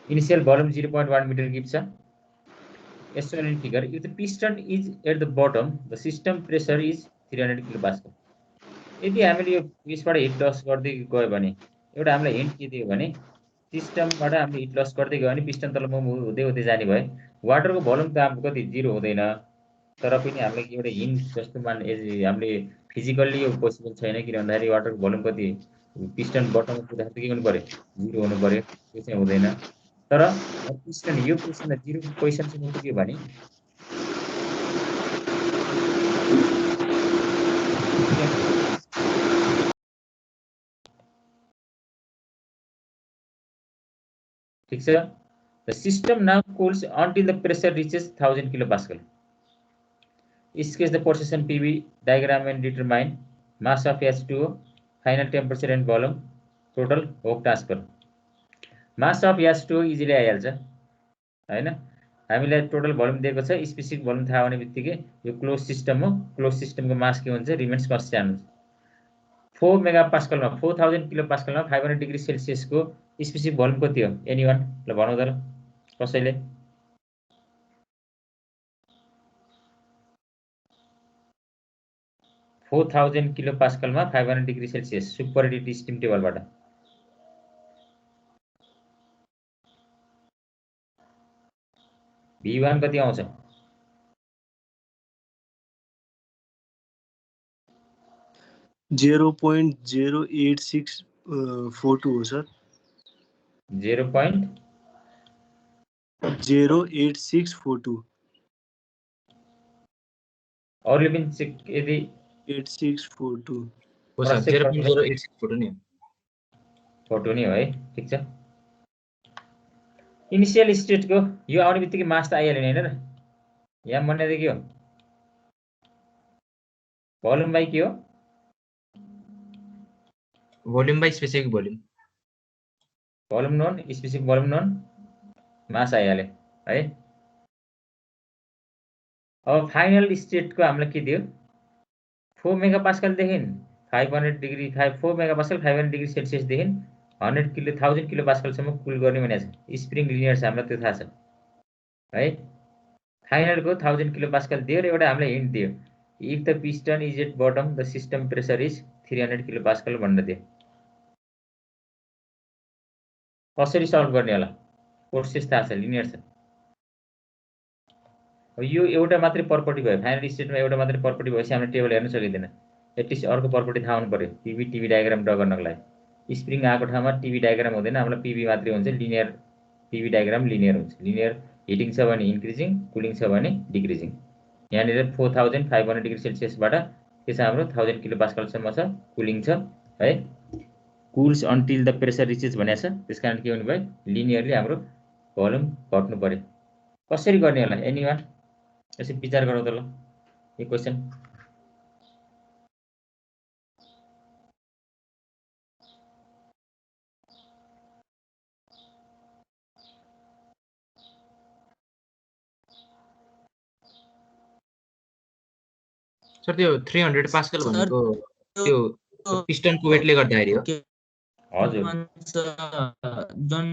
Initial volume 0.1 meter gives a as shown in figure. If the piston is at the bottom, the system pressure is 300 kilopascal. यदि हामीले यो यसबाट hit loss गर्दै गयो भने एउटा हामीलाई हिन्ट के दियो भने सिस्टमबाट हामीले हिट लस गर्दै गयो भने पिस्टन तल मुभ हुँदै हुँदै जाने भए वाटरको भोल्युम त हाम्रो कति 0 हुँदैन तर पनि हामीलाई एउटा हिन्ट जस्तो हामीले फिजिकल्ली यो पोसिबल छैन किन भन्दाखेरि वाटरको भोल्युम कति पिस्टन बटममा पुग्दाखेरि के गर्नु पर्यो 0 हुनु पर्यो त्यो चाहिँ हुँदैन तर पिस्टन यो पोजिसनमा 0 पोजिसनसम्म पुग्यो भने ठीक छ the system now cools until the pressure reaches 1000 kilopascal. Sketch the precession PV diagram and determine mass of H2O, final temperature and volume, total work transfer. Mass of H2O easily आइहाल्छ हैन हामीलाई total volume दिएको छ specific volume थाहा हुने बित्तिकै यो close system हो क्लोज सिस्टमको मास के हुन्छ रिमेन्स कन्स्ट्यान्ट हुन्छ 4 मेगापास्कलमा 4000 किलोपास्कलमा 500 डिग्री सेल्सियसको स्पेसिफिक भोल्युम कति हो एनीवन ल भनौँ त कसैले 4000 किलोपास्कलमा 500 degree Celsius super heat steam टेबलबाट V1 कति आउँछ 0.08642 हो सर 0.08642 अरूले पनि चेक यदि 8642 हो सर 0.08642 नि फोटो नि हो है ठीक छ इनिशियल स्टेटको यो आउने बित्तिकै मास त आइहाल्यो नि हैन र यहाँ भन्ने त के हो भोल्युम बाइ के हो volume by specific volume known specific volume known mass आइहाल्यो है अब फाइनल स्टेटको हामीलाई के दियो 4 मेगापास्कल देखि 500 डिग्री 4 मेगापास्कल 500 डिग्री सेल्सियस देखि 1000 किलोपास्कल सम्म कुल गर्ने भनेको छ स्प्रिङ लिनियर छ हामीलाई त्यो थाहा छ है फाइनलको 1000 किलोपास्कल दियो र एउटा हामीलाई हिन्ट दियो if the piston is at bottom the system pressure is 300 kilopascal भनेर दियो कसरी सल्भ गर्ने होला प्रोसेस थाहा छ लिनियर छ अब यो एउटा मात्रै प्रपर्टी भयो फाइनल स्टेटमा एउटा मात्रै प्रपर्टी भएपछि हामीले टेबल हेर्न सकिँदैन एटलिस्ट अर्को प्रपर्टी थाहा हुनु पर्यो टिभी डायग्राम ड्रा गर्नको लागि स्प्रिङ आएको ठाउँमा टिभी डायग्राम हुँदैन हामीलाई पिभी मात्रै हुन्छ लिनियर पिभी डायग्राम लिनियर हुन्छ लिनियर हिटिङ छ भने इन्क्रिजिङ कुलिङ छ भने डिक्रिजिङ यहाँनिर 4500 डिग्री सेल्सियसबाट के छ हाम्रो 1000 किलोपास्कलसम्म छ कुलिङ छ है कुल्स अन्टिल द प्रेसर रिचेस भनेको छ त्यसकारण के हुनु भयो लिनियरली हाम्रो भोल्युम घट्नु पर्यो कसरी गर्ने होला एनीवन यसो विचार गरौँ त ल यो क्वेशन सर त्यो 300 पास्कल भनेको त्यो पिस्टनको वेटले गर्दाखेरि हो हजुर जुन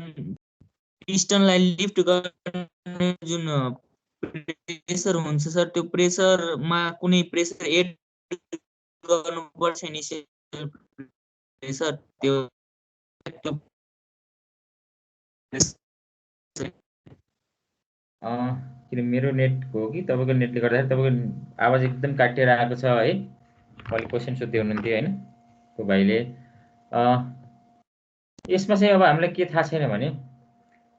पिस्टनलाई लिफ्ट गर्ने जुन प्रेसर हुन्छ सर त्यो प्रेसरमा कुनै प्रेसर एड गर्नुपर्छ इनिशियल प्रेसर त्यो किन मेरो नेटको हो कि तपाईँको नेटले गर्दाखेरि तपाईँको आवाज एकदम काटिएर आएको छ है अहिले क्वेसन सोध्दै हुनुहुन्थ्यो होइन त्यो भाइले यसमा चाहिँ अब हामीलाई के थाहा छैन भने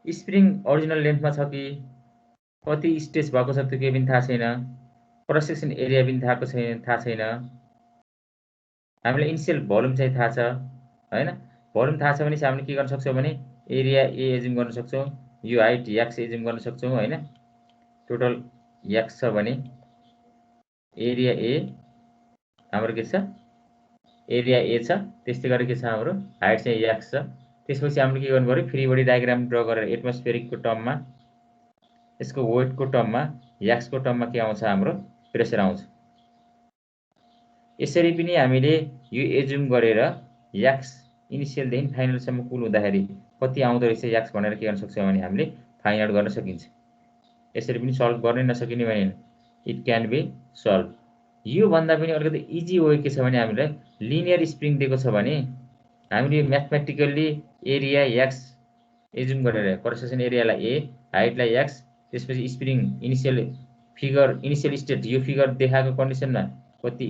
स्प्रिङ ओरिजिनल लेन्थमा छ कि कति स्टेज भएको छ त्यो केही पनि थाहा छैन क्रस सेक्सन एरिया पनि थाहा छैन हामीलाई इनिसियल भोल्युम चाहिँ थाहा छ हैन भोल्युम थाहा छ भने हामीले के गर्न सक्छौँ भने एरिया ए एज्युम गर्न सक्छौँ यो हाइट एक्स एज्युम गर्न सक्छौँ हैन टोटल एक्स छ भने एरिया ए हाम्रो के छ एरिया ए छ त्यस्तै गरी के छ हाम्रो हाइट चाहिँ एक्स छ त्यसपछि हामीले के गर्नु पर्यो फ्री बडी डायग्राम ड्रा गरेर एटमोस्फेरिकको टर्ममा यसको वेटको टर्ममा एक्सको टर्ममा के आउँछ हाम्रो प्रेसर आउँछ यसरी पनि हामीले यो एज्युम गरेर एक्स इनिसियलदेखि फाइनलसम्म कुल हुँदाखेरि कति आउँदो रहेछ याक्स भनेर के गर्न सक्छौँ भने हामीले फाइन्ड आउट गर्न सकिन्छ। यसरी पनि सल्भ गर्नै नसकिने भने इट क्यान बी सल्भ। यो भन्दा पनि अलिकति इजी वे के छ भने हामीलाई लिनियर स्प्रिङ दिएको छ भने हामीले म्याथमेटिकल्ली एरिया याक्स एजुम गरेर क्रस एरियालाई ए, हाइटलाई एक्स, त्यसपछि स्प्रिङ इनिसियल स्टेट यो फिगर देखाएको कन्डिसनमा कति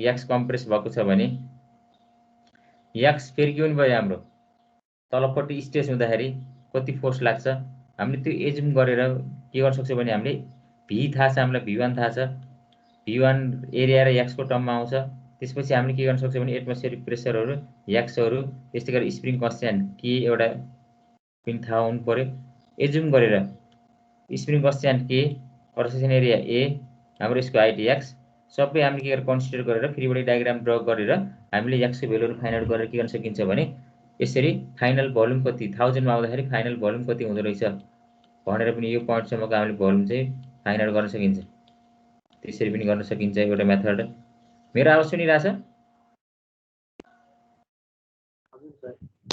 याक्स कम्प्रेस भएको छ भने याक्स फेरि के पनि भयो हाम्रो तलपट्टि स्ट्रेच हुँदाखेरि कति फोर्स लाग्छ हामीले त्यो एजुम गरेर के गर्न सक्छौँ भने हामीले भी थाहा छ, हामीलाई V1 थाहा छ, V1 एरिया र याक्सको टर्ममा आउँछ। त्यसपछि हामीले के गर्न सक्छौँ भने एटमोस्फेरिक प्रेसरहरू, याक्सहरू, त्यस्तै गरी स्प्रिङ कन्स्ट्यान्ट के एउटा पनि थाहा हुनु पर्यो। एजुम गरेर स्प्रिङ कन्स्ट्यान्ट के, क्रस सेक्सन एरिया ए, हाम्रो यसको हाइट एक्स सबै हामीले के गरेर कन्सिडर गरेर फेरिबाट डायग्राम ड्र गरेर हामीले याक्सको भ्यालुहरू फाइन्ड आउट गरेर के गर्न सकिन्छ भने यसरी फाइनल भोल्युम कति 1000 मा आउँदाखेरि फाइनल भोल्युम कति हुँदो रहेछ भनेर पनि यो पोइन्टसम्मको हामीले भोल्युम चाहिँ फाइन्ड आउट गर्न सकिन्छ। त्यसरी पनि गर्न सकिन्छ एउटा मेथड। मेरो आवाज सुनिरहेछ?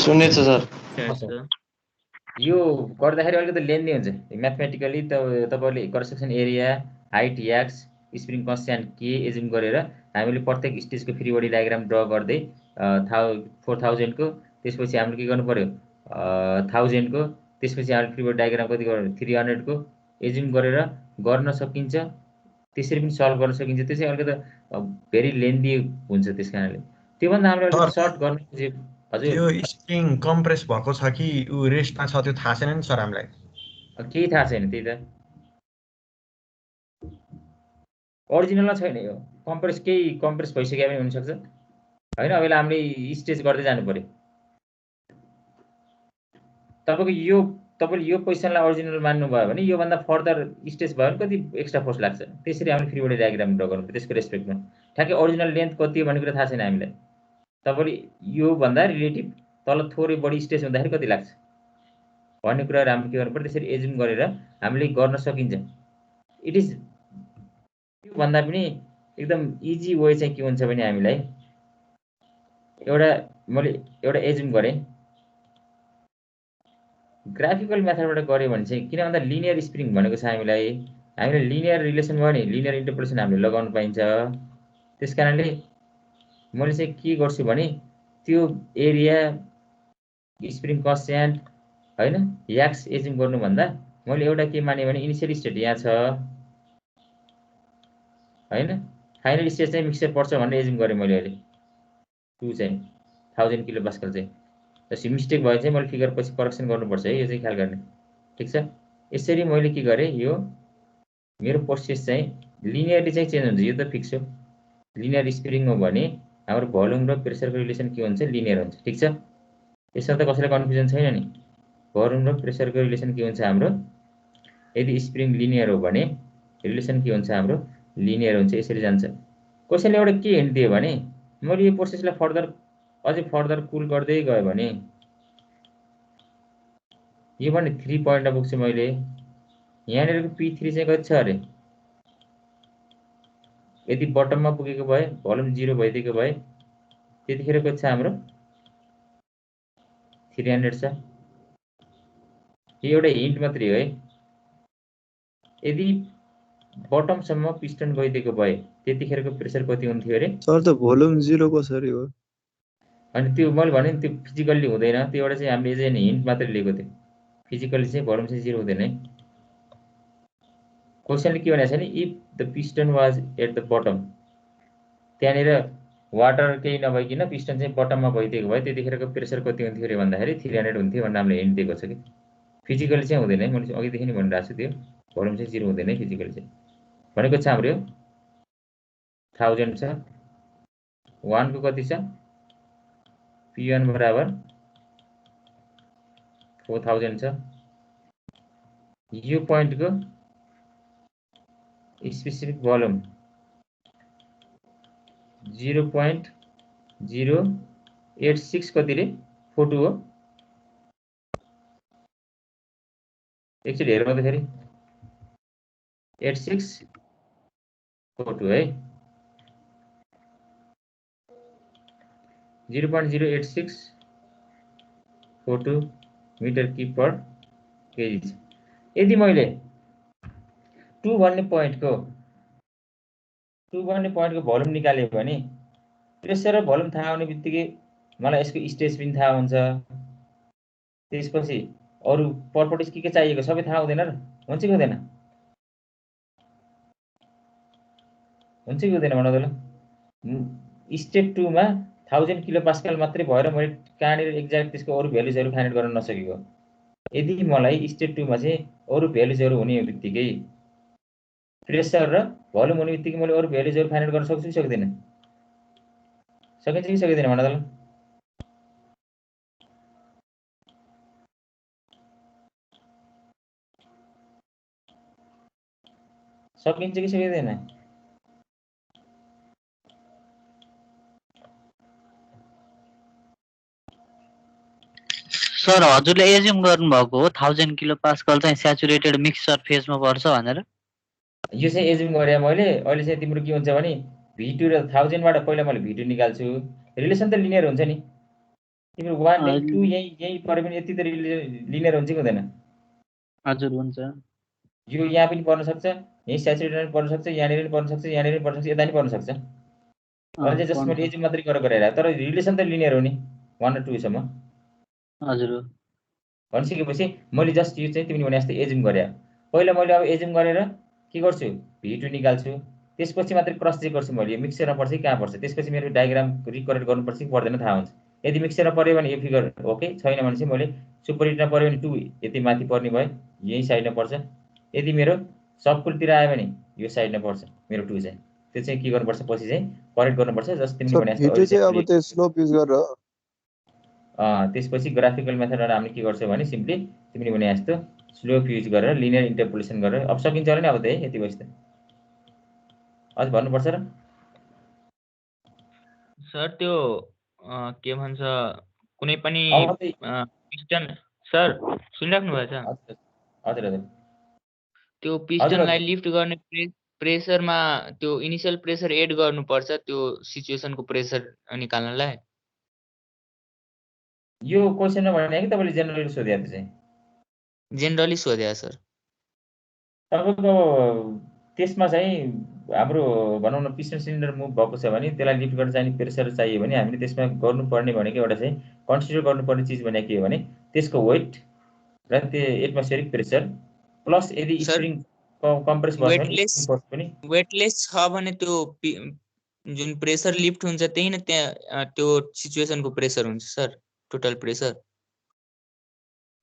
सुनेछ सर। यो गर्दाखेरि अलिकति लेन्दी हुन्छ म्याथमेटिकली। तपाईँले cross section area, height x, spring constant k assume गरेर हामीले प्रत्येक स्टेजको फ्री बडी डायग्राम ड्र गर्दै 4000 को, त्यसपछि हामीले के गर्नु पर्यो 1000 को, त्यसपछि हामीले फ्री बडी डायग्राम कति गर्नु 300 को एजुम गरेर गर्न सकिन्छ। त्यसरी पनि सल्भ गर्न सकिन्छ। त्यो चाहिँ अलिकति भेरी लेन्दी हुन्छ। त्यस कारणले त्योभन्दा हामीले अलिकति सर्ट गर्न खोजे। हजुर, यो स्प्रिङ कम्प्रेस भएको छ कि उ रेस्टमा छ त्यो थाहा छैन नि सर हामीलाई। केही थाहा छैन। त्यही त ओरिजिनलमा छैन यो कम्प्रेस, केही कम्प्रेस भइसक्यो पनि हुनसक्छ होइन। अब हामीले स्टेज गर्दै जानु पर्यो। तपाईँले यो पोजिसनलाई ओरिजिनल मान्नुभयो भने योभन्दा फर्दर स्टेज भयो भने कति एक्स्ट्रा फोर्स लाग्छ, त्यसरी हामीले फ्री बडी डायग्राम ड्र गर्नु पर्यो। त्यसको रेस्पेक्टमा ठ्याक्कै ओरिजिनल लेन्थ कति हो भन्ने कुरा थाहा छैन हामीलाई। तपाईँले योभन्दा रिलेटिभ तल थोरै बढी स्टेज हुँदाखेरि कति लाग्छ भन्ने कुराहरू हामीले के गर्नु पर्यो त्यसरी एजुम गरेर हामीले गर्न सकिन्छ। इट इज योभन्दा पनि एकदम इजी वे चाहिँ के हुन्छ भने हामीलाई मैले एउटा एजुम गरेँ ग्राफिकल मेथडबाट गऱ्यो भने चाहिँ, किन भन्दा लिनियर स्प्रिङ भनेको छ हामीले लिनियर रिलेसन भयो भने लिनियर इन्टरप्रिटेसन हामीले लगाउनु पाइन्छ। त्यस कारणले मैले चाहिँ के गर्छु भने त्यो एरिया, स्प्रिङ कन्स्ट्यान्ट होइन, याक्स एजुम गर्नुभन्दा मैले एउटा के माने भने इनिसियल स्टेट यहाँ छ होइन, फाइनल स्टेज चाहिँ मिक्सचर पर्छ भनेर एजुम गरेँ मैले। अहिले 2 चाहिँ 1000 किलो पास्कल चाहिँ जस्तो मिस्टेक भयो चाहिँ मैले फिगर पछि करेक्सन गर्नुपर्छ है, यो चाहिँ ख्याल गर्ने। ठिक छ। यसरी मैले के गरेँ, यो मेरो प्रोसेस चाहिँ लिनियरली चाहिँ चेन्ज हुन्छ। यो त फिक्स हो। लिनियर स्प्रिङ हो भने हाम्रो भोल्युम र प्रेसरको रिलेसन के हुन्छ, लिनियर हुन्छ। ठिक छ। यसमा त कसैलाई कन्फ्युजन छैन नि। भोल्युम र प्रेसरको रिलेसन के हुन्छ हाम्रो, यदि स्प्रिङ लिनियर हो भने रिलेसन के हुन्छ हाम्रो लिनियर हुन्छ। यसरी जान्छ। कसैले एउटा के हिन्ट दियो भने मैले यो प्रोसेसलाई अझै फर्दर कुल गर्दै गयो भने यो पनि 3 पोइन्टमा पुग्छु मैले। यहाँनिरको P3 चाहिँ कति छ अरे, यदि बटममा पुगेको भए भोल्युम 0 भइदिएको भए त्यतिखेर कति छ हाम्रो 300 छ। यो एउटा हिन्ट मात्रै हो है। यदि बटमसम्म पिस्टन गइदिएको भए त्यतिखेरको प्रेसर कति हुन्थ्यो अरे सर? त भोल्युम 0 कसरी हो? अनि त्यो मैले भने नि त्यो फिजिकल्ली हुँदैन। त्यो एउटा चाहिँ हामीले चाहिँ हिन्ट मात्रै लिएको थियो। फिजिकल्ली चाहिँ भोल्युम चाहिँ 0 हुँदैन है। क्वेसनले के भनेको छ भने if the piston was at the bottom, त्यहाँनिर वाटर केही नभइकन पिस्टन चाहिँ बटममा भइदिएको भए त्यतिखेरको प्रेसर कति हुन्थ्यो अरे भन्दाखेरि 300 हुन्थ्यो भनेर हामीले हिन्ट दिएको छ कि। फिजिकली चाहिँ हुँदैन है। मैले अघिदेखि नै भनिरहेको छु त्यो भोल्युम चाहिँ 0 हुँदैन है फिजिकली चाहिँ। भनेको छ हाम्रो 1000 छ, 1 को कति छ P1 बराबर 4000 छ। यो पोइन्टको स्पेसिफिक भोल्युम 0.086 कति रे 42 हो। एकचोटि हेरौँ त फेरि 8642 है। 0.086 42 मिटर क्युब पर केजी छ। यदि मैले 2 भन्ने पोइन्टको भोल्युम निकाल्यो भने प्रेसर र भोल्युम थाहा हुने बित्तिकै मलाई यसको स्टेज पनि थाहा हुन्छ, त्यसपछि अरू प्रपर्टिज के चाहिएको सबै थाहा हुँदैन र हुन्छ कि हुँदैन? हुन्छ कि हुँदैन भन्नु त ल। स्टेप 2 मा 1000 किलो पास्कल मात्रै भएर मैले कहाँनिर एक्ज्याक्ट त्यसको अरू भ्यालुजहरू फाइन्ड गर्न नसकेको। यदि मलाई स्टेप 2 मा चाहिँ अरू भ्यालुजहरू हुने बित्तिकै प्रेसर र भोल्युम हुने बित्तिकै मैले अरू भ्यालुजहरू फाइन्ड गर्न सक्छु कि सक्दिनँ? सकिन्छ कि सकिँदैन भन त ल। सकिन्छ कि सकिँदैन? सर हजुरले एज्युम गर्नुभएको हो 1000 किलो पास्कल चाहिँ स्याचुरेटेड मिक्स सरफेसमा पर्छ भनेर? यो चाहिँ एज्युम गरे मैले। अहिले चाहिँ तिम्रो के हुन्छ भने V2 र 1000 बाट पहिला मैले V2 निकाल्छु। रिलेसन त लिनियर हुन्छ नि। तिम्रो 1 देखि 2 यही परे पनि यति त लिनियर हुन्छ कि हुँदैन? हजुर हुन्छ। यो यहाँ पनि पर्न सक्छ, यही स्याचुरेटेड पनि पर्न सक्छ, यहाँनिर पनि पर्न सक्छ, यहाँनिर पनि पर्न सक्छ, यता पनि पर्न सक्छ। अहिले चाहिँ जस्ट मैले एज्युम मात्रै गरेर तर रिलेसन त लिनियर हो नि 1 र 2 सम्म। हजुर। भनिसकेपछि मैले जस्ट यो चाहिँ तिमीले भने जस्तै एज्युम गरे। पहिला मैले अब एज्युम गरेर के गर्छु? V2 निकाल्छु, त्यसपछि मात्रै क्रस चेक गर्छु मैले यो मिक्सरमा पर्छ कि कहाँ पर्छ। त्यसपछि मेरो डायग्राम रिकरेक्ट गर्नुपर्छ कि पर्दैन थाहा हुन्छ। यदि मिक्सरमा पर्यो भने यो फिगर ओके, छैन भने चाहिँ मैले सुपरहिटमा पर्यो भने 2 यति माथि पर्ने भयो, यही साइडमा पर्छ। यदि मेरो सबकुलतिर आयो भने यो साइडमा पर्छ मेरो 2 चाहिँ। त्यो चाहिँ के गर्नुपर्छ? पछि चाहिँ करेक्ट गर्नुपर्छ। जस्ट तिमीले भने जस्तो V2 चाहिँ अब त्यो स्लोप युज गरेर त्यसपछि ग्राफिकल मेथडबाट हामीले के गर्छौँ भने सिम्पली तिमीले भने जस्तो स्लोप युज गरेर लिनियर इन्टरपोलेसन गरेर अब सकिन्छ होला नि अब त्यही यति बस्छ। अझ भन्नुपर्छ र सर त्यो के भन्छ कुनै पनि अब पिस्टन सर सुनिराख्नु भएको छ? हजुर हजुर त्यो पिस्टनलाई लिफ्ट गर्ने प्रेसरमा त्यो इनिशियल प्रेसर एड गर्नुपर्छ त्यो सिचुएसनको प्रेसर निकाल्नलाई। यो क्वेसनमा भने कि तपाईँले जेनरली सोधे त्यो चाहिँ? जेनरली सोधे सर। तपाईँको त्यसमा चाहिँ हाम्रो भनौँ न पिस्टन सिलिन्डर मुभ भएको छ भने त्यसलाई लिफ्ट गर्न चाहिने प्रेसर चाहियो भने हामीले त्यसमा गर्नुपर्ने भनेको एउटा चाहिँ कन्सिडर गर्नुपर्ने चिज भनेको के हो भने त्यसको वेट र त्यो एटमोस्फेरिक प्रेसर प्लस यदि स्प्रिङ कम्प्रेस भयो भने वेटलेस छ भने त्यो जुन प्रेसर लिफ्ट हुन्छ त्यही न त्यहाँ त्यो सिचुएसनको प्रेसर हुन्छ सर, टोटल प्रेसर।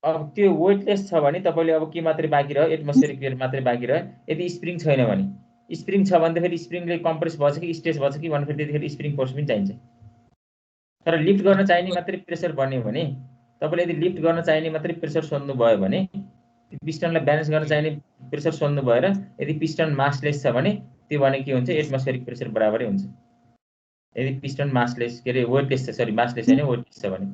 अब त्यो वेटलेस छ भने तपाईँले अब के मात्रै बाँकी रह्यो? एटमोस्फेरिक एयर मात्रै बाँकी रह्यो। यदि स्प्रिङ छैन भने, स्प्रिङ छ भने त फेरि स्प्रिङले कम्प्रेस भएछ कि स्ट्रेच भएछ कि भने फेरि त्यतिखेर स्प्रिङ फोर्स पनि चाहिन्छ। तर लिफ्ट गर्न चाहिने मात्रै प्रेसर बन्यो भने तपाईँले यदि लिफ्ट गर्न चाहिने मात्रै प्रेसर सोध्नु भयो भने पिस्टनलाई ब्यालेन्स गर्न चाहिने प्रेसर सोध्नु भएर यदि पिस्टन मासलेस छ भने त्यो भने के हुन्छ? एटमोस्फेरिक प्रेसर बराबरै हुन्छ। यदि पिस्टन मासलेस के अरे वेटलेस छ, सरी मासलेस होइन वेटलेस छ भने।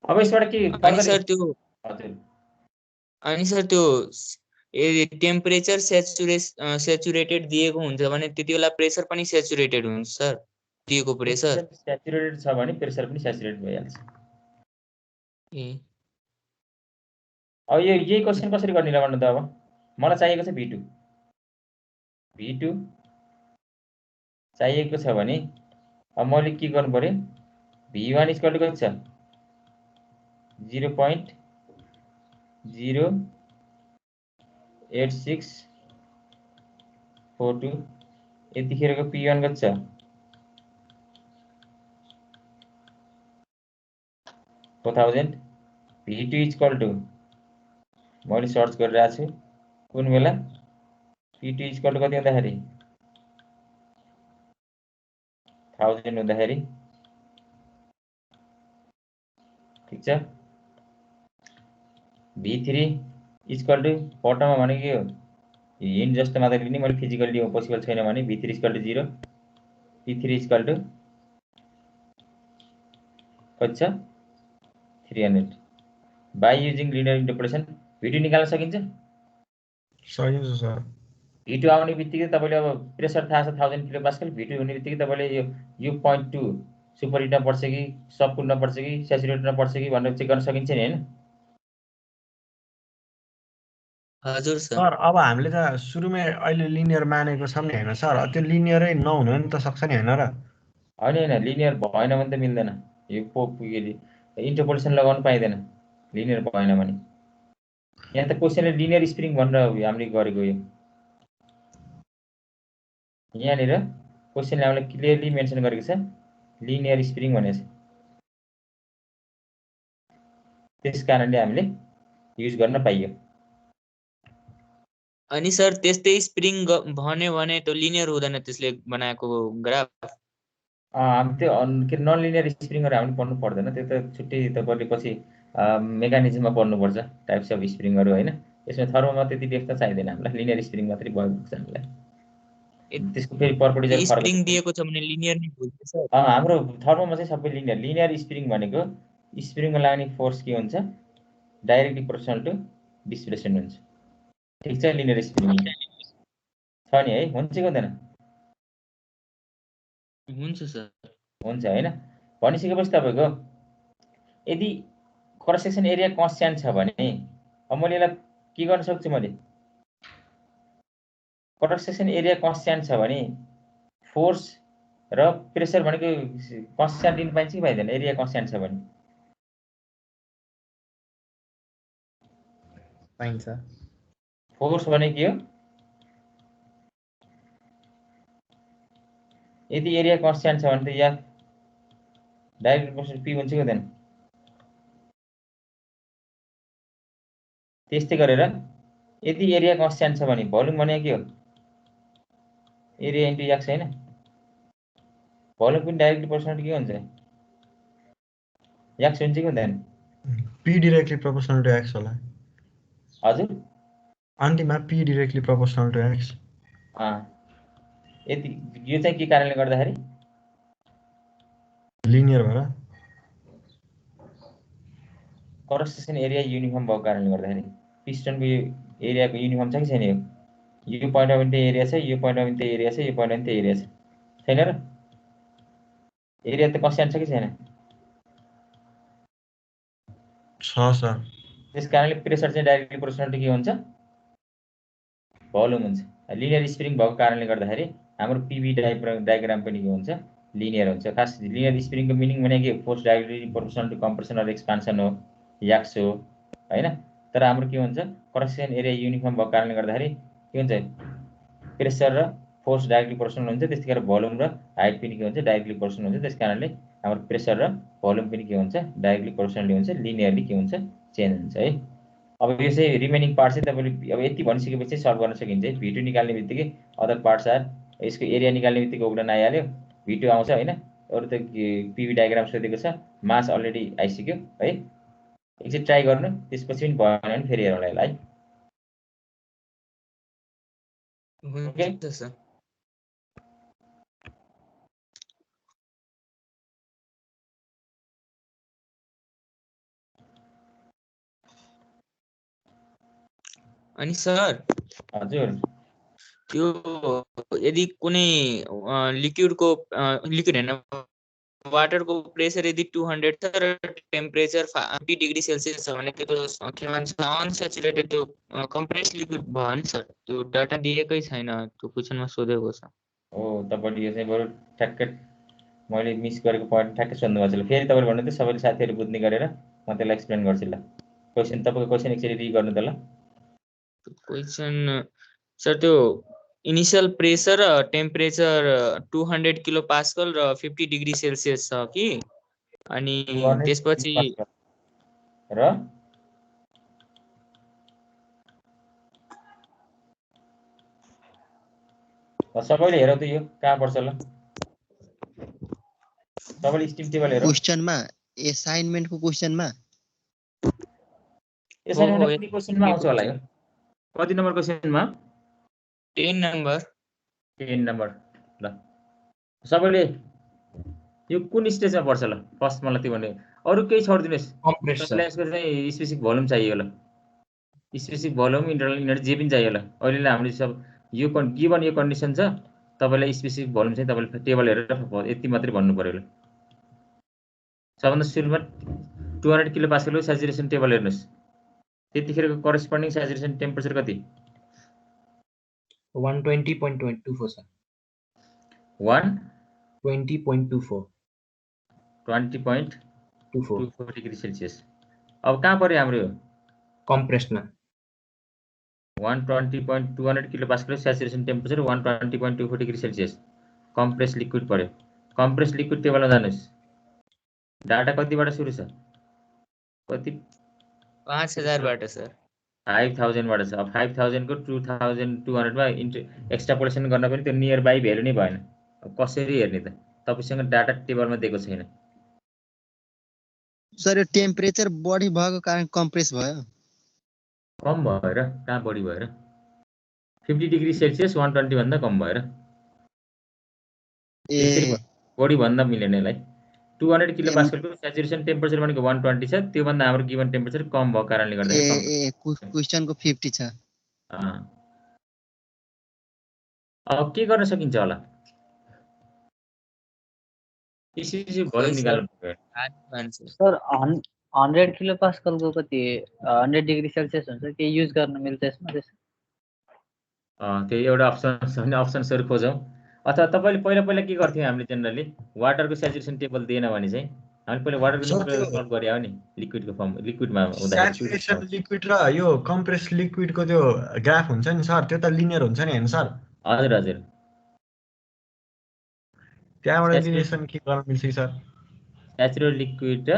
अब यसबाट के अनि सर त्यो टेम्परेचर सेचुरेटेड दिएको हुन्छ भने त्यति बेला प्रेसर पनि सेचुरेटेड हुन्छ सर, दिएको प्रेसर सेचुरेटेड छ भने प्रेसर पनि सेचुरेटेड भइहाल्छ। अब यही क्वेसन कसरी गर्ने ल भन्नु त? अब मलाई चाहिएको छ V2 चाहिएको छ भने अब मैले के गर्नु पर्यो? V1 इक्वल टु कति छ? 0.08642 यतिखेरको P1 कति छ? 4000। V2 इक्वल टु मैले सर्च गरिरहेको छु कुन बेला P2 इक्वल टु कति हुँदाखेरि 1000 हुँदाखेरि ठिक छ। V3 इक्वल टु बटममा भनेको के हो? हिन्ट जस्तो मात्रै लिने, मैले फिजिकल्ली पोसिबल छैन भने V3 equal to 0, P3 equal to कति छ? 300। बाई युजिङ लिनियर इन्टरपोलेसन V2 निकाल्न सकिन्छ? सकिन्छ सर। V2 आउने बित्तिकै तपाईँले अब प्रेसर थाहा छ 1000 किलो पास्कल, V2 हुने बित्तिकै तपाईँले यो 0.2 सुपर हिटमा पर्छ कि सबकुलमा पर्छ कि स्याचुरेटमा पर्छ कि भनेर चेक गर्न सकिन्छ नि हैन? हजुर सर। सर अब हामीले त सुरुमै अहिले लिनियर मानेको छौँ नि होइन सर, त्यो लिनियरै नहुनु नि त सक्छ नि होइन र? होइन लिनियर भएन भने त मिल्दैन। यो इन्टरपोलेसन लगाउनु पाइँदैन लिनियर भएन भने। यहाँ त क्वेसनले लिनियर स्प्रिङ भनेर हामीले गरेको यो। यहाँनिर क्वेसनले हामीलाई क्लियरली मेन्सन गरेको छ लिनियर स्प्रिङ भनेको छ। त्यस कारणले हामीले युज गर्न पाइयो। अनि सर त्यस्तै स्प्रिङ भन्यो भने त्यो लिनियर हुँदैन त्यसले बनाएको ग्राफ? त्यो के नन लिनियर स्प्रिङहरू हामीले पढ्नु पर्दैन, त्यो त छुट्टै तपाईँले पछि मेकानिजममा पढ्नुपर्छ टाइप्स अफ स्प्रिङहरू होइन। यसमा थर्मोमा त्यति देख्न चाहिँदैन हामीलाई, लिनियर स्प्रिङ मात्रै भयो हामीलाई। त्यसको फेरि पर्पटिजल फरक स्प्रिङ दिएको छ भने लिनियर नै हुन्छ सर? हाम्रो थर्मोमा चाहिँ सबै लिनियर स्प्रिङ भनेको स्प्रिङमा लाग्ने फोर्स के हुन्छ डाइरेक्टली प्रोपोर्सनल टु डिस्प्लेसमेन्ट हुन्छ। ठिक छ, लिनियर स्प्रिङ छ नि है, हुन्छ कि हुँदैन? हुन्छ सर। हुन्छ होइन। भनिसकेपछि तपाईँको यदि क्रस सेक्सन एरिया कन्स्ट्यान्ट छ भने अब मैले यसलाई के गर्न सक्छु, मैले क्रस सेक्सन एरिया कन्स्ट्यान्ट छ भने फोर्स र प्रेसर भनेको कन्स्ट्यान्ट लिनु पाइन्छ कि पाइँदैन एरिया कन्स्ट्यान्ट छ भने? पाइन्छ। फोर्स भने के हो? यदि एरिया कन्स्ट्यान्ट छ भने त या डाइरेक्ट प्रोपोर्सनल पी हुन्छ कि हुँदैन? त्यस्तै गरेर यदि एरिया कन्स्ट्यान्ट छ भने भोल्युम भने के हो? एरिया इन्टु एक्स होइन? भोल्युम पनि डाइरेक्टली प्रोपोर्सनल के हुन्छ? एक्स हुन्छ कि हुँदैन? P directly proportional to x होला। हजुर अन्तिममा P directly proportional to x. यति यो चाहिँ के कारणले गर्दाखेरि? लिनियर भएर। क्रस सेक्सन एरिया युनिफर्म भएको कारणले गर्दाखेरि। पिस्टनको यो एरियाको युनिफर्म छ कि छैन? यो पोइन्टमा पनि त्यही एरिया छ, यो पोइन्टमा पनि त्यही एरिया छ, यो पोइन्टमा पनि त्यही एरिया छ, छैन र? एरिया त कन्स्ट्यान्ट छ कि छैन? छ सर। त्यस कारणले प्रेसर चाहिँ डाइरेक्टली प्रोपोर्सनल टु के हुन्छ? भोल्युम हुन्छ। लिनियर स्प्रिङ भएको कारणले गर्दाखेरि हाम्रो पिभी डायग्राम पनि के हुन्छ? लिनियर हुन्छ। खास लिनियर स्प्रिङको मिनिङ भनेको के? Force directly proportional to compression or expansion हो, एक्स हो होइन। तर हाम्रो के हुन्छ? क्रस सेक्सन एरिया युनिफर्म भएको कारणले गर्दाखेरि के हुन्छ? प्रेसर र फोर्स डाइरेक्टली प्रोपोर्सनल हुन्छ, त्यस्तै गरेर भोल्युम र हाइट पनि के हुन्छ? डाइरेक्टली प्रोपोर्सनल हुन्छ। त्यस कारणले हाम्रो प्रेसर र भोल्युम पनि के हुन्छ? डाइरेक्टली प्रोपोर्सनली हुन्छ, लिनियरली के हुन्छ? चेन्ज हुन्छ है। अब यो चाहिँ रिमेनिङ पार्ट चाहिँ तपाईँले अब यति भनिसकेपछि सल्भ गर्न सकिन्छ है। V2 निकाल्ने बित्तिकै अदर पार्ट्स आर, यसको एरिया निकाल्ने बित्तिकै उब्लन आइहाल्यो, V2 आउँछ होइन। अरू त पिभी डायग्राम सोधेको छ, मास अलरेडी आइसक्यो है। एकचोटि ट्राई गर्नु, त्यसपछि पनि भएन भने फेरि हेरौँला यसलाई है। हुन्छ सर। अनि सर हजुर त्यो यदि कुनै लिक्विडको लिक्विड हैन वाटरको प्रेसर यदि 200 छ र टेम्परेचर 50 डिग्री सेल्सियस छ भने त्यो के भन्छ अनस्याचुरेटेड त्यो कम्प्रेस्ड लिक्विड भयो नि सर? त्यो डाटा दिएकै छैन, त्यो क्वेशनमा सोधेको छ। हो, तपाईँले यो चाहिँ बरु ठ्याक्कै मैले मिस गरेको पोइन्ट ठ्याक्कै सोध्नु भएको छ। फेरि तपाईँले भन्नु त सबैले साथीहरू बुझ्ने गरेर म त्यसलाई एक्सप्लेन गर्छु ल। क्वेसन तपाईँको क्वेसन एकचोटि रि गर्नु त ल। क्वेशन सर त्यो initial pressure temperature 200 kilo pascal र 50 डिग्री सेल्सियस छ कि, अनि त्यसपछि र सबैले हेरौ त यो कहाँ पर्छ ल? सबैले स्टिम टेबल हेरौ। क्वेशनमा असाइनमेन्टको क्वेशनमा असाइनमेन्ट कुनै क्वेशनमा आउँछ होला यो? कति नम्बर क्वेशनमा? 10 नम्बर। 10 नम्बर ल। सबैले यो कुन स्टेजमा पर्छ ल? फर्स्ट मलाई त्यो भने अरु केही छोड्दिनुस्। कम्प्रेसर। यसको चाहिँ स्पेसिफिक भोल्युम चाहियो ल। स्पेसिफिक भोल्युम, इन्टरनल इनर्जी जे पनि चाहियो ल। अहिले हामीले सब यो गिभन यो कन्डिसन छ, तपाईलाई स्पेसिफिक भोल्युम चाहिँ तपाईले टेबल हेरेर यति मात्रै भन्नु पर्यो ल। सबभन्दा सुरुमा 200 किलो पास्कलको स्याचुरेसन टेबल हेर्नुहोस्। त्यतिखेरको करेस्पोन्डिङ स्याचुरेसन टेम्परेचर कति? 120.24 सर। 120.24 degree Celsius. अब कहाँ पर्यो हाम्रो? कम्प्रेसमा 120.200 kilo pascal saturation temperature 120.24 degree Celsius. Compress liquid पर्यो। कम्प्रेस लिक्विड टेबलमा जानुहोस्। डाटा कतिबाट सुरु छ? कति? 5000 बाट सर। 5000 बाट छ। अब 5000 को 2200 मा एक्स्ट्रापोलेसन गर्न पनि त्यो नियर बाई भ्यालु नै भएन। अब कसरी हेर्ने त? तपाईसँग डाटा टेबलमा दिएको छैन। सर यो टेम्परेचर बढी भएको कारण कम्प्रेस भयो। कम भएर कहाँ बढी भएर? 50 डिग्री सेल्सियस 120 भन्दा कम भएर। यसरी बढी भन्दा मिलेन यसलाई। 200 किलो पास्कलको स्याचुरेसन टेम्परेचर भनेको 120 छ। त्यो भन्दा हाम्रो गिवन टेम्परेचर कम भएको कारणले गर्दा क्वेशनको 50 छ। अब के गर्न सकिन्छ होला? इसी भोल्युम निकाल्नु पर्यो सर। 100 किलो पास्कलको कति 100 डिग्री सेल्सियस हुन्छ के युज गर्न मिल्छ यसमा? त्यो एउटा अप्सन छ भने अप्सन्सहरु खोजौँ। अथवा तपाईले पहिला के गर्थ्यौं हामीले जनरली वाटरको स्याचुरेसन टेबल दिएन भने चाहिँ हामी पहिला वाटरको टेम्परेचर सल्भ गरे हो नि लिक्विडको फर्म लिक्विडमा हुँदाखेरि स्याचुरेसन लिक्विड र यो कम्प्रेस लिक्विडको त्यो ग्राफ हुन्छ नि सर त्यो त लिनियर हुन्छ नि हैन सर? हजुर हजुर। त्यहाँबाट रिलेसन के गर्न मिल्छ सर? स्याचुरेटेड लिक्विड र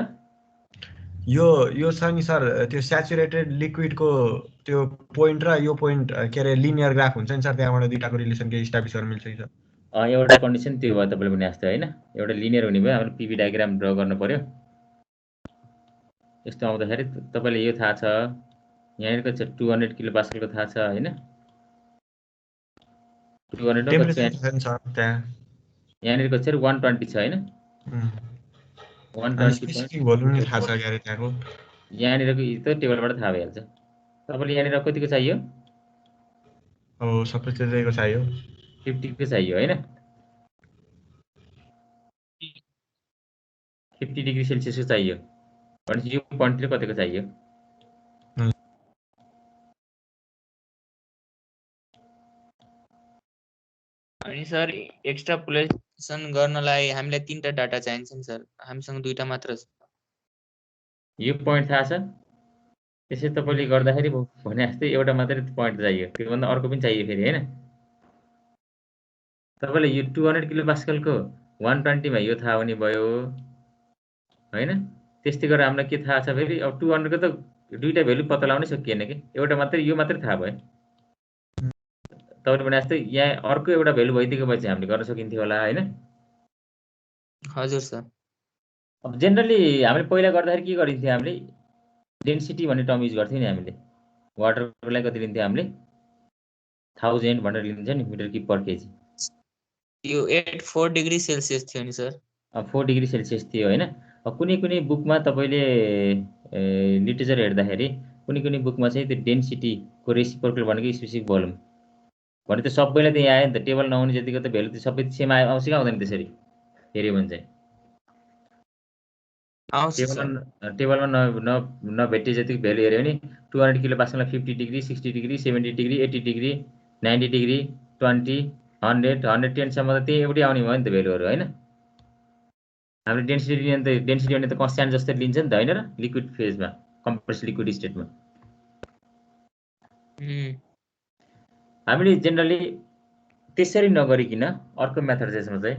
यो छ नि सर त्यो स्याचुरेटेड लिक्विडको त्यो पोइन्ट र यो पोइन्ट के अरे लिनियर ग्राफ हुन्छ नि सर त्यहाँबाट दुईटाको रिलेसन के इस्टाब्लिश गर्न मिल्छ सर? एउटा कन्डिसन त्यो भयो तपाईले भने जस्तो हैन। एउटा लिनियर हुने भयो हामीले पीवी डायग्राम ड्रा गर्न पर्यो। यस्तो आउँदाखेरि तपाईले यो थाहा छ यहाँको 200 किलो पास्कलको थाहा छ हैन? 200 टेम्परेचर छ नि सर त्यहाँ। यहाँनिरको चाहिँ 120 छ हैन? 120 स्पेसिफिक भोल्युम नि थाहा छ यार त्यहाँको। यहाँनिरको त टेबलबाट थाहा भइहाल्छ। तपाईले यहाँनिर कतिको चाहियो? अब सबै त्यसैको चाहियो। 50 को चाहियो हैन? 50 डिग्री सेल्सियसको चाहियो। भनेपछि यो पोइन्टले कतिको चाहियो? अनि सर एक्स्ट्रापोलेसन गर्नलाई हामीलाई 3टा डाटा चाहिन्छन् सर। हामीसँग 2टा मात्र छ। यो पोइन्ट थाहा छ? त्यसै तपाईले गर्दाखेरि भने जस्तै एउटा मात्रै पोइन्ट चाहियो। त्यो भन्दा अर्को पनि चाहियो फेरि हैन? तपाईले यो 200 किलो पास्कलको 120 मा यो थाहा हुने भयो हैन? त्यस्तै गरेर हामीलाई के थाहा छ फेरि? अब 200 को त दुईटा भ्यालु पत्ता लगाउनै सकिएन के? एउटा मात्रै यो मात्रै थाहा भयो। तपाईले भने जस्तै यहाँ अर्को एउटा भ्यालु भइदिएको भए चाहिँ हामीले गर्न सकिन्थ्यो होला हैन? हजुर सर। अब जनरली हामीले पहिला गर्दाखेरि के गरिन्थ्यो हामीले? डेन्सिटी भन्ने टर्म युज गर्थ्यौं नि हामीले। वाटरको लागि कति लिन्थ्यो हामीले? 1000 भनेर लिन्थ्यो नि मिटर क्युब पर केजी। यो 84 डिग्री सेल्सियस थियो नि सर। 4 डिग्री सेल्सियस थियो हैन? अब कुनै बुकमा तपाईले लिटरेचर हेर्दाखेरि कुनै बुकमा चाहिँ त्यो डेन्सिटीको रेसिप्रोकल भनेको स्पेसिफिक भोल्युम भने त सबैलाई त यहाँ आयो नि त टेबल नहुने जतिको त भ्यालु त सबै सेम आउँछ कि आउँदैन त्यसरी हेर्यो भने चाहिँ टेबलमा नभेटे जतिको भ्यालु हेर्यो भने 200 किलो पास्कलमा 50 degree 60 degree 70 degree 80 degree 90 degree 20 100 110 सम्म त त्यही एउटै आउने भयो नि त भ्यालुहरु हैन? हामीले डेन्सिटी भने त कन्स्ट्यान्ट जस्तै लिन्छ नि त हैन र लिक्विड फेजमा कम्प्रेस लिक्विड स्टेटमा। हामीले जनरली त्यसरी नगरिकिन अर्को मेथड चाहिँ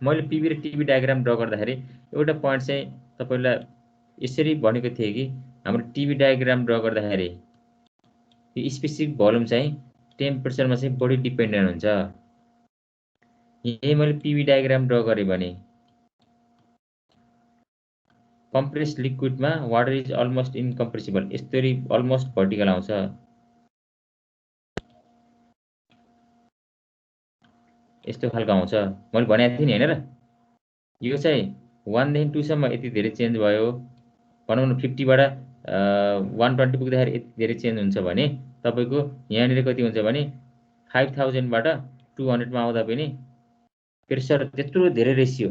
मैले पीवी र टीवी डायग्राम ड्रा गर्दाखेरि एउटा पोइन्ट चाहिँ तपाईलाई यसरी भनेको थिए कि हाम्रो टीवी डायग्राम ड्रा गर्दाखेरि यो स्पेसिफिक भोल्युम चाहिँ टेम्परेचरमा चाहिँ बढी डिपेन्डेन्ट हुन्छ। यही मैले पीवी डायग्राम ड्रा गरे भने कम्प्रेस लिक्विडमा वाटर इज अलमोस्ट इनकम्प्रेसिबल यसरी अलमोस्ट भर्टिकल आउँछ। यस्तो खालको आउँछ मैले भनेको थिएँ नि हैन र? यो चाहिँ 1 देखि 2 सम्म यति धेरै चेन्ज भयो भनौं न 50 बाट 120 पुग्दाखेरि यति धेरै चेन्ज हुन्छ भने तपाईको यहाँनिर कति हुन्छ भने 5000 बाट 200 मा आउँदा पनि प्रेसर त्यत्रो धेरै रेशियो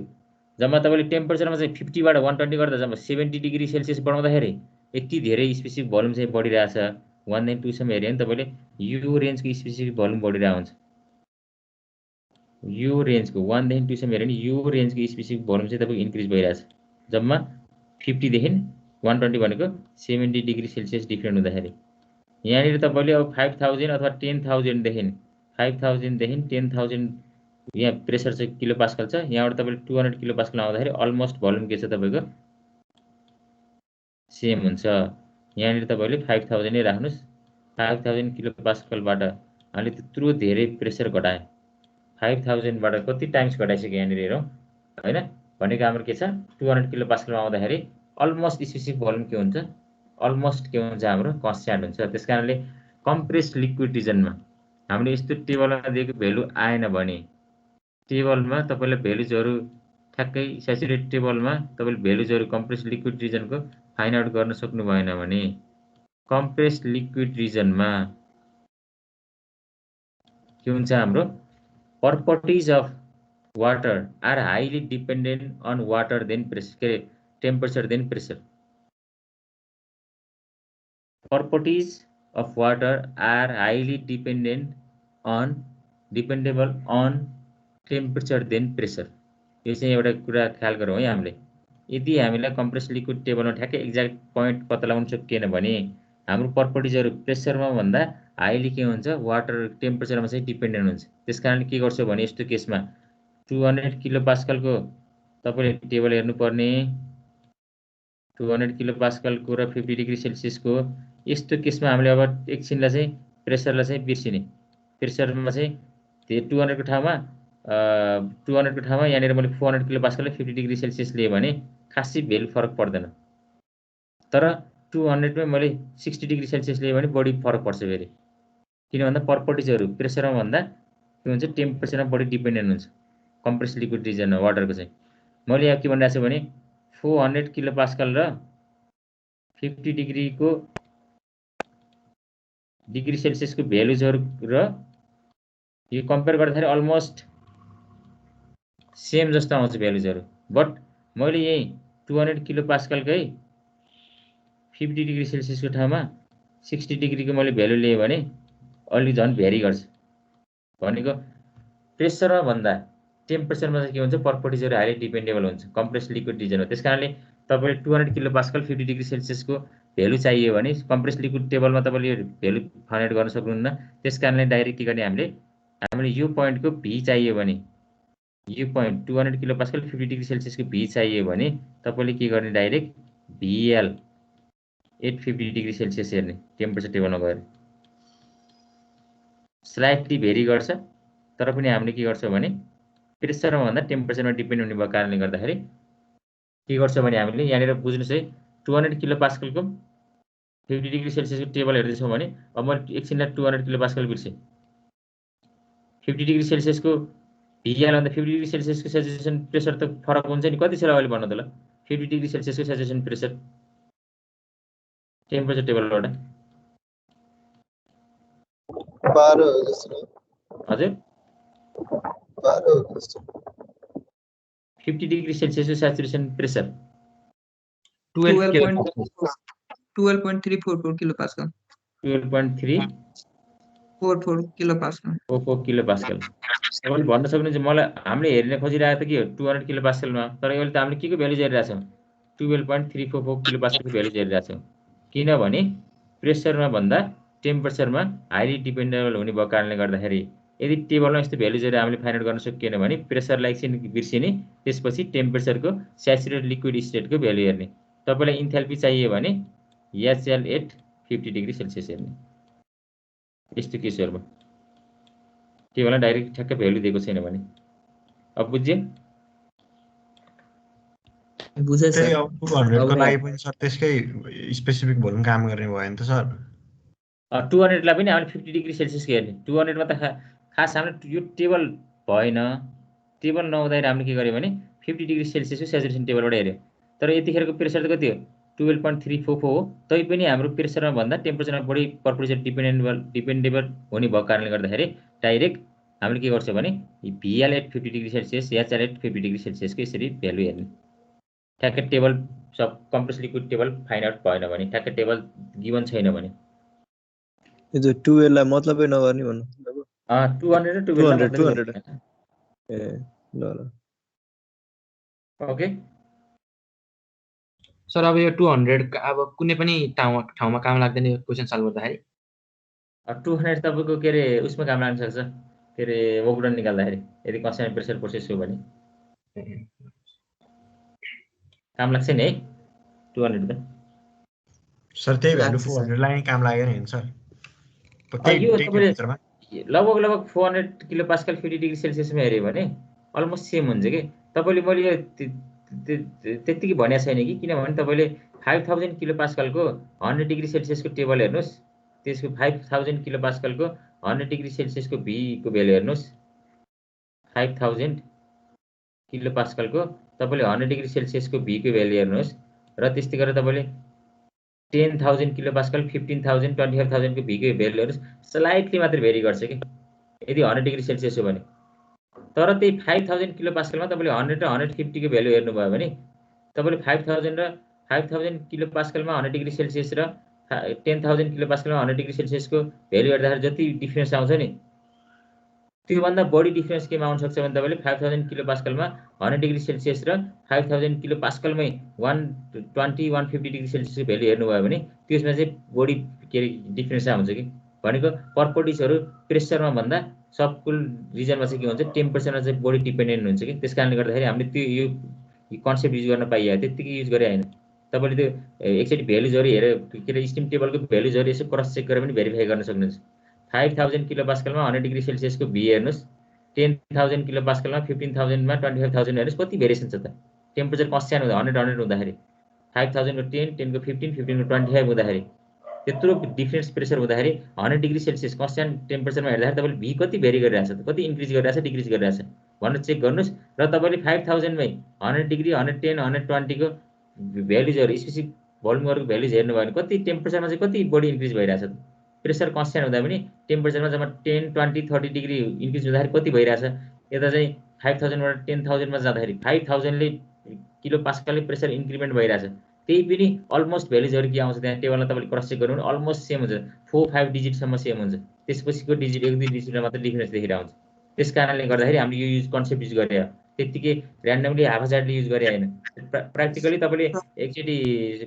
जम्मा तपाईँले टेम्परेचरमा चाहिँ 50 बाट 120 गर्दा जम्मा 70 डिग्री सेल्सियस बढाउँदाखेरि यति धेरै स्पेसिफिक भोल्युम चाहिँ बढिरहेछ 1 देखि 2 सम्म हेर्यो भने तपाईँले यो रेन्जको स्पेसिफिक भोल्युम बढिरहेको हुन्छ। यो रेन्जको 1 देखि 2 सम्म हेर्यो भने यो रेन्जको स्पेसिफिक भोल्युम चाहिँ तपाईँको इन्क्रिज भइरहेछ जम्मा 50 देखि 120 भनेको 70 डिग्री सेल्सियस डिफ्रेन्ट हुँदाखेरि यहाँनिर तपाईँले अब 5000 अथवा 10000 देखि 5000 देखि 10000 यहाँ प्रेसर चाहिँ किलो पास्कल छ। यहाँबाट तपाईँले 200 किलो पास्कल आउँदाखेरि अलमोस्ट भोल्युम के छ तपाईँको सेम हुन्छ। यहाँनिर तपाईँले 5000 नै राख्नुहोस्। 5000 किलो पास्कलबाट हामीले त्यत्रो धेरै प्रेसर घटाए 5000 बाट कति टाइम्स घटाइसक्यो यहाँनिर हेरौँ हैन। भनेको हाम्रो के छ 200 किलो पास्कलमा आउँदाखेरि अलमोस्ट स्पेसिफिक भोल्युम के हुन्छ अलमोस्ट के हुन्छ हाम्रो कन्स्ट्यान्ट हुन्छ। त्यसकारणले कम्प्रेस्ड लिक्विड रिजनमा हामीले यस्तो टेबलमा दिएको भ्यालु आएन भने टेबलमा तपाईँले भ्यालुजहरू ठ्याक्कै स्याचुरेट टेबलमा तपाईँले भ्यालुजहरू कम्प्रेस्ड लिक्विड रिजनको फाइन्ड आउट गर्न सक्नु भएन भने कम्प्रेस्ड लिक्विड रिजनमा के हुन्छ हाम्रो properties of water are highly dependent on water than pressure temperature than pressure. Properties of water are highly dependable on temperature than pressure. यो चाहिँ एउटा कुरा ख्याल गरौँ है हामीले। यदि हामीलाई कम्प्रेस्ड लिक्विड टेबलमा ठ्याक्कै एक्ज्याक्ट पोइन्ट पत्ता लगाउन सकिएन भने हाम्रो प्रपर्टिजहरू प्रेसरमा भन्दा हाइली के हुन्छ वाटर टेम्परेचरमा चाहिँ डिपेन्डेन्ट हुन्छ। त्यसकारण के गर्छौँ भने यस्तो केसमा 200 किलो पास्कलको तपाईँले टेबल हेर्नुपर्ने 200 किलो पास्कलको र 50 डिग्री सेल्सियसको यस्तो केसमा हामीले अब एकछिनलाई चाहिँ प्रेसरलाई चाहिँ बिर्सिने। प्रेसरमा चाहिँ 200 को ठाउँमा 200 को ठाउँमा यहाँनिर मैले 400 किलो पास्कलले 50 डिग्री सेल्सियस लिएँ भने खासै भेल्यु फरक पर्दैन। तर 200 मै मैले 60 डिग्री सेल्सियस लिएँ भने बढी फरक पर्छ फेरि। किन भन्दा प्रपर्टिजहरू प्रेसरमा भन्दा के हुन्छ टेम्परेचरमा बढी डिपेन्डेन्ट हुन्छ कम्प्रेस्ड लिक्विड रिजनमा वाटरको चाहिँ। मैले यहाँ के भनिरहेको छु भने 400 किलो पास्कल र 50 डिग्री सेल्सियसको भ्यालुजहरू र यो कम्पेयर गर्दाखेरि अलमोस्ट सेम जस्तो आउँछ भ्यालुजहरू। बट मैले यही 200 किलो पास्कलकै 50 डिग्री सेल्सियसको ठाउँमा 60 डिग्रीको मैले भ्यालु लिएँ भने अलि झन् भ्यारी गर्छ। भनेको प्रेसरमा भन्दा टेम्परेचरमा चाहिँ के हुन्छ प्रपर्टिजहरू हाइली डिपेन्डेबल हुन्छ कम्प्रेस्ड लिक्विड रिजनमा। त्यसकारणले तपाईँले 200 किलो पास्कल 50 डिग्री सेल्सियसको भ्यालु चाहियो भने कम्प्रेस्ड लिक्विड टेबलमा तपाईँले भ्यालु फाइन्ड आउट गर्न सक्नुहुन्न। त्यसकारणले डाइरेक्ट के गर्ने हामीले यो पोइन्टको भी चाहियो भने यो पोइन्ट 200 किलो पास्कल 50 डिग्री सेल्सियसको भी चाहियो भने तपाईँले के गर्ने डाइरेक्ट VL 850 डिग्री सेल्सियस हेर्ने टेम्परेचर टेबलमा गएर स्लाइटली भेरी गर्छ। तर पनि हामीले के गर्छौँ भने प्रेसरमा भन्दा टेम्परेचरमा डिपेन्ड हुने भएको कारणले गर्दाखेरि के गर्छ भने हामीले यहाँनिर बुझ्नुहोस् है 200 किलो पास्कलको 50 डिग्री सेल्सियसको टेबल हेर्दैछौँ भने अब मैले एकछिनलाई 200 किलो पास्कल बिर्सेँ। 50 डिग्री सेल्सियसको VL भन्दा 50 डिग्री सेल्सियसको सेचुरेसन प्रेसर त फरक हुन्छ नि। कति छ र अहिले भन्नु त ल 50 डिग्री सेल्सियसको सेचुरेसन प्रेसर टेम्परेचर टेबलबाट 12 जस्तो हजुर 12 जस्तो 50 डिग्री सेल्सियसको saturation pressure 12.344 kilo pascal 12.344 kilo pascal kilo pascal. तपाईँले भन्न सक्नुहुन्छ मलाई हामीले हेर्न खोजिरहेको त के हो 200 किलो पास्कलमा। तर अहिले त हामीले के को भ्यालु हेरिरहेको छौँ 12.344 किलो पास्कलको भ्यालु हेरिरहेको छौँ। किनभने प्रेसरमा भन्दा टेम्परेचरमा हाइली डिपेन्डेबल हुने भएको कारणले गर्दाखेरि यदि टेबलमा यस्तो भ्यालुजहरू हामीले फाइन्ड आउट गर्न सकिएन भने प्रेसरलाई एकछिन बिर्सिने। त्यसपछि टेम्परेचरको स्याचुरेटेड लिक्विड स्टेटको भ्यालु हेर्ने। तपाईँलाई इन्थाल्पी चाहियो भने HL 50 डिग्री सेल्सियस हेर्ने। यस्तो केसहरूमा टेबलमा डाइरेक्ट ठ्याक्कै भ्यालु दिएको छैन भने अब बुझ्यो। बुझे त्यही सर। अब 200 को लागि पनि सर त्यसकै स्पेसिफिक भोल्युम काम गर्ने भयो नि त सर। 200 लाई पनि हामीले 50 डिग्री सेल्सियसको हेर्ने। 200 मा त खास हामीले यो टेबल भएन। टेबल नहुँदाखेरि हामीले के गर्यो भने 50 डिग्री सेल्सियसको सेचुरेसन टेबलबाट हेर्यो। तर यतिखेरको प्रेसर त कति हो 12.344 हो। तैपनि हाम्रो प्रेसरमा भन्दा टेम्परेचरमा बढी प्रपर्टिजर डिपेन्डेबल हुने भएको कारणले गर्दाखेरि डाइरेक्ट हामीले के गर्छौँ भने VL at 50 degree Celsius, HL at 50 degree सेल्सियसको यसरी भ्यालु हेर्ने। ठ्याक्कै टेबल सब compressed liquid table find out भएन भने, ठ्याक्कै टेबल गिभन छैन भने यो 12 लाई मतलबै नगर्ने भन्नु 200 र 12 लाई 200 मतलब ए ल ओके। सर अब यो 200 अब कुनै पनि ठाउँमा काम लाग्दैन यो क्वेशन सल्भ गर्दाखेरि। 200 तपाईँको के अरे उसमा काम लाग्न सक्छ, के अरे वोकडन निकाल्दाखेरि यदि कन्स्ट्यान्ट प्रेसर प्रोसेस हो भने काम लाग्छ नि है 200 त। सर त्यही भ्यालु लाग्छ सर। 400 लाई काम लागेन नि सर। यो त्यही तपाईँले टेम्परेचरमा लगभग 400 किलो पास्कल 50 डिग्री सेल्सियसमा हेऱ्यो भने अलमोस्ट सेम हुन्छ कि। तपाईँले मैले यो त्यत्तिकै भनेको छैन कि, किनभने तपाईँले 5000 किलो पास्कलको 100 डिग्री सेल्सियसको टेबल हेर्नुहोस्, त्यसको 5000 किलो पास्कलको 100 डिग्री सेल्सियसको भीको भ्यालु हेर्नुहोस्। 5000 किलो पास्कलको तपाईँले 100 डिग्री सेल्सियसको भीको भ्यालु हेर्नुहोस् र त्यस्तै गरेर तपाईँले 10,000 किलो पास्कल 15,000 25,000 को भीको भ्यालु हेर्नुहोस्, स्लाइटली मात्र भेरी गर्छ कि यदि 100 डिग्री सेल्सियस हो भने। तर त्यही 5000 किलो पास्कलमा तपाईँले 100 र 150 को भ्यालु हेर्नुभयो भने तपाईँले 5000 र 5000 किलो पास्कलमा 100 डिग्री सेल्सियस र 10,000 किलो पास्कलमा 100 डिग्री सेल्सियसको भ्यालु हेर्दाखेरि जति डिफ्रेन्स आउँछ नि त्योभन्दा बढी डिफ्रेन्स केमा आउन सक्छ भने तपाईँले 5000 किलो पास्कलमा 100 डिग्री सेल्सियस र 5000 किलो पास्कलमै 120 150 डिग्री सेल्सियसको भ्यालु हेर्नुभयो भने त्यसमा चाहिँ बढी के अरे डिफ्रेन्स आउँछ कि। भनेको प्रपर्टिजहरू प्रेसरमा भन्दा सब कुल रिजनमा चाहिँ के हुन्छ, टेम्परेचरमा चाहिँ बढी डिपेन्डेन्ट हुन्छ कि। त्यस कारणले गर्दाखेरि हामीले त्यो यो कन्सेप्ट युज गर्न पाइयो, त्यत्तिकै युज गरे होइन। तपाईँले त्यो एकचोटि भ्यालुजहरू हेरेर के अरे स्टिम टेबलको भ्यालुजहरू यसो क्रस चेक गरेर पनि भेरिफाई गर्न सक्नुहुन्छ। 5000 किलो पास्कलमा 100 डिग्री सेल्सियसको भी हेर्नुहोस्, 10,000 किलो पास्कलमा 15,000मा 25,000 हेर्नुहोस्, कति भेरिएसन छ त। टेम्परेचर कन्स्ट्यान्ट हुँदा 100 हुँदाखेरि 5000 को 10 10 को 15 15 को 25 हुँदाखेरि त्यत्रो डिफ्रेन्स प्रेसर हुँदाखेरि 100 डिग्री सेल्सियस कन्स्ट्यान्ट टेम्परेचरमा हेर्दाखेरि तपाईँले भी कति भेरी गरिरहेछ त, कति इन्क्रिज गरिरहेछ डिक्रिज गरिरहेछ भनेर चेक गर्नुहोस्। र तपाईँले 5000मै 100 डिग्री 110 120 को भ्यालुजहरू स्पेसिफिक भोल्युमहरूको भ्यालुज हेर्नुभयो भने कति टेम्परेचरमा चाहिँ कति बढी इन्क्रिज भइरहेछ त। प्रेसर कन्स्ट्यान्ट हुँदा पनि टेम्परेचरमा जम्मा 10 20 30 डिग्री इन्क्रिज हुँदाखेरि कति भइरहेछ। यता चाहिँ 5000बाट 10,000मा जाँदाखेरि 5000ले किलो पास्कलले प्रेसर इन्क्रिमेन्ट भइरहेछ। त्यही पनि अलमोस्ट भ्यालुजहरू के आउँछ त्यहाँ टेबलमा तपाईँले क्रस चेक गर्नु भने अलमोस्ट सेम हुन्छ, 4-5 डिजिटसम्म सेम हुन्छ। त्यसपछिको डिजिट 1-2 डिजिटमा मात्र डिफ्रेन्स देखेर आउँछ। त्यस कारणले गर्दाखेरि हामीले यो कन्सेप्ट युज गरे, त्यत्तिकै ऱ्यान्डमली हाफाजार्डली युज गरे होइन। प्र्याक्टिकली तपाईँले एकचोटि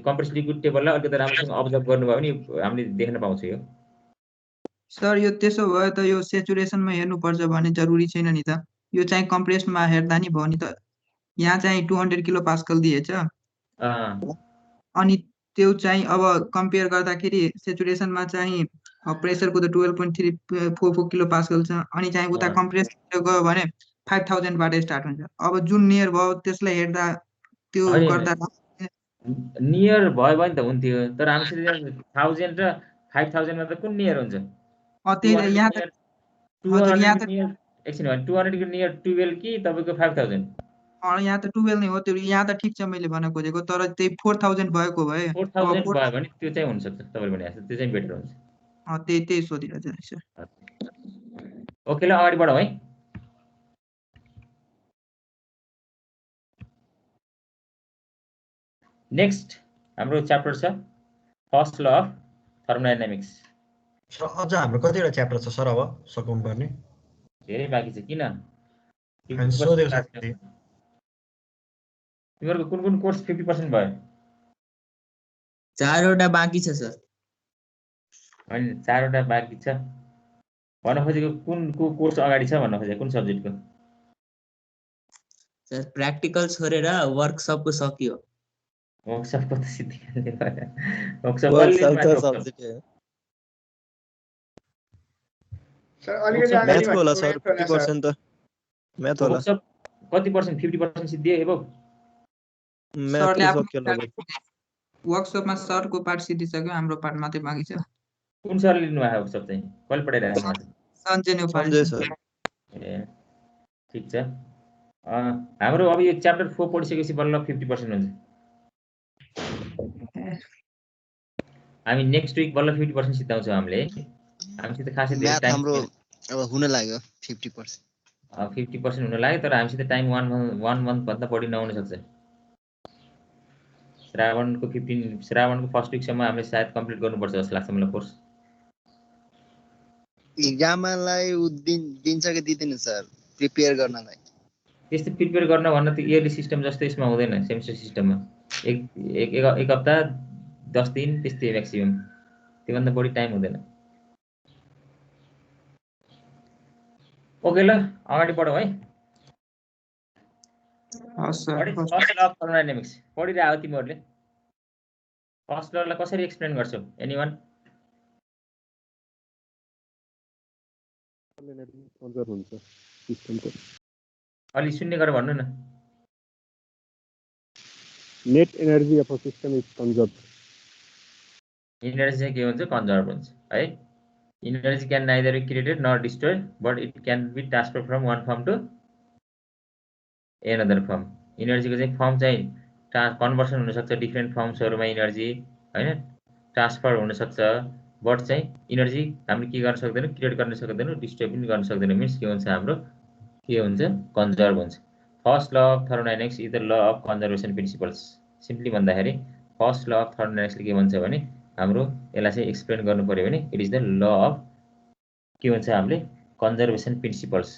कम्प्रेस्ड लिक्विड टेबललाई अलिकति राम्रोसँग अब्जर्भ गर्नुभयो भने हामीले देख्न पाउँछ यो। सर यो त्यसो भए त यो सेचुरेसनमा हेर्नुपर्छ भने जरुरी छैन नि त, यो चाहिँ कम्प्रेस्डमा हेर्दा नि भयो नि त। यहाँ चाहिँ 200 किलो पास्कल दिएछ अनि त्यो चाहिँ अब कम्पेयर गर्दाखेरि सेचुरेसनमा चाहिँ प्रेसरको त 12.344 किलो पास्कल छ, अनि चाहिँ उता कम्प्रेस्ड गयो भने 5000 बाट स्टार्ट हुन्छ। अब जुन नियर भयो त्यसलाई हेर्दा त्यो गर्दा नियर भयो भने त हुन्थ्यो, तर हामीले 1000 र 5000 मा त कुन नियर हुन्छ। त्यही यहाँ त हजुर यहाँ त एकछिन भने 200 को नियर 12 कि तपाईको 5000। यहाँ त 12 नै हो, त्यो यहाँ त ठिक छ मैले भन्न खोजेको, तर त्यही 4000 भएको भए 4000 भयो भने त्यो चाहिँ हुन सक्छ तपाईले भने जस्तो, त्यो चाहिँ बेटर हुन्छ। त्यही सोधिरहेको छु सर। ओके ल अगाडि बढौँ है। नेक्स्ट हाम्रो च्याप्टर छ first law of thermodynamics. Sir अझ हाम्रो कतिवटा च्याप्टर छ सर अब सकाउनु पर्ने? धेरै बाँकी छ। किन तिमीहरूको कुन कुन कोर्स 50% भयो? 4वटा बाँकी छ सर। होइन 4वटा बाँकी छ भन्न खोजेको कुन कोर्स अगाडि छ भन्न खोजेको, कुन सब्जेक्टको? सर प्र्याक्टिकल छोडेर वर्कसपको सकियो। वर्कसपको त सिद्धिहाल्ने भयो। म्याथ होला सर 50% त म्याथ होला। कति पर्सेन्ट? 50% सिद्धियो एबो? वर्कसपमा सरको पार्ट सिद्धिसक्यो, हाम्रो पार्ट मात्रै बाँकी छ। कुन सरले लिनु भएको वर्कसप चाहिँ? कहिले पढाइरहेको छ? सञ्जय सर। ए ठीक छ। हाम्रो अब यो च्याप्टर 4 पढिसकेपछि बल्ल 50% हुन्छ। हामी नेक्स्ट विक बल्ल 50% सिद्धाउँछौँ हामीले। हामीसित खासै धेरै टाइम अब हुन लाग्यो 50%। 50% हुन लाग्यो, तर हामीसित टाइम 1 मन्थ भन्दा बढी नहुन सक्छ। श्रावणको फर्स्ट विकसम्म हामीले सायद कम्प्लिट गर्नुपर्छ जस्तो लाग्छ मलाई कोर्स। इक्जामलाई दिन्छ कि दिँदैन सर प्रिपेयर गर्नलाई? त्यस्तो प्रिपेयर गर्न भन्न त इयरली सिस्टम जस्तो यसमा हुँदैन, सेमिस्टर सिस्टममा एक हप्ता 10 दिन त्यस्तै म्याक्सिमम, त्योभन्दा बढी टाइम हुँदैन। ओके ल अगाडि बढौँ है। हस् sir. First law of thermodynamics पढिरहेको तिमीहरूले। फर्स्ट ललाई कसरी एक्सप्लेन गर्छौ? एनीवन? अलि सुन्ने गरेर भन्नु न। Net energy of a system is conserve. Energy चाहिँ के हुन्छ? कन्जर्भ हुन्छ है। Energy can neither be created nor destroyed but it can be transfer from one form to another form. इनर्जीको चाहिँ फर्म चाहिँ कन्भर्सन हुनसक्छ डिफ्रेन्ट फर्म्सहरूमा इनर्जी होइन, ट्रान्सफर हुनसक्छ, बट चाहिँ इनर्जी हामीले के गर्न सक्दैनौँ? क्रिएट गर्न सक्दैनौँ, डिस्ट्रोय पनि गर्न सक्दैनौँ। मिन्स के हुन्छ? हाम्रो के हुन्छ? कन्जर्भ हुन्छ। First law of thermodynamics is the law of conservation principles. Simply भन्दाखेरि फर्स्ट ल अफ थर्मोडायनामिक्सले के भन्छ भने हाम्रो यसलाई चाहिँ एक्सप्लेन गर्नु पर्यो भने it is the law of के भन्छ हामीले? Conservation principles.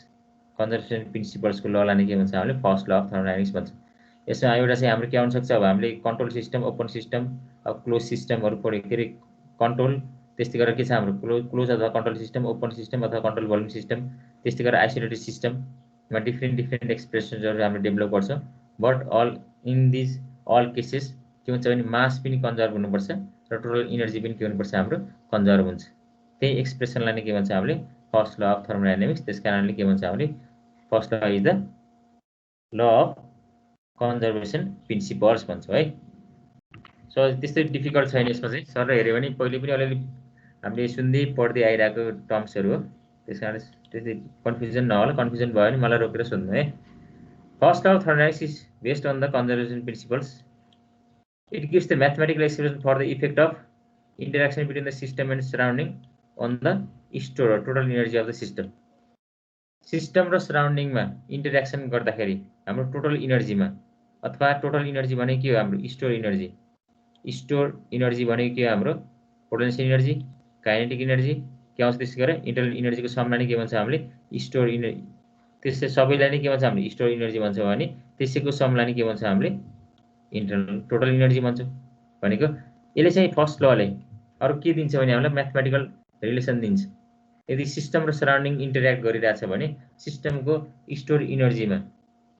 कन्जर्भेसन प्रिन्सिपल्सको ललाई नै के भन्छ हामीले? फर्स्ट ल अफ थर्मोडायनामिक्स भन्छ। यसमा एउटा चाहिँ हाम्रो के आउन सक्छ? अब हामीले कन्ट्रोल सिस्टम, ओपन सिस्टम, अब क्लोज सिस्टमहरू पढ्यो। के अरे कन्ट्रोल, त्यस्तै गरेर के छ हाम्रो क्लोज अथवा कन्ट्रोल सिस्टम, ओपन सिस्टम अथवा कन्ट्रोल भोल्युम सिस्टम, त्यस्तै गरेर आइसोलेटेड सिस्टममा डिफ्रेन्ट एक्सप्रेसन्सहरू हामीले डेभलप गर्छ। But in these all cases के हुन्छ भने मास पनि कन्जर्भ हुनुपर्छ र टोटल इनर्जी पनि के हुनुपर्छ? हाम्रो कन्जर्भ हुन्छ। त्यही एक्सप्रेसनलाई नै के भन्छ हामीले? First law of thermodynamics. त्यस कारणले के भन्छ हामीले? First law is the law of conservation principles भन्छौँ है। सो त्यस्तै डिफिकल्ट छैन यसमा चाहिँ। सर हेऱ्यो भने पहिले पनि अलिअलि हामीले सुन्दै पढ्दै आइरहेको टर्म्सहरू हो, त्यस कारण त्यस्तै कन्फ्युजन नहोला। कन्फ्युजन भयो भने मलाई रोकेर सोध्नु है। First law of thermodynamics is based on the conservation principles. It gives the mathematical expression for the effect of interaction between the system and surrounding on the store total energy of the system. System र सराउन्डिङमा interaction गर्दाखेरि हाम्रो total इनर्जीमा, अथवा total energy भनेको के हो? हाम्रो store energy. Store energy भनेको के हो? हाम्रो पोटेन्सियल इनर्जी, काइनेटिक इनर्जी के आउँछ? त्यसै गरेर इन्टरनल इनर्जीको समलाई नै के भन्छ हामीले? Store energy. त्यसै सबैलाई नै के भन्छ हामीले? स्टोर इनर्जी भन्छौँ भने त्यसैको समलाई नै के भन्छ हामीले? इन्टरनल टोटल इनर्जी भन्छौँ। भनेको यसले चाहिँ फर्स्ट लले अरू के दिन्छ भने हामीलाई म्याथमेटिकल रिलेसन दिन्छ। यदि सिस्टम र सराउन्डिङ इन्टरेक्ट गरिरहेछ भने सिस्टमको स्टोर इनर्जीमा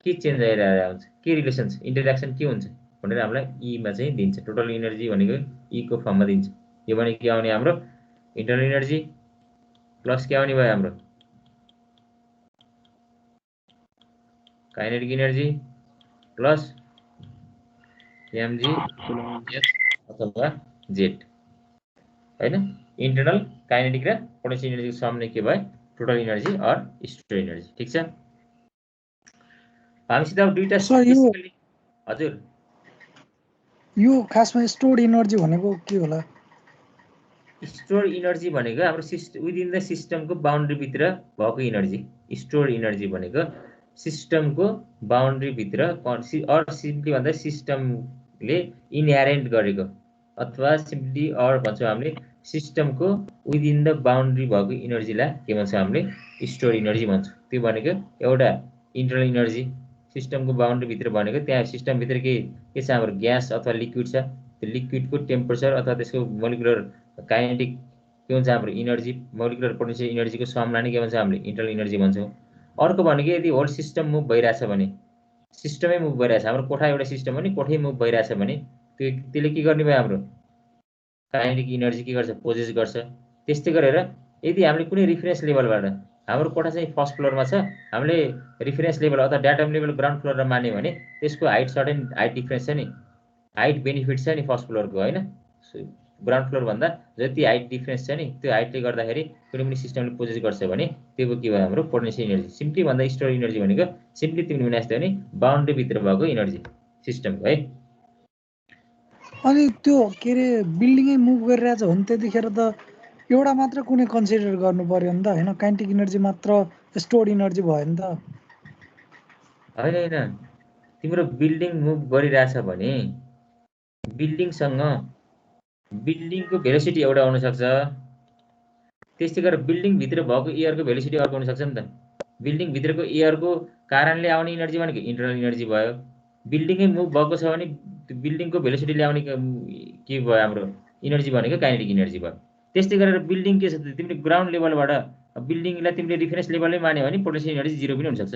के चेन्ज आइरहेको हुन्छ? के रिलेसन छ? इन्टरेक्सन के हुन्छ भनेर हामीलाई ईमा चाहिँ दिन्छ। टोटल इनर्जी भनेको ईको फर्ममा दिन्छ। यो भनेको के आउने? हाम्रो इन्टरनल इनर्जी प्लस के आउने भयो? हाम्रो काइनेटिक इनर्जी प्लस एमजी अथवा जेड होइन। इन्टरनल, काइनेटिक र पोटेन्सियल इनर्जीको सम नै के भयो? Total energy or store energy. ठिक छ। हामीसित अब दुईटा हजुर यो खासमा स्टोर्ड इनर्जी भनेको के होला? स्टोर इनर्जी भनेको हाम्रो विदिन द सिस्टमको बााउन्ड्रीभित्र भएको इनर्जी। स्टोर इनर्जी भनेको सिस्टमको बााउन्ड्रीभित्र अर सिम्पली भन्दा सिस्टमले इनहेरेन्ट गरेको, अथवा सिम्पली अर भन्छौँ हामीले सिस्टमको विदिन द बााउन्ड्री भएको इनर्जीलाई के भन्छ? हामीले स्टोर इनर्जी भन्छौँ। त्यो भनेको एउटा इन्टरनल इनर्जी सिस्टमको बााउन्ड्रीभित्र भनेको त्यहाँ सिस्टमभित्र के छ? हाम्रो ग्यास अथवा लिक्विड छ। त्यो लिक्विडको टेम्परेचर अथवा त्यसको मोलिकुलर काइनेटिक के हुन्छ? हाम्रो इनर्जी, मोलिकुलर पोटेन्सियल इनर्जीको समलाई नै के भन्छ? हामीले इन्टरनल इनर्जी भन्छौँ। अर्को भनेको यदि होल सिस्टम मुभ भइरहेछ भने, सिस्टमै मुभ भइरहेछ, हाम्रो कोठा एउटा सिस्टम हो नि, कोठै मुभ भइरहेछ भने त्यसले के गर्ने भयो? हाम्रो काइनेटिक इनर्जी के गर्छ? पोजेस गर्छ। त्यस्तै गरेर यदि हामीले कुनै रिफरेन्स लेभलबाट हाम्रो कोठा चाहिँ फर्स्ट फ्लोरमा छ, हामीले रिफरेन्स लेभल अथवा डाटम लेभल ग्राउन्ड फ्लोरमा मान्यो भने त्यसको हाइट सर्टेन हाइट डिफ्रेन्स छ नि, हाइट बेनिफिट छ नि फर्स्ट फ्लोरको होइन। ग्राउन्ड फ्लोर भन्दा जति हाइट डिफ्रेन्स छ नि त्यो हाइटले गर्दाखेरि कुनै पनि सिस्टमले पोजेस गर्छ भने त्यो के भयो? हाम्रो पोटेन्सियल इनर्जी। सिम्पली भन्दा स्टोर इनर्जी भनेको सिम्पली तिमीले भने जस्तो नि बााउन्ड्रीभित्र भएको इनर्जी सिस्टमको है। अनि त्यो के अरे बिल्डिङै मुभ गरिरहेछ भने त्यतिखेर त एउटा मात्र कुनै कन्सिडर गर्नु पर्यो नि त हैन काइनेटिक एनर्जी मात्र स्टोर्ड एनर्जी भयो नि त हैन हैन तिम्रो बिल्डिङ मुभ गरिरहेछ भने बिल्डिङसँग बिल्डिङको भेलोसिटी एउटा हुन सक्छ त्यस्तै गरेर बिल्डिङ भित्र भएको एयरको भेलोसिटी अर्को हुन सक्छ नि त बिल्डिङ भित्रको एयरको कारणले आउने एनर्जी भनेको इन्टरनल एनर्जी भयो बिल्डिङै मुभ भएको छ भने बिल्डिङको भेलोसिटी ल्याउने के भयो हाम्रो एनर्जी भनेको काइनेटिक एनर्जी भयो त्यस्तै गरेर बिल्डिङ के छ त तिमीले ग्राउन्ड लेभलबाट बिल्डिङलाई तिमीले रेफरेन्स लेभलमै मान्यो भने पोटेन्सियल एनर्जी 0 पनि हुन सक्छ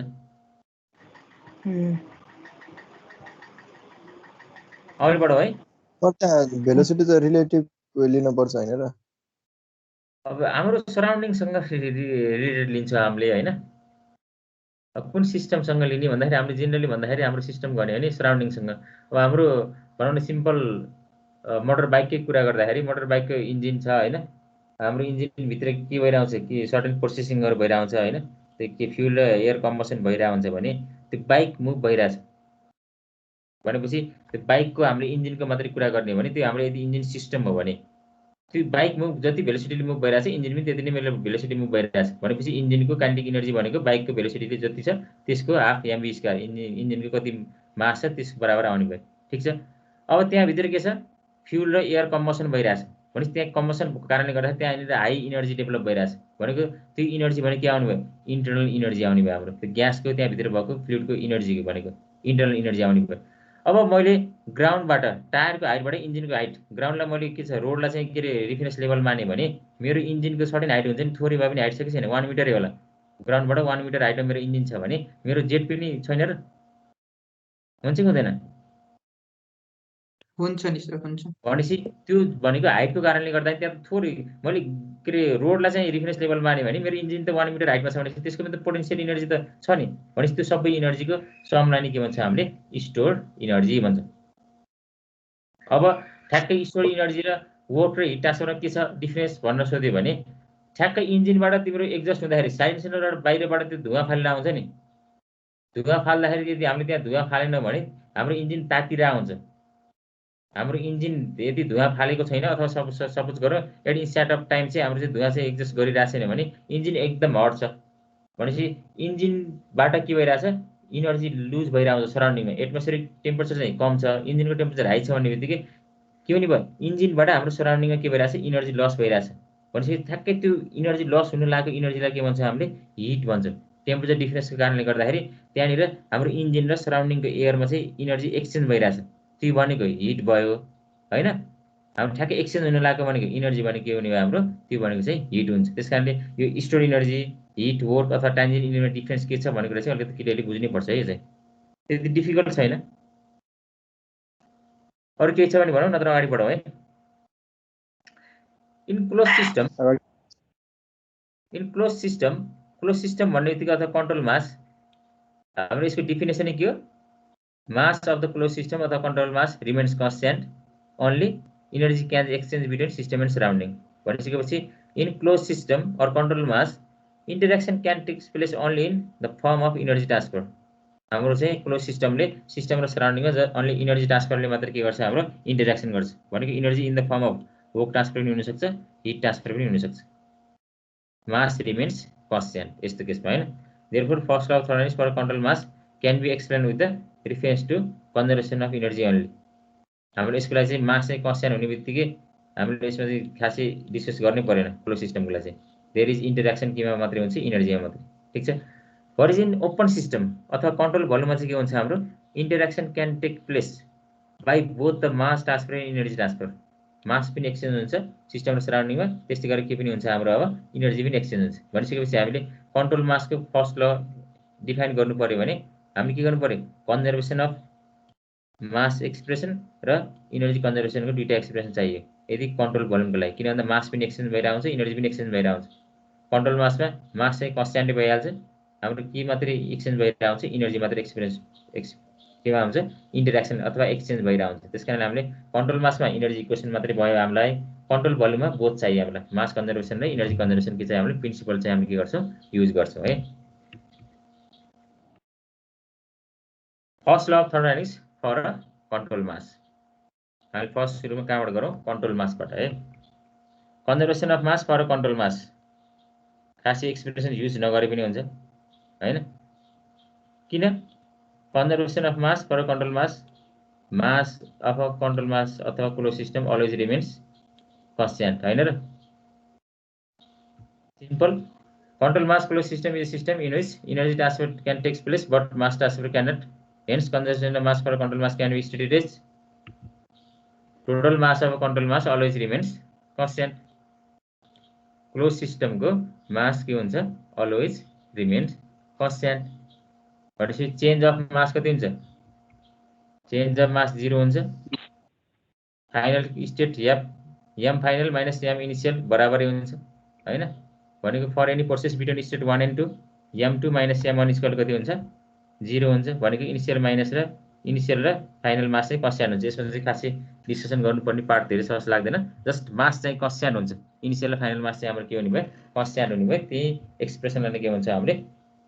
अगाडि बढौ है भेलोसिटी त रिलेटिभ लिन पर्छ हैन र अब हाम्रो सराउन्डिङसँग रिलेटेड लिन्छ हामीले हैन कुन सिस्टमसँग लिने भन्दाखेरि हामीले जेनरली भन्दाखेरि हाम्रो सिस्टम गर्ने हो नि सराउन्डिङसँग अब हाम्रो भनौँ न सिम्पल मोटर बाइककै कुरा गर्दाखेरि मोटर बाइकको इन्जिन छ हैन हाम्रो इन्जिनभित्र के भइरहन्छ कि सर्टेन प्रोसेसिङहरू भइरहन्छ हैन त्यो के फ्युल र एयर कम्बसन भइरहेको हुन्छ भने त्यो बाइक मुभ भइरहेछ भनेपछि त्यो बाइकको हामीले इन्जिनको मात्रै कुरा गर्ने हो भने त्यो हाम्रो यदि इन्जिन सिस्टम हो भने त्यो बाइक मुभ जति भेलोसिटीले मुभ भइरहेछ इन्जिन पनि त्यति नै भेलोसिटी मुभ भइरहेछ भनेपछि इन्जिनको काइनेटिक एनर्जी भनेको बाइकको भेलोसिटीले जति छ त्यसको हाफ mv स्क्वायर इन्जिनको कति मास छ त्यसको बराबर आउने भयो ठिक छ अब त्यहाँभित्र के छ फ्युल र एयर कम्बसन भइरहेछ भनेपछि त्यहाँ कम्बसनको कारणले गर्दाखेरि त्यहाँनिर हाई एनर्जी डेभलप भइरहेछ भनेको त्यो एनर्जी भने के आउने भयो इन्टरनल एनर्जी आउने भयो हाम्रो त्यो ग्यासको त्यहाँभित्र भएको फ्लुइडको एनर्जी भनेको इन्टरनल एनर्जी आउने भयो अब मैले ग्राउन्डबाट टायरको हाइटबाट इन्जिनको हाइट ग्राउन्डलाई मैले के छ रोडलाई चाहिँ के अरे रेफरेन्स लेभल माने भने मेरो इन्जिनको सर्टेन हाइट हुन्छ नि थोरै भए पनि हाइट छ कि छैन 1 मिटरै होला ग्राउन्डबाट 1 मिटर हाइटमा मेरो इन्जिन छ भने मेरो जेट पनि छैन र हुन्छ कि हुँदैन हुन्छ नि सर हुन्छ भनेपछि त्यो भनेको हाइटको कारणले गर्दा त्यहाँ थोरै मैले के अरे रोडलाई चाहिँ रेफरेन्स लेभल माने भने मेरो इन्जिन त 1 मिटर हाइटमा छ भने त्यसको पनि त पोटेन्सियल एनर्जी त छ नि भनेपछि त्यो सबै एनर्जीको समलाई नै के भन्छ हामीले स्टोर्ड एनर्जी भन्छ अब ठ्याक्कै स्टोर्ड एनर्जी र वर्क र हिट ट्रान्सफरमा के छ डिफरेन्स भन्न सोध्यो भने ठ्याक्कै इन्जिनबाट तिम्रो एक्जस्ट हुँदाखेरि साइलेन्सरबाट बाहिरबाट त्यो धुवा फालेर आउँछ नि धुवा फाल्दाखेरि यदि हामीले त्यहाँ धुवा फालेन भने हाम्रो इन्जिन तातिरहेको हुन्छ हाम्रो इन्जिन यदि धुवा फालेको छैन अथवा सपोज गरौँ एट इन्स्ट्यान्ट अफ टाइम चाहिँ हाम्रो चाहिँ धुवा चाहिँ एक्जस्ट गरिरहेको छैन भने इन्जिन एकदम हट छ भनेपछि इन्जिनबाट के भइरहेछ एनर्जी लुज भइरहेको छ सराउन्डिङमा एटमोस्फेरिक टेम्परेचर चाहिँ कम छ इन्जिनको टेम्परेचर हाई छ भन्ने बित्तिकै के हुने भयो इन्जिनबाट हाम्रो सराउन्डिङमा के भइरहेछ एनर्जी लस भइरहेछ भनेपछि ठ्याक्कै त्यो एनर्जी लस हुन लागेको एनर्जीलाई के भन्छ हामीले हिट भन्छ टेम्परेचर डिफरेन्सको कारणले गर्दाखेरि त्यहाँनिर हाम्रो इन्जिन र सराउन्डिङको एयरमा चाहिँ एनर्जी एक्सचेन्ज भइरहेछ त्यो भनेको हिट भयो हैन हाम्रो ठ्याक्कै एक्सचेन्ज हुन लागेको भनेको एनर्जी भनेको के हुने भयो हाम्रो त्यो भनेको चाहिँ हिट हुन्छ त्यसकारणले यो स्टोर एनर्जी हिट वर्क अथवा ट्रान्जिएन्ट एनर्जीमा डिफरेन्स के छ भनेको चाहिँ अलिकति क्लियरली बुझ्नै पर्छ है यो चाहिँ त्यति डिफिकल्ट छैन अरु केही छ भने भनौँ नत्र अगाडि बढौँ है इन क्लोज सिस्टम भन्ने बित्तिकै अथवा कन्ट्रोल मास हाम्रो यसको डेफिनेसन के हो mass of the close system अथवा control mass remains constant only energy can exchange between system and surrounding भनिसकेपछि in close system or control mass interaction can takes place only in the form of energy transfer हाम्रो चाहिँ close सिस्टमले system र सराउन्डिङमा only energy ट्रान्सफरले मात्र के गर्छ हाम्रो interaction गर्छ भनेको energy in the form of work transfer पनि हुनसक्छ हिट ट्रान्सफर पनि हुनसक्छ मास रिमेन्स कन्स्ट्यान्ट यस्तो केसमा हैन therefore first law of thermodynamics for control mass can be explain with the reference to conservation of energy only हाम्रो यसको लागि चाहिँ मास चाहिँ कन्स्ट्यान्ट हुने बित्तिकै हामीले यसमा चाहिँ खासै डिस्कस गर्नै परेन क्लोज सिस्टमको लागि चाहिँ देयर इज इन्टरेक्सन केमा मात्रै हुन्छ एनर्जीमा मात्रै ठीक छ for is in open system अथवा कन्ट्रोल भोल्युममा चाहिँ के हुन्छ हाम्रो interaction can take place by both the mass transfer and energy transfer mass पनि एक्सचेन्ज हुन्छ सिस्टम र सराउन्डिङमा त्यस्तै गरेर के पनि हुन्छ हाम्रो अब एनर्जी पनि एक्सचेन्ज हुन्छ भनिसकेपछि हामीले कन्ट्रोल मासको फर्स्ट ल डिफाइन गर्नु पर्यो भने हामीले के गर्नु पर्यो कन्जर्भेसन अफ मास एक्सप्रेसन र एनर्जी कन्जर्भेसनको दुईटा एक्सप्रेसन चाहियो यदि कन्ट्रोल भोल्युमको लागि किन भन्दा मास पनि एक्सचेन्ज भइरहेको हुन्छ एनर्जी पनि एक्सचेन्ज भइरहेको हुन्छ कन्ट्रोल मासमा मास चाहिँ कन्स्ट्यान्टै भइहाल्छ हाम्रो के मात्रै एक्सचेन्ज भइरहेको हुन्छ एनर्जी मात्रै केमा हुन्छ इन्टरेक्सन अथवा एक्सचेन्ज भइरहेको हुन्छ त्यसकारण हामीले कन्ट्रोल मासमा एनर्जी इक्वेसन मात्रै भयो हामीलाई कन्ट्रोल भोल्युममा बोथ चाहियो हामीलाई मास कन्जर्भेसन र एनर्जी कन्जर्भेसन के चाहिँ हामीले प्रिन्सिपल चाहिँ हामीले के गर्छौँ युज गर्छौँ है first law of thermodynamics for control mass हामी फर्स्ट सुरुमा कहाँबाट गरौँ कन्ट्रोल मासबाट है conservation of mass for control mass खासै एक्सप्रेसन युज नगरे पनि हुन्छ हैन किन conservation of mass for control mass of a control mass अथवा close system always remains constant हैन र simple control mass flow system is a system in which energy transfer can take place but mass transfer cannot. Hence, conservation of mass for control mass can be stated as total mass of a control mass always remains constant. Closed system को mass के हुन्छ always remains constant. भनेपछि change of mass कति हुन्छ? Change of mass 0 हुन्छ. Final state m final minus m initial बराबरै हुन्छ हैन भनेको for any process between state 1 and 2 m2 minus m1 equal कति हुन्छ 0 हुन्छ भनेको इनिशियल र फाइनल मास चाहिँ कन्स्ट्यान्ट हुन्छ यसमा चाहिँ खासै डिस्कसन गर्नुपर्ने पार्ट धेरै सहज लाग्दैन जस्ट मास चाहिँ कन्स्ट्यान्ट हुन्छ इनिशियल र फाइनल मास चाहिँ हाम्रो के हुने भयो कन्स्ट्यान्ट हुने भयो त्यही एक्सप्रेसनलाई के भन्छ हामीले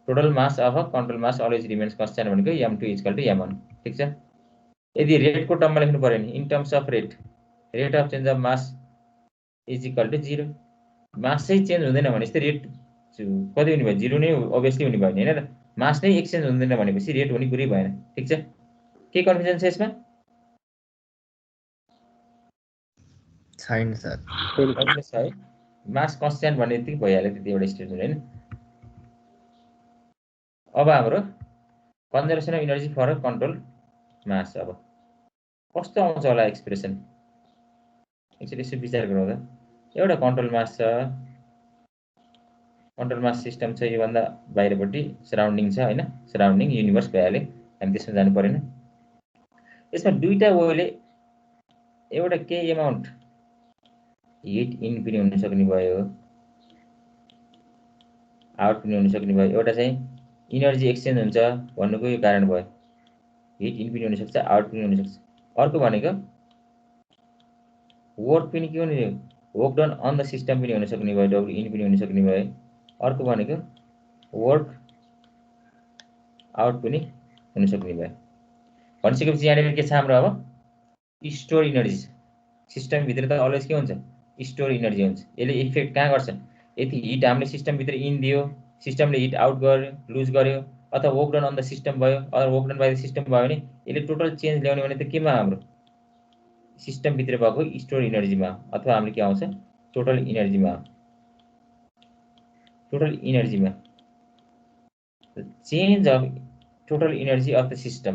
total mass of a control mass always remains constant भनेको m2 इक्वल टु m1 ठीक छ यदि रेटको टर्ममा लेख्नु पर्यो नि in terms of rate of change of mass is equal to 0 mass चाहिँ चेन्ज हुँदैन भनेपछि रेट कति हुने भयो 0 नै obviously हुने भयो हैन र मास नै एक्सचेन्ज हुँदैन भनेपछि रेट हुने कुरै भएन ठीक छ के कन्फ्युजन छ यसमा छैन सर है मास कन्स्ट्यान्ट भन्ने यति भइहाल्यो त्यति एउटा स्टेटमेन्ट हैन अब हाम्रो conservation of energy for control mass अब कस्तो आउँछ होला एक्सप्रेसन एकचोटि यसो विचार गरौँ त एउटा कन्ट्रोल मास छ कन्ट्रोल मास सिस्टम छ यो भन्दा बाहिरपट्टि सराउन्डिङ छ हैन सराउन्डिङ युनिभर्स भइहाल्यो हामी त्यसमा जानु पर्दैन यसमा दुईटा वेले एउटा के अमाउन्ट हिट इन पनि हुन सक्ने भयो आउट पनि हुन सक्ने भयो एउटा चाहिँ एनर्जी एक्सचेन्ज हुन्छ भन्नुको यो कारण भयो हिट इन पनि हुन सक्छ आउट पनि हुन सक्छ अर्को भनेको वर्क पनि के हुने work done on the system पनि हुन सक्ने भयो डब्ल्यु इन पनि हुन सक्ने भयो अर्को भनेको वर्क आउट पनि हुन सक्ने भयो भनिसकेपछि यहाँनिर के छ हाम्रो अब स्टोर एनर्जी सिस्टम भित्र त अलवेज के हुन्छ स्टोर एनर्जी हुन्छ यसले इफेक्ट कहाँ गर्छ यदि हिट हामीले सिस्टम भित्र इन दियो सिस्टमले हिट आउट गर्यो लुज गर्यो अथवा work done on the system भयो अथवा work done by the system भयो भने यसले टोटल चेन्ज ल्याउने भने त केमा हाम्रो सिस्टम भित्र भएको स्टोर एनर्जीमा अथवा हामीले के आउँछ टोटल एनर्जीमा change of total energy of the system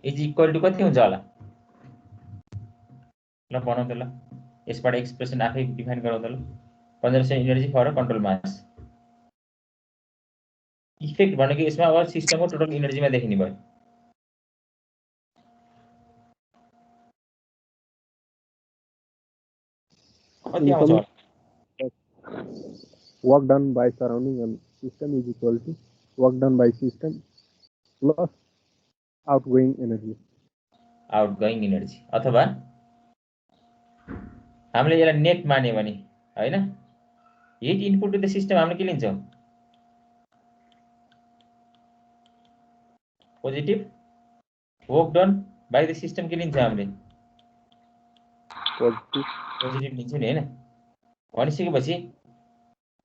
is equal to कति हुन्छ होला ल बनाउँ त ल यसबाट एक्सप्रेसन आफै डिफाइन गरौँ त law conservation energy for control mass effect भनेको यसमा अब सिस्टमको टोटल एनर्जीमा देखिने भयो कति आउँछ work done by surrounding and system is equal to work done by system plus outgoing energy अथवा हामीले यसलाई नेट मान्यो भने हैन heat input to the system हामीले के लिन्छौं positive work done by the system के लिन्छौं हामीले पोजिटिभ लिन्छौं नि हैन भनिसकेपछि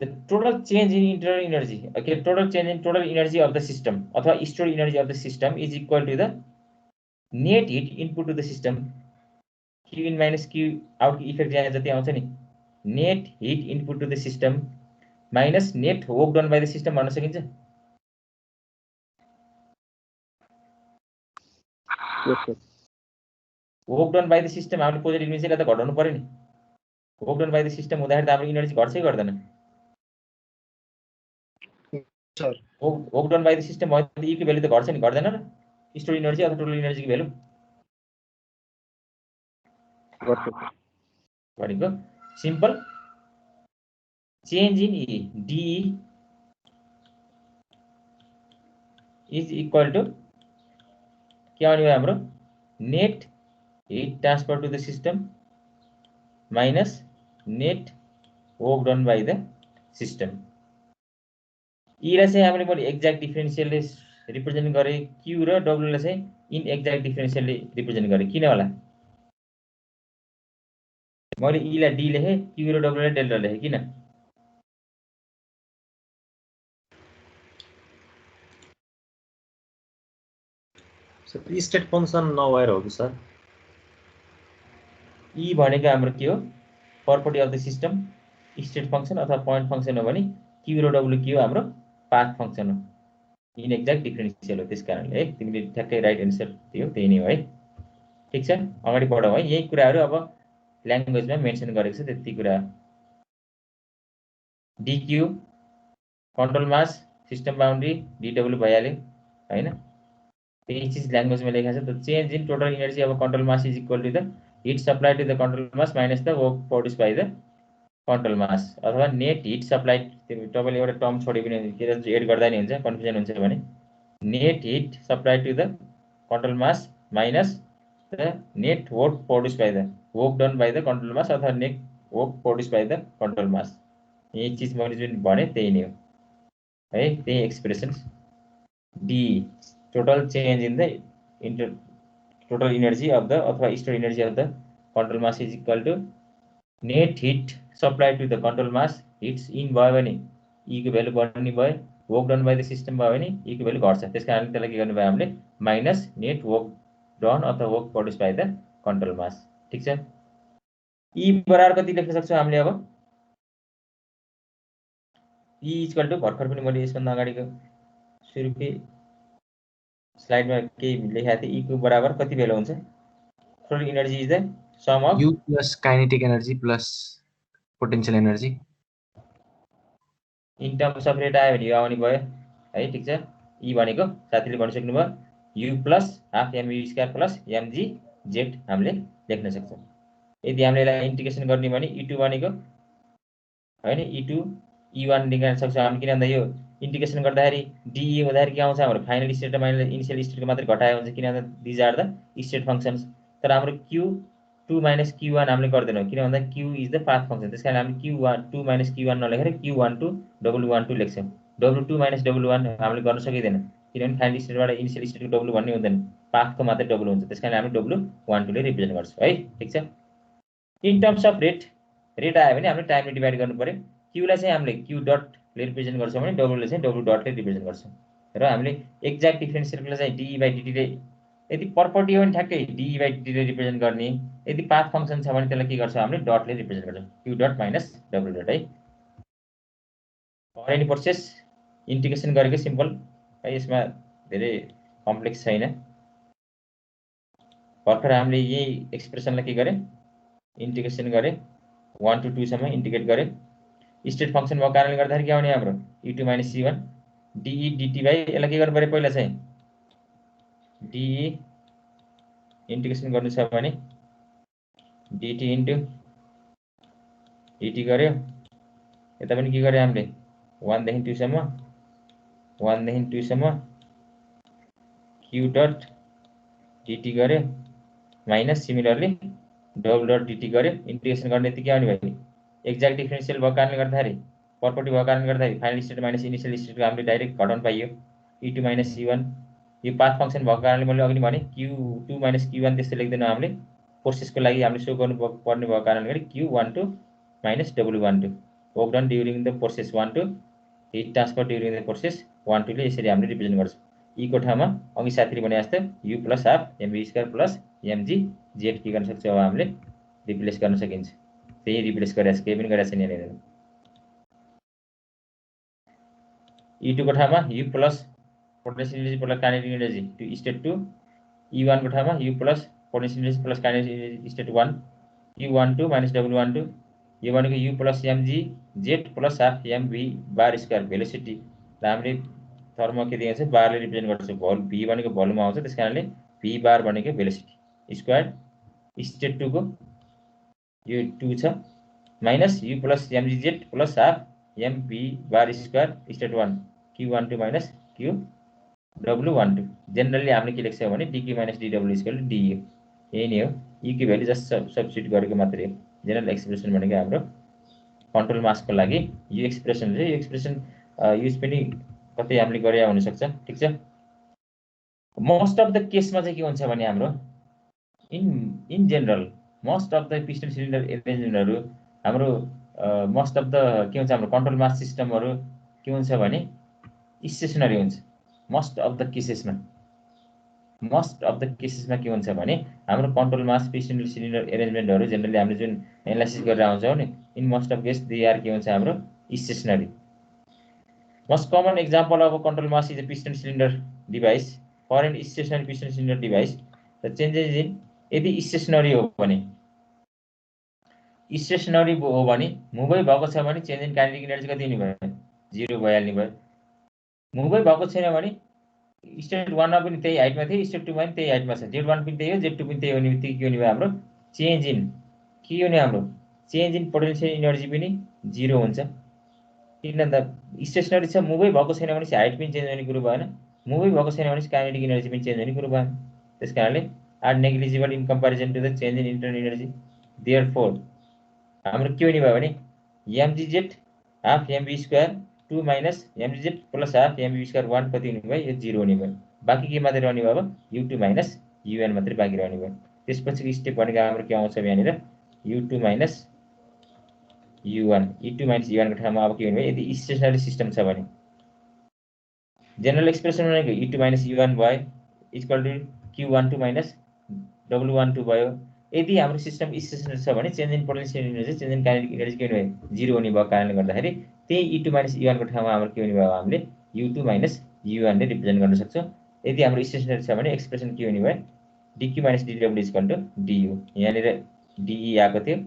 the total change in internal energy total change in total energy of the system अथवा stored energy of the system is equal to the net heat input to the system q in minus q out effect यहाँ जति आउँछ नि net heat input to the system minus net work done by the system भन्न सकिन्छ work done by the system हामीले positive लिन्छ त घटाउनु पर्यो नि work done by the system हुँदाखेरि त हाम्रो एनर्जी घट्छै गर्दैन sir work done by the system भयो त ई को भ्यालु त घट्छ नि घट्दैन र स्टोर एनर्जी अथवा टोटल एनर्जी को भ्यालु भनेको simple change in E D is equal to के आउने भयो हाम्रो net heat transfer to the system minus net work done by the system ईलाई चाहिँ हामीले मैले एक्ज्याक्ट डिफरेन्शियलले रिप्रेजेन्ट गरे क्यू र डब्ल्यू लाई चाहिँ इन एक्ज्याक्ट डिफरेन्शियलले रिप्रेजेन्ट गरे किन होला मैले ई लाई डी लेखेँ, क्यू र डब्लु लाई डेल्टा लेखेँ किन? स्टेट फंक्सन नभएर हो कि सर? ई भनेको हाम्रो के हो? Property of the system state function अथवा पोइन्ट फंक्सन हो भने क्यू र डब्लु के हो? हाम्रो पाथ फंक्सन हो। इन एक्ज्याक्ट डिफरेन्सियल हो। त्यसकारणले है तिमीले ठ्याक्कै राइट एन्सर दियौ, त्यही नै हो है। ठीक छ, अगाडि बढौँ है। यही कुराहरू अब ल्याङ्ग्वेजमा मेन्सन गरेको छ, त्यति कुरा। D Q control mass system boundary d W भइहाल्यो हैन। त्यही चीज ल्याङ्ग्वेजमा लेखेको छ। The change in total energy अब control mass is equal to the heat supply to the control mass minus the work produce by the control mass अथवा net heat supply. तपाईँले एउटा टर्म छोड्यो भने के एड गर्दा नि हुन्छ, कन्फ्युजन हुन्छ भने net heat supply to the control mass minus the net work produce by the work done by the control mass अथवा net work produce by the control mass. यही चिज मैले जुन भने त्यही नै हो है, त्यही expression. D total change in the total energy of the अथवा store energy of the control mass is equal to net heat supply to the control mass. Heats in भयो भने ई को भ्यालु बढ्ने भयो, work done by the system भयो भने E को भ्यालु घट्छ। त्यस कारणले त्यसलाई के गर्नु भयो हामीले माइनस नेट वर्क डन अथवा work produce by the control mass. ठीक छ, ई बराबर कति लेख्न सक्छौँ हामीले? अब ई इक्वल टु भर्खर पनि मैले यसभन्दा अगाडिको सुरुकै स्लाइडमा केही लेखेको थिएँ। ई को बराबर कति भेल्यु हुन्छ? Total energy is the sum of U plus kinetic energy plus potential energy. In terms of rate आयो भने यो आउने भयो है। ठीक छ, ई भनेको साथीले भनिसक्नु भयो you plus half MV square plus m g Z हामीले लेख्न सक्छौँ। यदि हामीले यसलाई इन्टिग्रेसन गर्ने भने ई2 भनेको हैन ई2 ई1 निकाल्न सक्छौँ हामी। किन भन्दा यो इन्टिग्रेसन गर्दाखेरि डिई हुँदाखेरि के आउँछ? हाम्रो फाइनल स्टेट र माइनल इनिशियल स्टेटको मात्रै घटाए हुन्छ। किन भन्दा these are the state functions. तर हाम्रो Q2 माइनस Q1 हामीले गर्दैनौँ, किन भन्दा Q is the path function. त्यसकारण हामीले Q2 माइनस Q1 नलेखेर Q12 W12 लेख्छौँ। W2 माइनस W1 हामीले गर्न सकिँदैन, किनभने फाइनल स्टेटबाट इनिशियल स्टेटको W भन्ने हुँदैन, पाथको मात्रै W हुन्छ। त्यसकारण हामी W12 ले रिप्रेजेन्ट गर्छौँ है। ठीक छ, इन टर्म्स अफ रेट आयो भने हामीले टाइमले डिभाइड गर्नु पर्यो। क्यूलाई चाहिँ हामीले क्यू डटले रिप्रेजेन्ट गर्छौँ भने डब्लुले चाहिँ डब्लु डटले रिप्रेजेन्ट गर्छौँ। र हामीले एक्ज्याक्ट डिफरेन्सियललाई चाहिँ डिई बाई डिटीले, यदि प्रपर्टी हो भने ठ्याक्कै डिई बाई डिटीले रिप्रेजेन्ट गर्ने, यदि पाथ फंक्सन छ भने त्यसलाई के गर्छौँ हामीले डटले रिप्रेजेन्ट गर्छौँ, Q dot minus W dot है। एनी प्रोसेस इन्टिग्रेसन गरेको सिम्पल है, यसमा धेरै कम्प्लेक्स छैन। भर्खर हामीले यही एक्सप्रेसनलाई के गरे इन्टिग्रेसन गरे 1 to 2 सम्म इन्टिग्रेट गरे। स्टेट फंक्शन भएको कारणले गर्दाखेरि के आउने हाम्रो e2 minus c1 dE dt by यसलाई के गर्नु पर्यो? पहिला चाहिँ dE इन्टिग्रेसन गर्नु छ भने dt इन्टु dt गर्यो। यता पनि के गर्यो हामीले 1 देखि 2 सम्म 1 देखि 2 सम्म q डट dt गर्यो minus similarly W dot dt गर्यो। इन्टिग्रेसन गर्ने यति के आउने भयो? एक्ज्याक्ट डिफरेन्सियल भएको कारणले गर्दाखेरि, प्रपर्टी भएको कारणले गर्दाखेरि फाइनल स्टेट माइनस इनिशियल स्टेटको हामीले डाइरेक्ट घटाउन पाइयो। e2 माइनस c1 यो पाथ फंक्शन भएको कारणले मैले अघि भने q2 माइनस q1 त्यस्तै लेख्दैनौँ हामीले। प्रोसेसको लागि हामीले सो गर्नु पर्ने भएको कारणले गर्दा q12 minus w12 work done during the process 12 hit transfer during the process 12 ले यसरी हामीले रिप्रेजेन्ट गर्छौँ। ई को ठाउँमा अघि साथीले भने जस्तो u plus half MV square plus m g Z के गर्न सक्छौँ? अब हामीले रिप्लेस गर्न सकिन्छ। त्यही रिप्लेस गरेछ, केही पनि गरेछ नि यहाँनिर। E2 को ठाउँमा u plus potential energy plus kinetic energy to state 2, E1 को ठाउँमा u plus potential energy plus kinetic energy state 1, Q12 minus W12 यो भनेको u plus m g z plus half m v bar square velocity हामीले thermo के दिएको छ बारले represent गर्छ। v भनेको भोल्युम आउँछ, त्यसकारणले v बार भनेको भेलोसिटी स्क्वायर स्टेट 2 को यो 2 छ minus u plus m g z plus half m v bar square state 1 Q12 minus Q W12। Generally हामीले के लेख्छौँ भने dq minus dw equal to dE। यही नै हो, e को भ्यालु जस्ट सब्स्टिट्युट गरेको मात्रै हो। जेनरल एक्सप्रेसन भनेको हाम्रो कन्ट्रोल मासको लागि यो एक्सप्रेसन चाहिँ, यो एक्सप्रेसन युज पनि कतै हामीले गरे हुन सक्छ। ठीक छ, मोस्ट अफ द केसमा चाहिँ के हुन्छ भने हाम्रो in general most of the piston cylinder एरेन्जमेन्टहरू हाम्रो मोस्ट अफ द के हुन्छ हाम्रो कन्ट्रोल मास सिस्टमहरू के हुन्छ भने स्टेसनरी हुन्छ मोस्ट अफ द केसेसमा के हुन्छ भने हाम्रो कन्ट्रोल मास पिस्टन सिलिन्डर एरेन्जमेन्टहरू जेनरली हामीले जुन एनालाइसिस गरेर आउँछौँ नि in most of case they are के हुन्छ हाम्रो stationary most common example of control mass is a piston cylinder device for an stationary piston cylinder device the changes in यदि स्टेसनरी हो भने मुभै भएको छ भने चेन्ज इन काइनेटिक एनर्जी कति हुने भयो 0 भइहाल्ने भयो मुभै भएको छैन भने स्टेट 1 मा पनि त्यही हाइटमा थियो स्टेट 2 मा पनि त्यही हाइटमा छ Z1 पनि त्यही हो Z2 पनि त्यही हो भने के हुने भयो हाम्रो चेन्ज इन पोटेन्शियल एनर्जी पनि 0 हुन्छ किन त स्टेसनरी छ मुभै भएको छैन भने हाइट पनि चेन्ज हुने कुरो भएन मुभै भएको छैन भने काइनेटिक एनर्जी पनि चेन्ज हुने कुरो भएन त्यसकारणले are negligible in comparison to the change in internal energy therefore हाम्रो के हुने भयो भने mgz half mv² 2 minus mgz प्लस हाफ mv² 1 कति हुने भयो यो 0 हुने भयो बाँकी के मात्रै रहने भयो u2 माइनस un मात्रै बाँकी रहने भयो त्यसपछिको स्टेप भनेको हाम्रो के आउँछ यहाँनिर u2 minus u1 u2 minus u1 को ठाउँमा अब के हुने भयो यदि स्टेसनरी सिस्टम छ भने जनरल एक्सप्रेसन भनेको u2 माइनस u1 भयो equal to q12 minus w12 भयो यदि हाम्रो सिस्टम स्टेसनरी छ भने change in potential energy change in kinetic energy के हुने भयो 0 हुने भएको कारणले गर्दाखेरि त्यही u2 माइनस u1 को ठाउँमा हाम्रो के हुने भयो हामीले u2 माइनस u1 ले रिप्रेजेन्ट गर्न सक्छौँ यदि हाम्रो स्टेसनरी छ भने एक्सप्रेसन के हुने भयो dq minus dw equal to du यहाँनिर de आएको थियो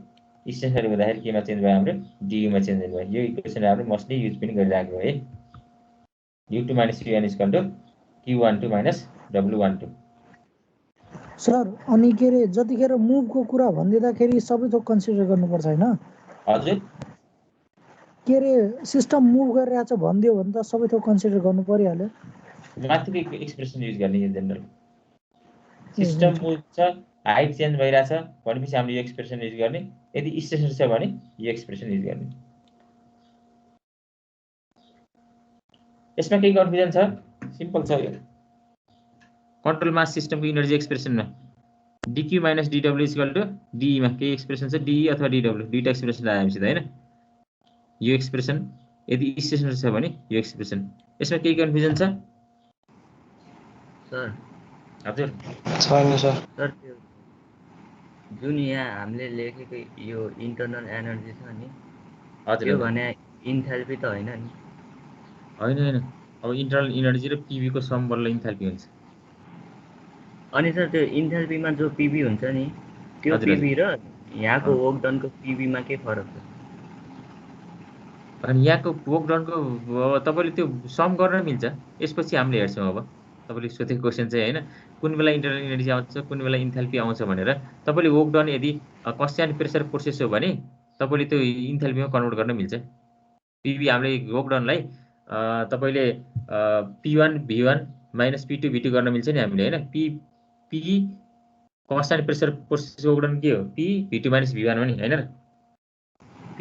स्टेसनरी हुँदाखेरि केमा चेन्ज भयो हाम्रो du मा चेन्ज भयो यो इक्वेसन हाम्रो मोस्टली युज पनि गरिरहेको है u2 minus u1 equal to q12 minus w12 sir अनि के रे जतिखेर मुभको कुरा भन्दिँदाखेरि सबै थोक कन्सिडर गर्नुपर्छ हैन हजुर के रे सिस्टम मुभ गरिरहेको छ भन्दियो भने त सबै थोक कन्सिडर गर्नु परिहाल्यो माथिको एक्सप्रेसन युज गर्ने यो जनरल सिस्टम मुभ छ हाइट चेन्ज भइरहेछ भनेपछि हामीले यो एक्सप्रेसन युज गर्ने यदि स्टेसन छ भने यो एक्सप्रेसन युज गर्ने यसमा केही कन्फ्युजन छ सिम्पल छ यो कन्ट्रोल मास सिस्टमको इनर्जी एक्सप्रेसनमा dq minus dw equal to de मा केही एक्सप्रेसन छ de अथवा dw दुईटा एक्सप्रेसन आयो हामीसित हैन यो एक्सप्रेसन यदि स्टेसनरी छ भने यो एक्सप्रेसन यसमा केही कन्फ्युजन छ सर हजुर छैन सर सर त्यो जुन यहाँ हामीले लेखेको यो इन्टरनल एनर्जी छ नि हजुर त्यो भने इन्थाल्पी त होइन नि हैन अब इन्टरनल एनर्जी र pv को सम बल्ल इन्थाल्पी हुन्छ अनि सर त्यो इन्थाल्पीमा जो पीबी हुन्छ नि त्यो पीबी र यहाँको वर्क डनको पीबीमा के फरक छ अनि यहाँको वर्क डनको तपाईले त्यो सम गर्न मिल्छ यसपछि हामीले हेर्छौं अब तपाईले सोधेको क्वेशन चाहिँ हैन कुन बेला इन्टरनल एनर्जी आउँछ कुन बेला इन्थाल्पी आउँछ भनेर तपाईले वर्क डन यदि कन्स्ट्यान्ट प्रेसर प्रोसेस हो भने तपाईले त्यो इन्थाल्पीमा कन्भर्ट गर्न मिल्छ पीबी हामीले वर्क डनलाई तपाईले p1 v1 minus p2 v2 गर्न मिल्छ नि हामीले हैन p constant pressure process work done के हो p v2 माइनस v1 हो नि हैन p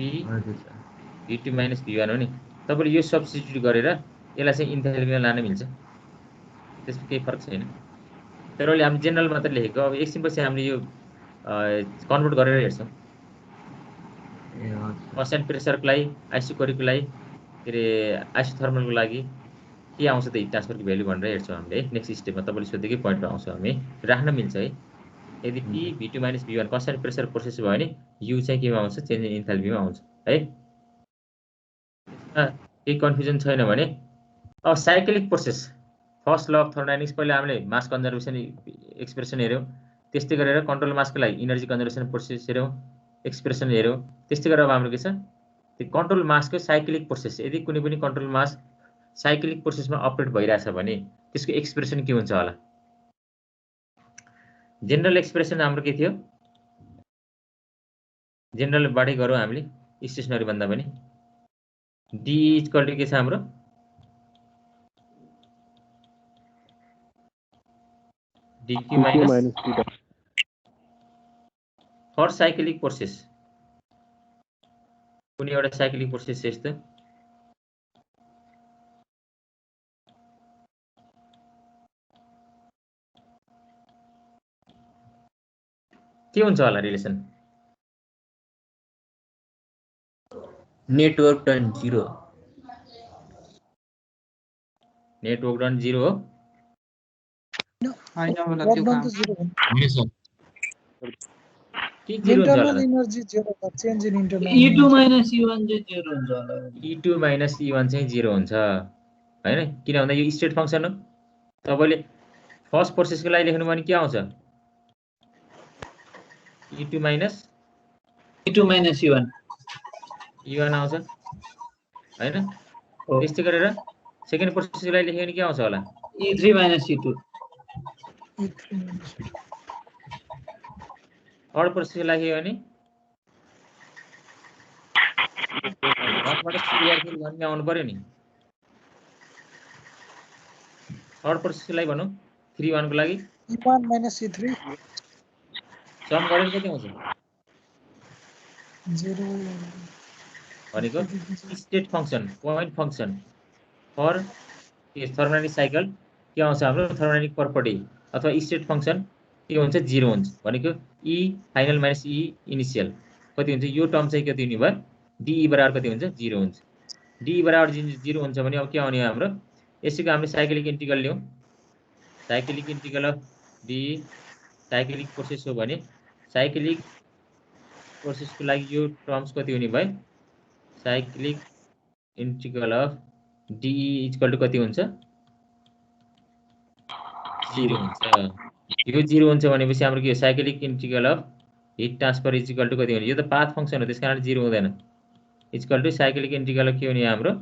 v2 माइनस v1 हो नि तपाईले यो सब्स्टिट्युट गरेर यसलाई चाहिँ इन्थाल्पीमा लान मिल्छ त्यसमा केही फरक छैन तर अहिले हामी जेनरल मात्र लेखेको अब एकछिनपछि हामीले यो कन्भर्ट गरेर हेर्छौं कन्स्ट्यान्ट प्रेसरको लागि आइसोकोरिकको लागि के रे आइसोथर्मलको लागि के आउँछ त हिट ट्रान्सफरको भ्यालु भनेर हेर्छौं हामीले नेक्स्ट स्टेपमा तपाईले सोधेकै पोइन्टमा आउँछौं हामी राख्न मिल्छ है यदि p v2 minus v1 constant pressure process भयो भने u चाहिँ केमा आउँछ चेन्ज इन इन्थाल्पीमा आउँछ है केही कन्फ्युजन छैन भने अब cyclic process first law of thermodynamics पहिले हामीले मास कन्जर्भेसन एक्सप्रेसन हेर्यौं त्यस्तै गरेर कन्ट्रोल मासको लागि एनर्जी कन्जर्भेसन प्रोसेस हेर्यौं एक्सप्रेसन हेर्यौं त्यस्तै गरेर अब हाम्रो के छ त्यो कन्ट्रोल मासको साइक्लिक प्रोसेस यदि कुनै पनि कन्ट्रोल मास साइक्लिक प्रोसेसमा अपरेट भइरहेछ भने त्यसको एक्सप्रेसन के हुन्छ होला जनरल एक्सप्रेसन हाम्रो के थियो जनरल बाटै गरौँ हामीले स्टेसनरी भन्दा पनि d इक्वल टु के छ हाम्रो dq minus for cyclic process कुनै एउटा साइक्लिक प्रोसेस यस्तो के हुन्छ होला relation? Net work done 0 net work done 0 हो? होइन होला वर्क त्यो डन काम त 0 हुन्छ होइन सर के 0 हुन्छ होला इन्टरनल त? एनर्जी 0 छ change in internal E2 minus E1 चाहिँ 0 हुन्छ होला E2 माइनस E1 चाहिँ 0 हुन्छ हैन? किन भन्दा यो स्टेट फंक्सन हो। तपाईले फर्स्ट प्रोसेसको लागि लेख्नु भने के आउँछ? E2 minus E2 minus E1 E1 आउँछ हैन? त्यस्तै गरेर सेकेन्ड प्रोसेसको लागि लेख्यो भने के आउँछ होला? E3 माइनस E2 थर्ड प्रोसेसको लागि लेख्यो भने 1 बाट सुरु गर्दा 1 मा आउनु पर्यो नि। थर्ड प्रोसेसको लागि भनौं 3 1 को लागि E1 माइनस E3 सम गरेर कति आउँछ? 0 भनेको state function point function for thermodynamic cycle के आउँछ हाम्रो थर्मोडायनामिक प्रपर्टी अथवा स्टेट फंक्सन के हुन्छ 0 हुन्छ भनेको E final minus E initial कति हुन्छ? यो टर्म चाहिँ कति हुने भयो? DE बराबर कति हुन्छ? 0 हुन्छ। DE बराबर 0 हुन्छ भने अब के आउने हो हाम्रो? यसैको हामीले साइक्लिक इन्टिग्रल लियौं। Cyclic integral of DE cyclic process हो भने साइक्लिक प्रोसेसको लागि यो टर्म्स कति हुने भयो? Cyclic integral of DE equal to कति हुन्छ? 0 हुन्छ। यो 0 हुन्छ भनेपछि हाम्रो के हो? Cyclic integral of heat transfer equal to कति हुने? यो त पाथ फंक्सन हो त्यसकारण 0 हुँदैन। इक्वल टु साइक्लिक इन्टिग्रल के हुने हाम्रो?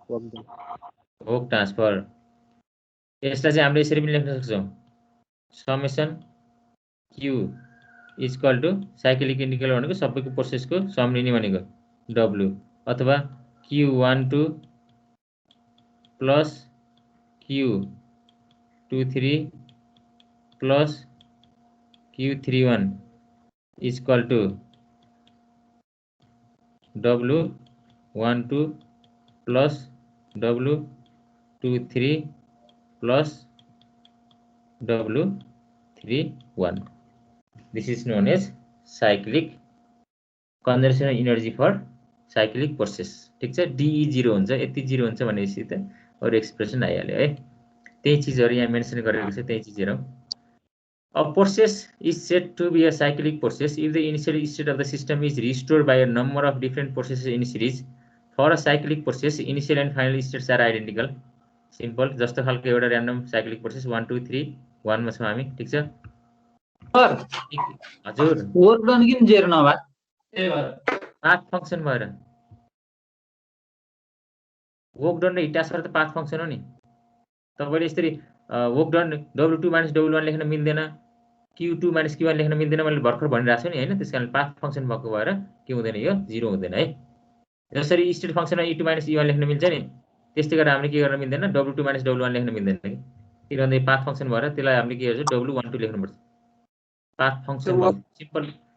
Work transfer. यसलाई चाहिँ हामीले यसरी पनि लेख्न सक्छौं। Summation Q equal to cyclic integral भनेको सबैको प्रोसेसको सम लिने भनेको W अथवा Q12 plus Q23 plus Q31 equal to W12 plus W23 plus W31. This is known as cyclic conservation of energy for cyclic process. ठीक छ? DE 0 हुन्छ, यति 0 हुन्छ भनेपछि त अरु एक्सप्रेसन आइहाल्यो है। त्यही चीजहरु यहाँ मेन्सन गरेको छ, त्यही चीज हेरौं। A process is said to be a cyclic process if the initial state of the system is restored by a number of different processes in series. For a cyclic process, initial and final states are identical. Simple. जस्तो खालको एउटा random cyclic process 1 2 3 1 मा छौं हामी, ठीक छ? Sir हजुर work done किन 0 नभए? पाथ फंक्सन भएर वर्क डन र हिट ट्रान्सफर त पाथ फंक्सन हो नि। तपाईले यसरी वर्क डन W2 - W1 लेख्न मिल्दैन, Q2 - Q1 लेख्न मिल्दैन मैले भर्खर भनिरहेको छु नि हैन। त्यसकारण पाथ फंक्सन भएको भएर के हुँदैन? यो 0 हुँदैन है। जसरी स्टेट फंक्सनमा E2 - E1 लेख्न मिल्छ नि, त्यस्तै गरेर हामीले के गर्न मिल्दैन? W2 - W1 लेख्न मिल्दैन कि। किनभने पाथ फंक्सन भएर त्यसलाई हामीले के गर्छ? W12 लेख्नुपर्छ। पाथ फंक्सन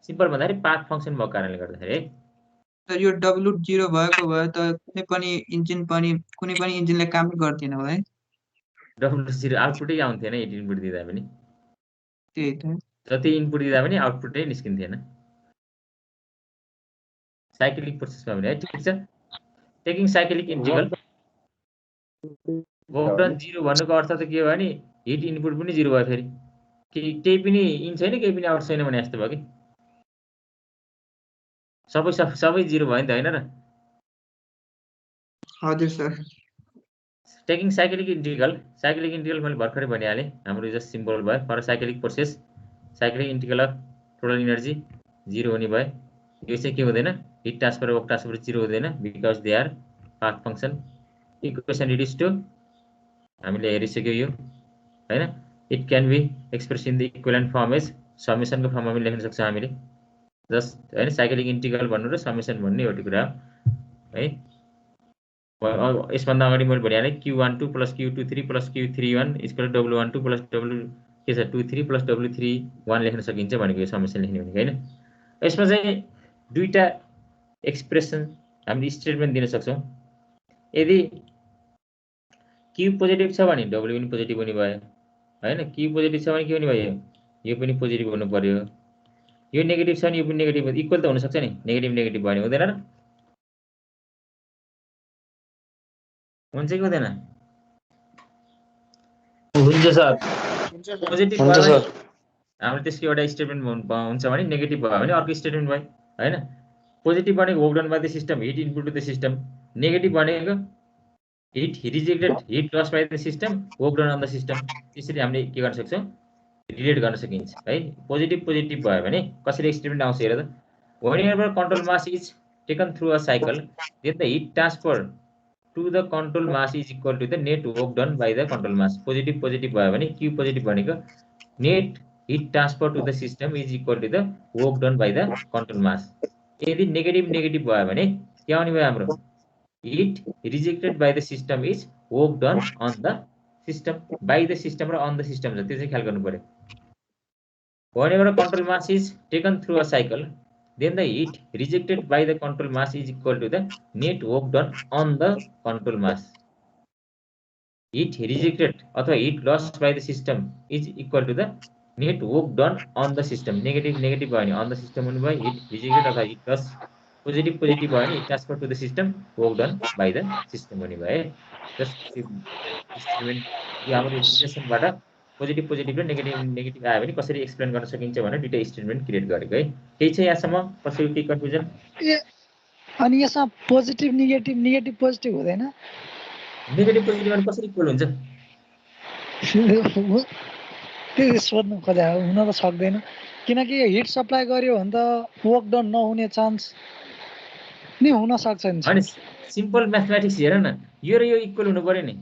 सिम्पल भन्दाखेरि पाथ फंक्सन भएको कारणले गर्दाखेरि है। सर यो W0 भएको भए त कुनै पनि इन्जिनले कामै गर्दैन होला है। W0 आउटपुटै आउँथेन इनपुट दिँदा पनि। त्यही त। जति इनपुट दिँदा पनि आउटपुटै निस्किन्थेन। साइक्लिक प्रोसेसमा भने है, ठीक छ? Taking cyclic integral work done 0 भन्नुको अर्थ त के हो भने हिट इनपुट पनि 0 भयो फेरि। केही पनि इन छैन, केही पनि आउट छैन भने जस्तो भयो कि। सबै 0 भयो नि त हैन र? हजुर सर। टेकिङ साइक्लिक इन्टिग्रल मैले भर्खरै भनिहालेँ। हाम्रो जस्ट सिम्बल भयो for cyclic process cyclic integral of total energy 0 हुने भयो। यो चाहिँ के हुँदैन? हिट ट्रान्सफर वर्क ट्रान्सफर 0 हुँदैन because they are path function. Equation reduce to हामीले हेरिसक्यो यो हैन। It can be express in the equivalent form as समेसनको फर्ममा पनि लेख्न सक्छौं हामीले। जस्ट हैन साइक्लिक इन्टिग्रल भन्नु र समेसन भन्नु एउटै कुरा हो है। यसभन्दा अगाडि मैले भनिहालेँ Q12 plus Q23 plus Q31 equal to W12 plus W23 plus W31 लेख्न सकिन्छ भनेको यो समेसन लेख्ने भनेको हैन। यसमा चाहिँ दुईटा एक्सप्रेसन हामीले स्टेटमेन्ट दिन सक्छौं। यदि Q पोजिटिभ छ भने W पनि पोजिटिभ हुने भयो हैन। Q पोजिटिभ छ भने के हुने भयो? यो पनि पोजिटिभ हुनु पर्यो, यो नेगेटिभ छ भने यो पनि नेगेटिभ इक्वल त हुन सक्छ नि, नेगेटिभ नेगेटिभ भयो भने हुँदैन र? हुन्छ कि हुँदैन? हुन्छ सर। पोजिटिभ भयो भने हाम्रो त्यसको एउटा स्टेटमेन्ट हुन्छ भने नेगेटिभ भयो भने अर्को स्टेटमेन्ट भयो हैन? पोजिटिभ भनेको work done by the system, heat input to the system. Negative भनेको heat rejected, heat loss by the system, work done on the system. त्यसरी हामीले के गर्न सक्छौँ, रिलेट गर्न सकिन्छ है। पोजिटिभ पोजिटिभ भयो भने कसरी एक्सपेरिमेन्ट आउँछ हेर त। Whenever control mass is taken through a cycle, then the heat transfer to the control mass is equal to the net work done by the control mass. Positive positive भयो भने Q positive भनेको net heat transfer to the system is equal to the work done by the control mass. यदि negative negative भयो भने के आउने भयो हाम्रो, heat rejected by the system is work done on the system. by the system र on the system छ, त्यो चाहिँ ख्याल गर्नु पर्यो। Whenever a control mass is taken through a cycle, then the heat rejected by the control mass is equal to the net work done on the control mass. Heat rejected अथवा heat lost by the system is equal to the net work done on the system. Negative negative भयो भने on the system हुनु भयो, heat rejected अथवा heat lost। positive positive भयो भने transfer to the system, work done by the system हुने भयो है। जस्ट एक्सपेरिमेन्ट यो हाम्रो रिलेसनबाट पोजिटिभ पोजिटिभ र नेगेटिभ नेगेटिभ आयो भने कसरी एक्सप्लेन गर्न सकिन्छ भनेर दुईटा स्टेटमेन्ट क्रिएट गरेको है। केही छ यहाँसम्म कसैको केही कन्फ्युजन? अनि यसमा पोजिटिभ नेगेटिभ नेगेटिभ पोजिटिभ हुँदैन? नेगेटिभ पोजिटिभ भने कसरी इक्वल हुन्छ? त्यो सोध्नु खोजा, हुन त सक्दैन, किनकि हिट सप्लाई गर्यो भने त वर्क डन नहुने चान्स नि हुन सक्छ नि। अनि सिम्पल म्याथमेटिक्स हेर न, यो र यो इक्वल हुनु पर्यो नि।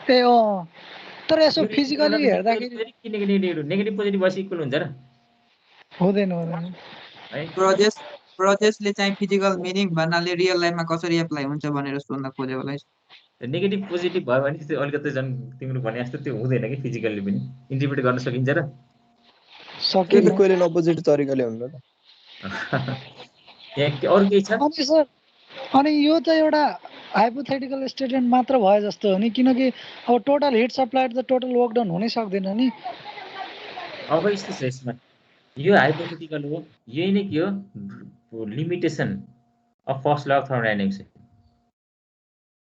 ए अँ, तर यसो फिजिकली हेर्दाखेरि नेगेटिभ पोजिटिभ भएपछि इक्वल हुन्छ र? हुँदैन हुँदैन है। प्रोजेसले चाहिँ फिजिकल मिनिङ भन्नाले रियल लाइफमा कसरी एप्लाई हुन्छ भनेर सोध्न खोज्यो होला। नेगेटिभ पोजिटिभ भयो भने त्यो अलिकति झन् तिम्रो भने जस्तो त्यो हुँदैन कि, फिजिकली पनि इन्टरप्रेट गर्न सकिन्छ र? सकिन्छ, कहिले अपोजिट तरिकाले हुन्छ त। अरु केही छ? अनि सर, अनि यो त एउटा हाइपोथेटिकल स्टेटमेन्ट मात्र भयो जस्तो हो नि, किनकि अब टोटल हिट सप्लाई त टोटल वर्क डन हुनै सक्दैन नि। अब यस्तो छ यसमा, यो हाइपोथेटिकल हो, यही नै के हो, limitation of first law of thermodynamics.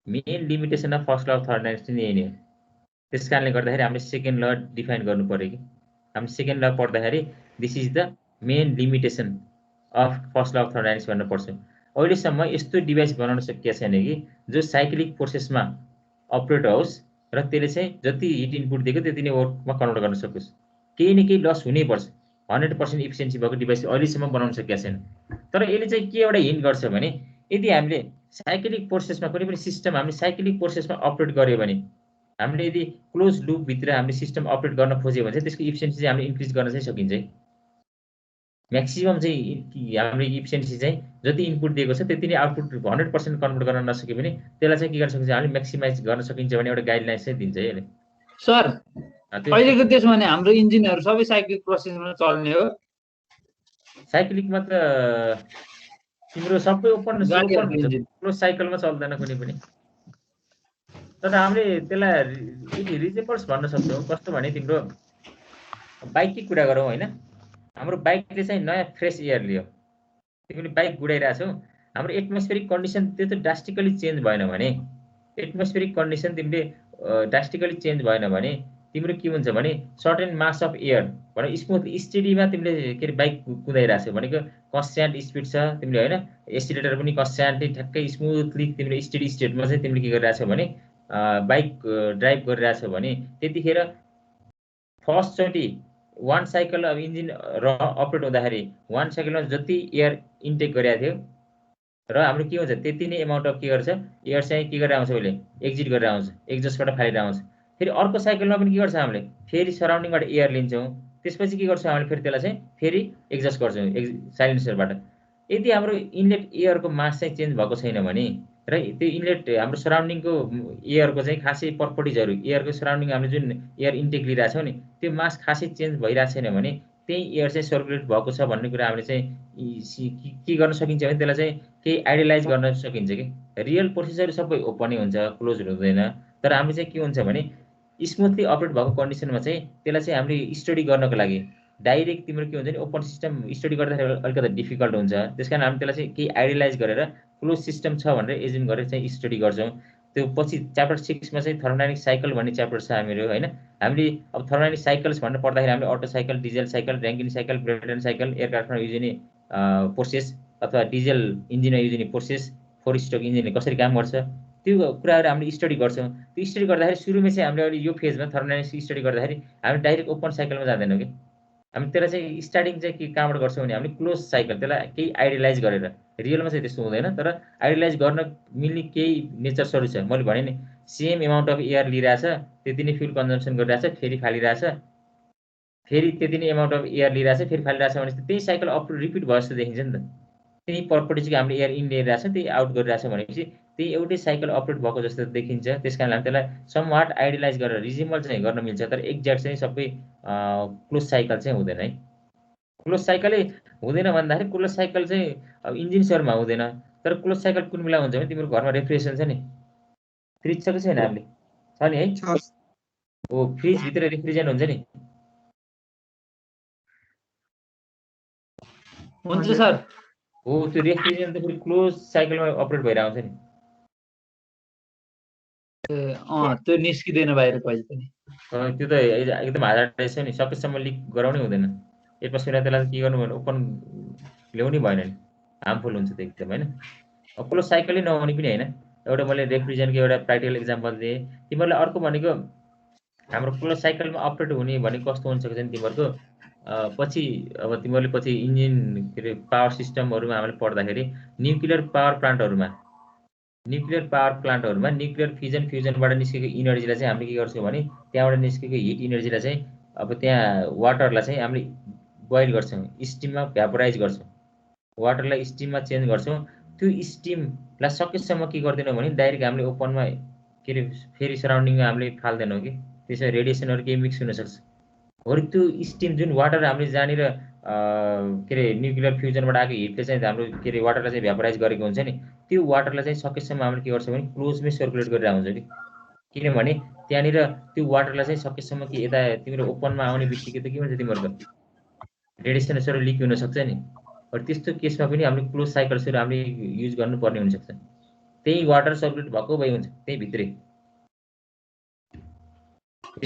Main limitation of first law of thermodynamics चाहिँ यही नै हो। त्यस कारणले गर्दाखेरि हामीले सेकेन्ड ल डिफाइन गर्नु पर्यो कि, हामी सेकेन्ड ल पढ्दाखेरि this is the main limitation of first law of thermodynamics भनेर पढ्छौँ। अहिलेसम्म यस्तो डिभाइस बनाउन सकिएको छैन कि जो साइक्लिक प्रोसेसमा अपरेट होस् र त्यसले चाहिँ जति हिट इनपुट दिएको त्यति नै वर्कमा कन्भर्ट गर्न सकोस्। केही न केही लस हुनैपर्छ, 100% इफिसियन्सी भएको डिभाइस अहिलेसम्म बनाउन सकिएको छैन। तर यसले चाहिँ के एउटा हिन्ट गर्छ भने, यदि हामीले साइक्लिक प्रोसेसमा कुनै पनि सिस्टम हामीले साइक्लिक प्रोसेसमा अपरेट गर्यो भने, हामीले यदि क्लोज लुपभित्र हामीले सिस्टम अपरेट गर्न खोज्यो भने चाहिँ त्यसको इफिसियन्सी चाहिँ हामीले इन्क्रिज गर्न चाहिँ सकिन्छ है। म्याक्सिमम चाहिँ हाम्रो इफिसियन्सी चाहिँ जति इनपुट दिएको छ त्यति नै आउटपुट 100% कन्भर्ट गर्न नसके पनि त्यसलाई चाहिँ के गर्न सकिन्छ, हामीले म्याक्सिमाइज गर्न सकिन्छ भने एउटा गाइडलाइन्स चाहिँ दिन्छ है यसले। सर अहिलेको त्यसो भने हाम्रो इन्जिनहरू सबै साइक्लिक प्रोसेसमा चल्ने हो? साइक्लिकमा त तिम्रो सबै ओपन क्लोज साइकलमा चल्दैन कुनै पनि। तर हामीले त्यसलाई रिजेबल्स भन्न सक्छौँ। कस्तो भने तिम्रो बाइककै कुरा गरौँ होइन, हाम्रो बाइकले चाहिँ नयाँ फ्रेस एयर लियो, तिमीले बाइक गुडाइरहेछौ, हाम्रो एटमोस्फेरिक कन्डिसन त्यो त ड्रास्टिकली चेन्ज भएन भने, एटमोस्फेरिक कन्डिसन तिमीले ड्रास्टिकली चेन्ज भएन भने तिम्रो के हुन्छ भने सर्टेन मास अफ एयर भने स्मुथ स्टेडीमा तिमीले के अरे बाइक कुदाइरहेछौ भनेको कन्स्ट्यान्ट स्पिड छ तिमीले होइन, एक्सिलेटर पनि कन्स्ट्यान्टली ठ्याक्कै स्मुथली तिमीले स्टेडी स्टेटमा चाहिँ तिमीले के गरिरहेछौ भने बाइक ड्राइभ गरिरहेछौ भने त्यतिखेर फर्स्टचोटि वान साइकल अब इन्जिन अपरेट हुँदाखेरि वान साइकलमा जति एयर इन्टेक गरेको थियो र हाम्रो के हुन्छ त्यति नै एमाउन्ट अफ के गर्छ एयर चाहिँ के गरेर आउँछ, उसले एक्जिट गरेर आउँछ, एक्जस्टबाट फालेर आउँछ। फेरि अर्को साइकलमा पनि के गर्छ हामीले फेरि सराउन्डिङबाट एयर लिन्छौँ, त्यसपछि के गर्छौँ हामीले फेरि त्यसलाई चाहिँ फेरि एक्जस्ट गर्छौँ साइलेन्सरबाट। यदि हाम्रो इनलेट एयरको मास चाहिँ चेन्ज भएको छैन भने र त्यो इनलेट हाम्रो सराउन्डिङको एयरको चाहिँ खासै पर्पटिजहरू एयरको सराउन्डिङ हामीले जुन एयर इन्टेक लिइरहेछौँ नि त्यो मास खासै चेन्ज भइरहेको छैन भने त्यही एयर चाहिँ सर्कुलेट भएको छ भन्ने कुरा हामीले चाहिँ के गर्न सकिन्छ भने त्यसलाई चाहिँ केही आइडियलाइज गर्न सकिन्छ कि रियल प्रोसेसहरू सबै ओपनै हुन्छ, क्लोज हुँदैन। तर हामीले चाहिँ के हुन्छ भने स्मुथली अपरेट भएको कन्डिसनमा चाहिँ त्यसलाई चाहिँ हामीले स्टडी गर्नको लागि डाइरेक्ट तिम्रो के हुन्छ नि ओपन सिस्टम स्टडी गर्दाखेरि अलिकति डिफिकल्ट हुन्छ। त्यसकारण हामी त्यसलाई चाहिँ केही आइडियलाइज गरेर क्लोज सिस्टम छ भनेर एज्युम गरेर चाहिँ स्टडी गर्छौँ। त्यो पछि च्याप्टर 6 मा चाहिँ थर्मोडाइनामिक साइकल भन्ने च्याप्टर छ हामीहरू हैन। हामीले अब थर्मोडाइनामिक साइकल्स भनेर पढ्दाखेरि हामीले Otto cycle, diesel cycle, Rankine cycle, Brayton cycle, एयरक्राफ्टमा युज हुने प्रोसेस अथवा डिजेल इन्जिनमा युज हुने प्रोसेस, फोर स्ट्रोक इन्जिनले कसरी काम गर्छ त्यो कुराहरू हामीले स्टडी गर्छौँ। त्यो स्टडी गर्दाखेरि सुरुमै चाहिँ हामीले अहिले यो फेजमा थर्मोडाइनामिक्स स्टडी गर्दाखेरि हामी डाइरेक्ट ओपन साइकलमा जाँदैनौँ कि हामी त्यसलाई चाहिँ स्टार्टिङ चाहिँ के कहाँबाट गर्छौँ भने हामीले क्लोज साइकल त्यसलाई केही आइडियलाइज गरेर, रियलमा चाहिँ त्यस्तो हुँदैन तर आइडियलाइज गर्न मिल्ने केही नेचर्सहरू छ। मैले भने नि सेम एमाउन्ट अफ एयर लिइरहेछ, त्यति नै फ्युल कन्जम्सन गरिरहेछ, फेरि फालिरहेछ, फेरि त्यति नै एमाउन्ट अफ एयर लिइरहेछ, फेरि फालिरहेछ भनेपछि त्यही साइकल रिपिट भयो जस्तो देखिन्छ नि त। त्यही पर्पटी चाहिँ हामीले एयर इन लिइरहेछ, त्यही आउट गरिरहेछ भनेपछि त्यही एउटै साइकल अपरेट भएको जस्तो देखिन्छ। त्यसकारण हामी त्यसलाई समवाट आइडियलाइज गरेर रिजिमल चाहिँ गर्न मिल्छ तर एक्ज्याक्ट चाहिँ सबै क्लोज साइकल चाहिँ हुँदैन है। क्लोज साइकलै हुँदैन भन्दाखेरि क्लोज साइकल चाहिँ अब इन्जिन्सहरूमा हुँदैन तर क्लोज साइकल कुन बेला हुन्छ भने तिम्रो घरमा रेफ्रिजरेसन छ नि, फ्रिज छ कि छैन? हामीले छ नि है। हो, फ्रिजभित्र रेफ्रिजरेसन हुन्छ नि। हुन्छ सर। हो, त्यो रेफ्रिजरेसन त फेरि क्लोज साइकलमा अपरेट भइरहेको हुन्छ नि। त्यो निस्किँदैन बाहिर कहिले पनि। त्यो त एकदम हाजार्ड छ नि, सकेसम्म लिक गराउनै हुँदैन। एटमोस्फियरमा त्यसलाई के गर्नु भने ओपन ल्याउनै भएन नि, हार्मफुल हुन्छ त्यो एकदम होइन। अब क्लोज साइकलै नहुने पनि होइन। एउटा मैले रेफ्रिजरेसनको एउटा प्र्याक्टिकल इक्जाम्पल दिएँ। तिमीहरूलाई अर्को भनेको हाम्रो क्लोज साइकलमा अपरेट हुने भनेको कस्तो हुन्छ भने तिमीहरूको पछि अब तिमीहरूले पछि इन्जिन के अरे पावर सिस्टमहरूमा हामीले पढ्दाखेरि न्युक्लियर पावर प्लान्टहरूमा न्युक्लियर फ्युजनबाट निस्केको इनर्जीलाई चाहिँ हामीले के गर्छौँ भने त्यहाँबाट निस्केको हिट इनर्जीलाई चाहिँ अब त्यहाँ वाटरलाई चाहिँ हामीले बोइल गर्छौँ, स्टिममा भ्यापोराइज गर्छौँ, वाटरलाई स्टिममा चेन्ज गर्छौँ। त्यो स्टिमलाई सकेसम्म के गर्दैनौँ भने डाइरेक्ट हामीले ओपनमा के अरे फेरि सराउन्डिङमा हामीले फाल्दैनौँ कि त्यसमा रेडिएसनहरू केही मिक्स हुनसक्छ। हो, त्यो स्टिम जुन वाटर हामीले जहाँनिर के अरे न्युक्लियर फ्युजनबाट आएको हिटले चाहिँ हाम्रो के अरे वाटरलाई चाहिँ भ्यापोराइज गरेको हुन्छ नि, त्यो वाटरलाई चाहिँ सकेसम्म हामीले के गर्छौँ भने क्लोजमै सर्कुलेट गरिरहेको हुन्छ कि किनभने त्यहाँनिर त्यो वाटरलाई चाहिँ सकेसम्म कि यता तिम्रो ओपनमा आउने बित्तिकै त के हुन्छ तिमीहरूको रेडिएसनहरू लिक हुनसक्छ नि। त्यस्तो केसमा पनि हामीले क्लोज साइकल्सहरू हामीले युज गर्नुपर्ने हुनसक्छ। त्यही वाटर सर्कुलेट भएको भए हुन्छ त्यही भित्रै।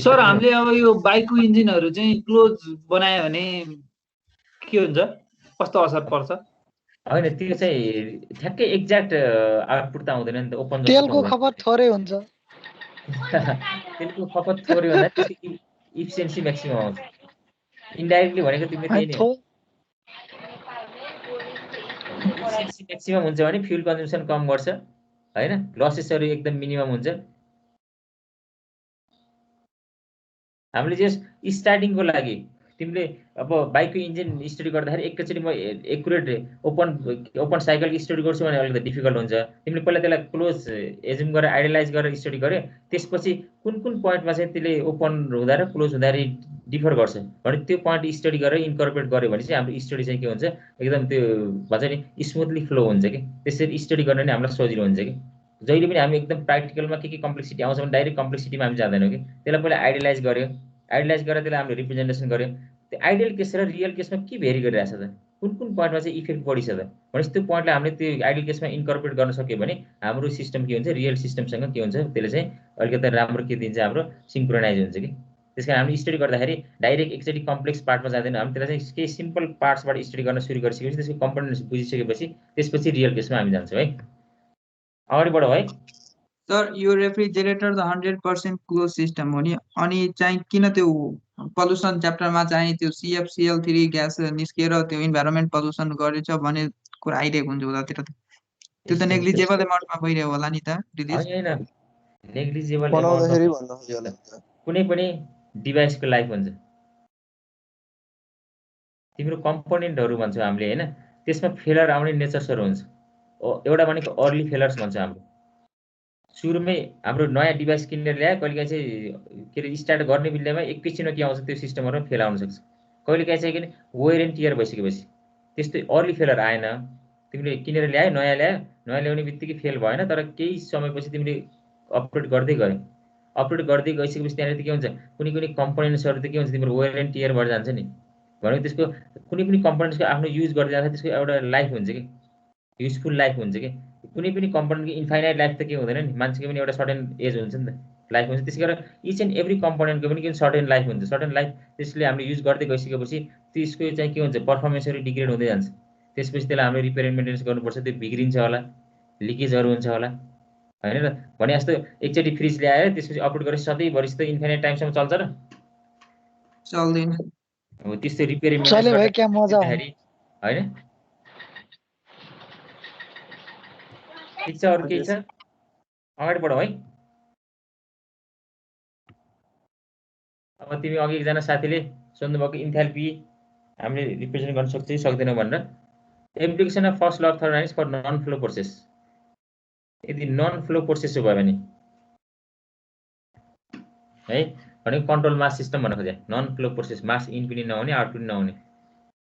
सर हामीले अब यो बाइकको इन्जिनहरू चाहिँ क्लोज बनायो भने के हुन्छ, कस्तो असर पर्छ? होइन, त्यो चाहिँ ठ्याक्कै एक्ज्याक्ट आउटपुट त आउँदैन नि त। ओपन तेलको खपत थोरै हुन्छ। तेलको खपत थोरै भन्दा त्यसको इफिसियन्सी म्याक्सिमम आउँछ। इन्डाइरेक्टली भनेको तिमीले त्यही नै इफिसियन्सी म्याक्सिमम हुन्छ भने फ्युल कन्जम्सन कम गर्छ होइन, लसेसहरू एकदम मिनिमम हुन्छ। हामीले जस स्टार्टिङको लागि तिमीले अब बाइकको इन्जिन स्टडी गर्दाखेरि एकैचोटि म एकुरेट ओपन साइकल स्टडी गर्छु भने अलिकति डिफिकल्ट हुन्छ। तिमीले पहिला त्यसलाई क्लोज एज्युम गरेर आइडियलाइज गरेर स्टडी गर्यो, त्यसपछि कुन कुन पोइन्टमा चाहिँ त्यसले ओपन हुँदा र क्लोज हुँदाखेरि डिफर गर्छ भने त्यो पोइन्ट स्टडी गरेर इन्कर्पोरेट गर्यो भने चाहिँ हाम्रो स्टडी चाहिँ के हुन्छ एकदम त्यो भन्छ नि स्मुथली फ्लो हुन्छ कि। त्यसरी स्टडी गर्न नि हामीलाई सजिलो हुन्छ कि। जहिले पनि हामी एकदम प्र्याक्टिकलमा के कम्प्लेक्सिटी आउँछ भने डाइरेक्ट कम्प्लेक्सिटीमा हामी जाँदैनौँ कि। त्यसलाई पहिला आइडियलाइज गरेर त्यसलाई हामीले रिप्रेजेन्टेसन गर्यो। त्यो आइडियल केस र रियल केसमा के भेरी गरिरहेछ त, कुन कुन पोइन्टमा चाहिँ इफेक्ट बढी छ त भनेपछि त्यो पोइन्टलाई हामीले त्यो आइडियल केसमा इन्कर्पोरेट गर्न सक्यो भने हाम्रो सिस्टम के हुन्छ, रियल सिस्टमसँग के हुन्छ त्यसले चाहिँ अलिकति राम्रो के दिन्छ, हाम्रो सिङ्क्रोनाइज हुन्छ कि। त्यस कारण हामीले स्टडी गर्दाखेरि डाइरेक्ट एकचोटि कम्प्लेक्स पार्टमा जाँदैन, हामी त्यसलाई चाहिँ केही सिम्पल पार्ट्सबाट स्टडी गर्न सुरु गरिसकेपछि त्यसको कम्पोनेन्ट्स बुझिसकेपछि त्यसपछि रियल केसमा हामी जान्छौँ है। अगाडि बढौँ है। सर यो रेफ्रिजरेटर त 100% क्लोज सिस्टम हो नि, अनि चाहिँ किन त्यो पल्युसन च्याप्टरमा चाहिँ त्यो CFCl3 ग्यास निस्किएर त्यो इन्भाइरोमेन्ट पल्युसन गरेछ भन्ने कुरा आइरहेको हुन्छ उतातिर त, त्यो त नेग्लिजेबल एमाउन्टमा भइरहेको होला नि त रिलिज? होइन, नेग्लिजेबल एमाउन्ट कुनै पनि डिभाइसको लाइफ हुन्छ। तिम्रो कम्पोनेन्टहरू भन्छौँ हामीले होइन, त्यसमा फेलर आउने नेचर्सहरू हुन्छ। एउटा भनेको अर्ली फेलर्स भन्छ हाम्रो। सुरुमै हाम्रो नयाँ डिभाइस किनेर ल्यायो, कहिलेकाहीँ चाहिँ के अरे स्टार्ट गर्ने बेलामा एकैछिनमा के आउँछ त्यो सिस्टमहरू फेल आउन सक्छ। कहिलेकाहीँ चाहिँ किन वेयर एन्ड टियर भइसकेपछि त्यस्तै अर्ली फेलर आएन, तिमीले किनेर ल्यायो, नयाँ ल्याउने बित्तिकै फेल भएन, तर केही समयपछि तिमीले अपग्रेड गर्दै गयो। अपडेट गर्दै गइसकेपछि त्यहाँनिर के हुन्छ कुनै कुनै कम्पोनेन्ट्सहरू त के हुन्छ तिम्रो वेयर एन्ड टियर भएर जान्छ नि भनेको त्यसको कुनै पनि कम्पोनेन्ट्सको आफ्नो युज गर्दै जाँदा त्यसको एउटा लाइफ हुन्छ कि युजफुल लाइफ हुन्छ कि कुनै पनि कम्पोनेन्टको इन्फाइनाइट लाइफ त के हुँदैन नि मान्छेको पनि एउटा सर्टेन एज हुन्छ नि त लाइफ हुन्छ त्यसै गरेर इच एन्ड एभ्री कम्पोनेन्टको पनि के सर्टेन लाइफ हुन्छ सर्टेन लाइफ त्यसले हामीले युज गर्दै गइसकेपछि त्यसको चाहिँ के हुन्छ पर्फर्मेन्सहरू डिग्रेड हुँदै जान्छ त्यसपछि त्यसलाई हामीले रिपेयर एन्ड मेन्टेनेन्स गर्नुपर्छ त्यो बिग्रिन्छ होला लिकेजहरू हुन्छ होला हैन र भने जस्तो एकचोटि फ्रिज ल्याएर त्यसपछि अपडेट गरेपछि सधैँभरि त इन्फाइनाइट टाइमसम्म चल्छ र चल्दैन हो त्यस्तो रिपेयर एन्ड चले भाइ मेन्टेनेन्स क्या मजा हैन ठिक छ अरु केही छ अगाडि बढौँ है अब तिमी अघि एकजना साथीले सोध्नु भएको इन्थाल्पी हामीले रिप्रेजेन्ट गर्न सक्छ कि सक्दैनौँ भनेर application of first law of thermodynamics for non flow process यदि नन फ्लो प्रोसेस भयो भने है भनेको कन्ट्रोल मास सिस्टम भन्न खोजे non flow process mass input नहुने आउटपुट नहुने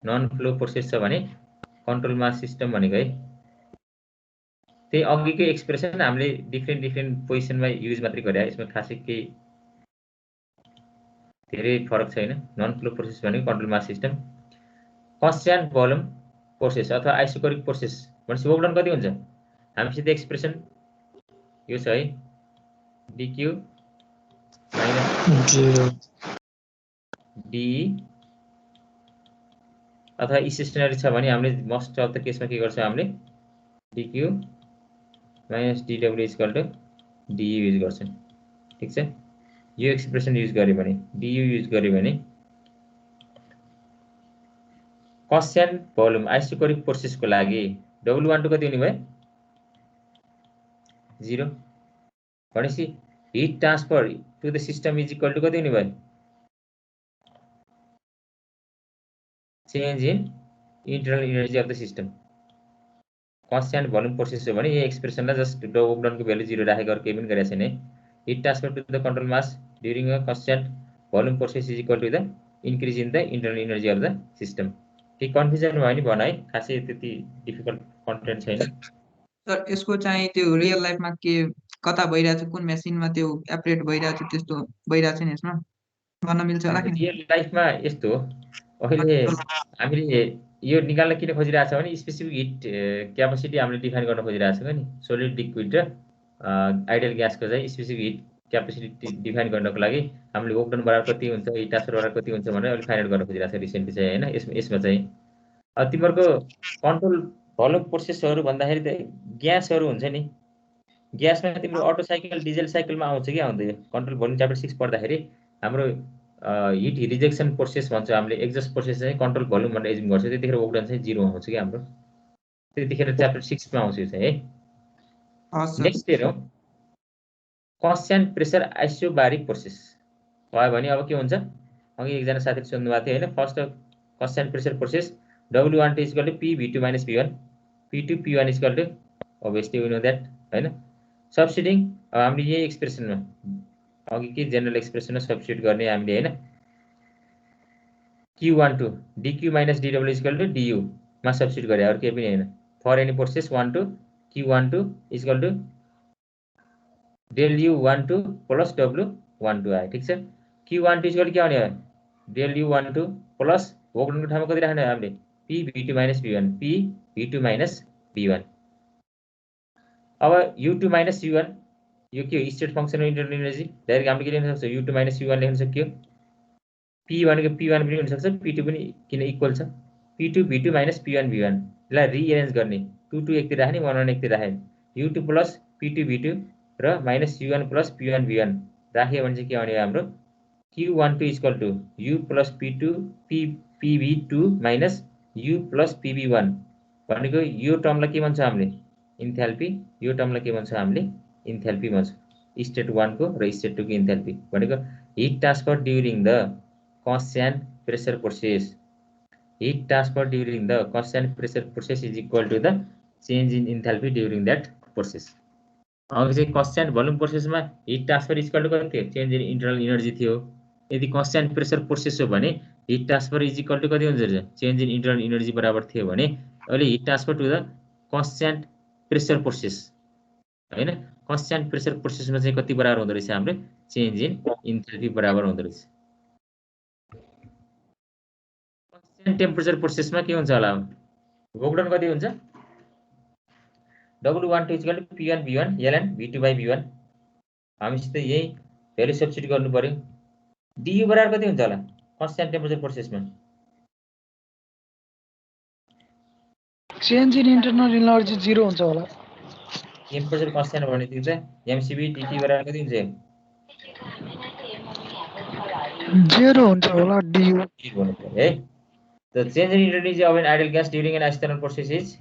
नन फ्लो प्रोसेस छ भने कन्ट्रोल मास सिस्टम भनेको है त्यही अघिको एक्सप्रेसन हामीले डिफ्रेन्ट पोजिसनमा युज मात्रै गरे यसमा खासै केही धेरै फरक छैन नन फ्लो प्रोसेस भनेको control mass system constant volume process अथवा आइसोकोरिक प्रोसेस भनेपछि वर्क डन कति हुन्छ हामीसित एक्सप्रेसन यो छ है dq माइनस 0 d अथवा स्टेसनरी छ भने हामीले मोस्ट अफ द केसमा के गर्छौँ हामीले dq minus dw equal to du use गर्छौँ ठीक छ यो एक्सप्रेसन युज गर्यो भने du युज गर्यो भने कन्स्ट्यान्ट भोल्युम आइसोकोरिक प्रोसेसको लागि W12 कति हुने भयो 0 भनेपछि heat transfer to the system is equal to कति हुने भयो change in internal energy of the system constant volume process हो भने यो एक्सप्रेसनलाई जस्ट वर्क डनको भ्यालु 0 राखेको केही पनि गरेको छैन है heat transfer to the control mass during a constant volume process is equal to the increase in the internal energy of the system के कन्फ्युजन भयो नि भन है खासै त्यति डिफिकल्ट कन्टेन्ट छैन सर यसको चाहिँ त्यो रियल लाइफमा के कता भइरहेछ कुन मेसिनमा त्यो एप्रेट भइरहेछ त्यस्तो भइरहेछ नि यसमा भन्न मिल्छ होला कि रियल लाइफमा यस्तो हो अहिले हामीले यो निकाल्न किन खोजिरहेछ भने स्पेसिफिक हिट क्यापेसिटी हामीले डिफाइन गर्न खोजिरहेछ नि सोलिड लिक्विड र आइडियल ग्यासको चाहिँ स्पेसिफिक हिट क्यापेसिटी डिफाइन गर्नको लागि हामीले वर्क डन बराबर कति हुन्छ हिट ट्रान्सफर बराबर कति हुन्छ भनेर अहिले फाइन्ड आउट गर्न खोजिरहेछ रिसेन्टली चाहिँ हैन यसमा चाहिँ तिमीहरूको कन्ट्रोल भोल्युम प्रोसेसहरू भन्दाखेरि त ग्यासहरू हुन्छ नि ग्यासमा तिम्रो अटो साइकल डिजेल साइकलमा आउँछ कि आउँदैन कन्ट्रोल भोल्युम च्याप्टर 6 पढ्दाखेरि हाम्रो हिट रिजेक्सन प्रोसेस भन्छ हामीले एक्जस्ट प्रोसेस चाहिँ कन्ट्रोल भोल्युम भनेर एज्युम गर्छ त्यतिखेर वर्क डन चाहिँ 0 आउँछ कि हाम्रो त्यतिखेर च्याप्टर 6 मा आउँछ चाहिँ है नेक्स्ट हेरौँ कन्स्ट्यान्ट प्रेसर आइसोबारिक प्रोसेस भयो भने अब के हुन्छ अघि एकजना साथीले सोध्नु भएको थियो हैन first constant pressure process W12 is equal to P(V2 minus P1) P2 P1 is equal to obviously we know that हैन सब्स्टिट्युटिङ अब हामीले यही एक्सप्रेसनमा अघि के जनरल एक्सप्रेसनमा सब्स्टिट्युट गर्ने हामीले हैन Q12 dq minus dw is equal to du मा सब्स्टिट्युट गरे अरु केही पनि हैन for any process 12 Q12 is equal to del u12 plus w12 आयो ठीक छ Q12 is equal to के आउने हो del u12 प्लस वर्क डनको ठाउँमा कति राख्ने हामीले P(V2 minus P1) P(V2 minus P1) अब U2 minus U1 यो के हो स्टेट फंक्सन हो इन्टरनल एनर्जी डाइरेक्ट हामीले के लेख्न सक्छौं U2 minus U1 लेख्न सकियो P1 को P1 पनि हुन सक्छ P2 पनि किन इक्वल छ P2 V2 minus P1 V1 लाई रिअरेन्ज गर्ने 2 2 एकतिर राख्ने 1 1 एकतिर राख्ने U2 plus P2 V2 र minus U1 plus P1 V1 राख्यो भने चाहिँ के आउने हाम्रो Q12 is equal to U plus P2 PV2 minus U plus PV1 भनेको यो टर्मलाई के भन्छ हामीले इन्थाल्पी यो टर्मलाई के भन्छ हामीले इन्थाल्पी भन्छ स्टेट 1 को र स्टेट 2 को इन्थाल्पी भनेको heat transfer during the constant pressure process heat transfer during the constant pressure process is equal to the change in enthalpy during that process अघि चाहिँ कन्स्ट्यान्ट भोल्युम प्रोसेसमा heat transfer is equal to कति थियो change in internal energy थियो यदि constant pressure process हो भने heat transfer is equal to कति हुन्छ चेन्ज इन इन्टरनल एनर्जी बराबर थियो भने अहिले heat transfer to the constant pressure process हैन कन्स्ट्यान्ट प्रेसर प्रोसेसमा चाहिँ कति बराबर हुँदो रहेछ हाम्रो चेन्ज इन इन्थाल्पी बराबर हुँदो रहेछ कन्स्ट्यान्ट टेम्परेचर प्रोसेसमा के हुन्छ होला वर्क डन कति हुन्छ W12 equal to P1 V1 ln V2 by V1 हामीसित यही भ्यालु सब्स्टिट्युट गर्नु पर्यो DU बराबर कति हुन्छ होला कन्स्ट्यान्ट टेम्परेचर प्रोसेसमा चेन्ज इन इन्टरनल एनर्जी 0 हुन्छ होला टेम्परेचर कन्स्ट्यान्ट भने चाहिँ MCV DT बराबर कति हुन्छ 0 हुन्छ होला DU है The change in energy of an ideal gas during an external process is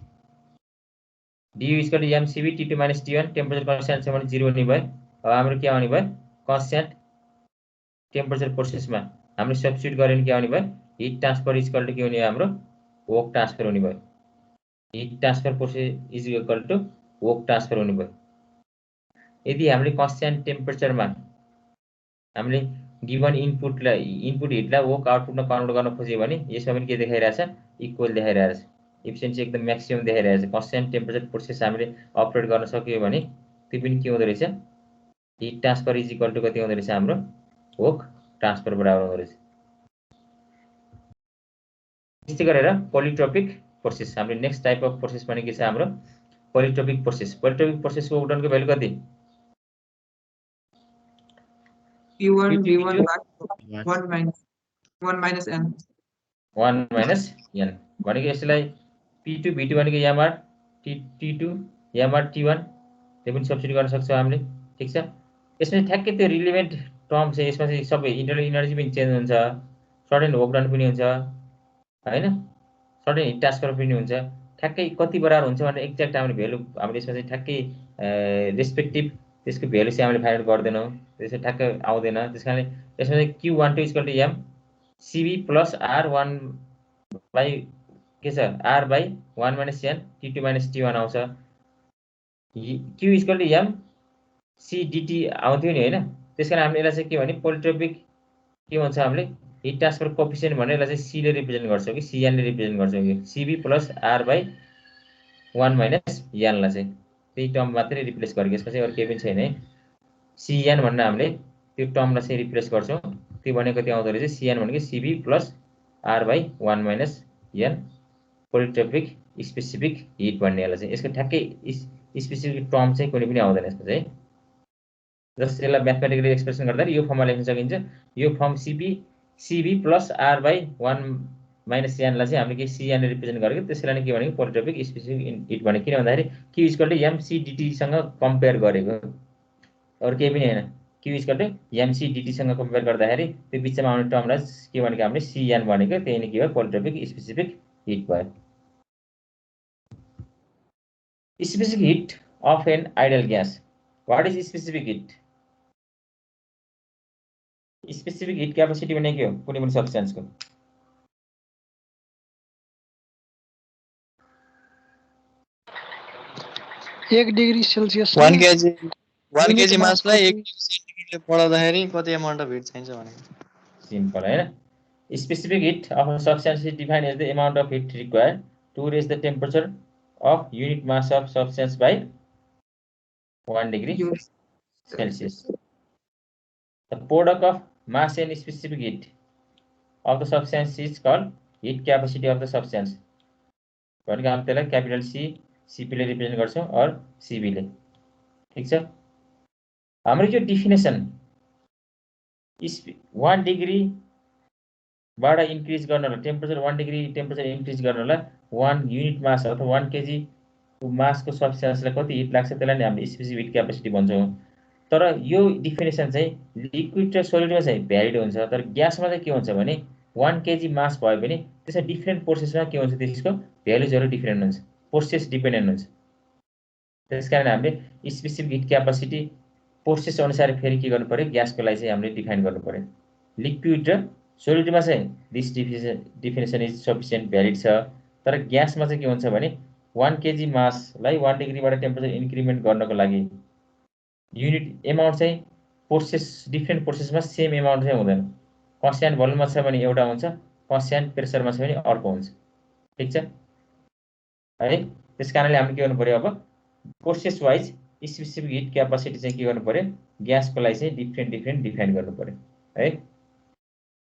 DU is equal to MCV T2 minus T1 temperature constant छ भने 0 हुने भयो अब हाम्रो के आउने भयो constant temperature process मा हामीले सब्स्टिट्युट गरेर के आउने भयो heat transfer is equal to के हुने हाम्रो work transfer हुने भयो heat transfer process is equal to work transfer हुने भयो यदि हामीले constant temperature मा हामीले गिवन इनपुट हिट लाई वर्क आउटपुटमा कन्भर्ट गर्न खोज्यो भने यसमा पनि के देखाइरहेछ इक्वल देखाइरहेछ एफिसिएन्सी एकदम म्याक्सिमम देखाइरहेछ कन्स्ट्यान्ट टेम्परेचर प्रोसेस हामीले अपरेट गर्न सक्यो भने त्यो पनि के हुँदो रहेछ heat transfer is equal to कति हुँदो रहेछ हाम्रो वर्क ट्रान्सफर बराबर हुँदो रहेछ त्यस्तै गरेर पोलिट्रोपिक प्रोसेस हाम्रो नेक्स्ट टाइप अफ प्रोसेस पनि के छ हाम्रो पोलिट्रोपिक प्रोसेसको वर्क डनको भ्यालु कति P1 V1 1 minus n 1 minus n भनेको यसलाई P2 V2 भनेको mR T2 mR T1 त्यो पनि सब्स्टिट्युट गर्न सक्छौं हामीले ठीक छ यसमा ठ्याक्कै त्यो रिलेभेन्ट टर्म चाहिँ यसमा चाहिँ सबै इन्टरनल एनर्जी पनि चेन्ज हुन्छ सडन वर्क डन पनि हुन्छ हैन सडन हिट ट्रान्सफर पनि हुन्छ ठ्याक्कै कति बराबर हुन्छ भने एक्ज्याक्ट हामीले भ्यालु हामीले यसमा चाहिँ ठ्याक्कै रेस्पेक्टिभ त्यसको भ्यालु चाहिँ हामीले फाइन्ड गर्दैनौं त्यसै ठ्याक्कै आउँदैन त्यसकारणले यसमा चाहिँ Q12 equal to m Cv plus R1 by के छ R by 1 minus n T2 minus T1 आउँछ Q equal to m C dt आउँथ्यो नि हैन त्यसकारण हामीले यसलाई चाहिँ के भने पोलिट्रोपिक के भन्छ हामीले हिट ट्रान्सफर कोएफिसिएन्ट भनेर यसलाई चाहिँ C ले रिप्रेजेन्ट गर्छौं कि Cn ले रिप्रेजेन्ट गर्छौं कि Cv plus R by 1 minus n ला चाहिँ त्यही टर्म मात्रै रिप्लेस गरेको यसमा चाहिँ अरु केही पनि छैन है Cn भन्ने हामीले त्यो टर्मलाई चाहिँ रिप्लेस गर्छौं त्यो भनेको कति आउँदो रहेछ Cn भनेको Cv plus R by 1 minus n polytropic specific heat भन्नेलाई चाहिँ यसको ठ्याक्कै स्पेसिफिक टर्म चाहिँ कुनै पनि आउँदैन यसमा चाहिँ जस्ट यसलाई म्याथमेटिकली एक्सप्रेसन गर्दा यो फर्ममा लेख्न सकिन्छ यो form Cv plus R by 1 minus n लाई चाहिँ हामीले के Cn ले रिप्रेजेन्ट गरेको त्यसैलाई नै के भनेको पोलिट्रोपिक स्पेसिफिक हिट भने किन भन्दाखेरि Q equal to mc dt सँग कम्पेयर गरेको अरु केही पनि हैन Q equal to mc dt सँग कम्पेयर गर्दाखेरि त्यो बीचमा आउने टर्मलाई के भनेको हामीले Cn भनेको त्यही नै के हो पोलिट्रोपिक स्पेसिफिक हिट भयो specific heat of an ideal gas what is specific heat specific heat capacity भनेको के हो कुनै पनि सब्स्टेन्सको 1 डिग्री सेल्सियस 1 केजी मासलाई 1 सेन्टिग्रेडले बढाउँदाखेरि कति अमाउन्ट अफ हिट चाहिन्छ भनेको सिम्पल हैन specific heat of a substance is defined as the amount of heat required to raise the temperature of unit mass of substance by 1 degree Celsius the product of mass and specific heat of the substance is called heat capacity of the substance भनेको हामी त्यसलाई capital CP ले represent गर्छौं और CB ले ठीक छ हाम्रो यो डेफिनेसन 1 डिग्री बाट इन्क्रिज गर्नलाई टेम्परेचर 1 डिग्री टेम्परेचर इन्क्रिज गर्नलाई 1 युनिट मास अथवा 1 केजी मासको सब्स्टेन्सलाई कति हिट लाग्छ त्यसलाई नै हामीले स्पेसिफिक हिट क्यापेसिटी भन्छौं तर यो डेफिनेसन चाहिँ लिक्विड र सोलिडमा चाहिँ भ्यालिड हुन्छ तर ग्यासमा चाहिँ के हुन्छ भने 1 केजी मास भयो भने त्यसमा डिफरेन्ट प्रोसेसमा के हुन्छ त्यसको भ्यालुजहरु डिफरेन्ट हुन्छ प्रोसेस डिपेन्डेन्ट हुन्छ त्यसकारण हामीले स्पेसिफिक हिट क्यापेसिटी प्रोसेस अनुसार फेरि के गर्नु पर्यो ग्यासको लागि चाहिँ हामीले डिफाइन गर्नु पर्यो लिक्विड र सोलिडमा चाहिँ this definition is sufficient valid छ तर ग्यासमा चाहिँ के हुन्छ भने 1 केजी मासलाई 1 डिग्रीबाट टेम्परेचर इन्क्रिमेन्ट गर्नको लागि युनिट अमाउन्ट चाहिँ प्रोसेस डिफरेन्ट प्रोसेसमा सेम अमाउन्ट चाहिँ हुँदैन कन्स्ट्यान्ट भोल्युममा छ भने एउटा हुन्छ कन्स्ट्यान्ट प्रेसरमा छ भने अर्को हुन्छ ठीक छ है त्यसकारणले हामीले के गर्नु पर्यो अब process wise specific heat capacity चाहिँ के गर्नु पर्यो ग्यासको लागि चाहिँ डिफ्रेन्ट डिफाइन गर्नु पर्यो है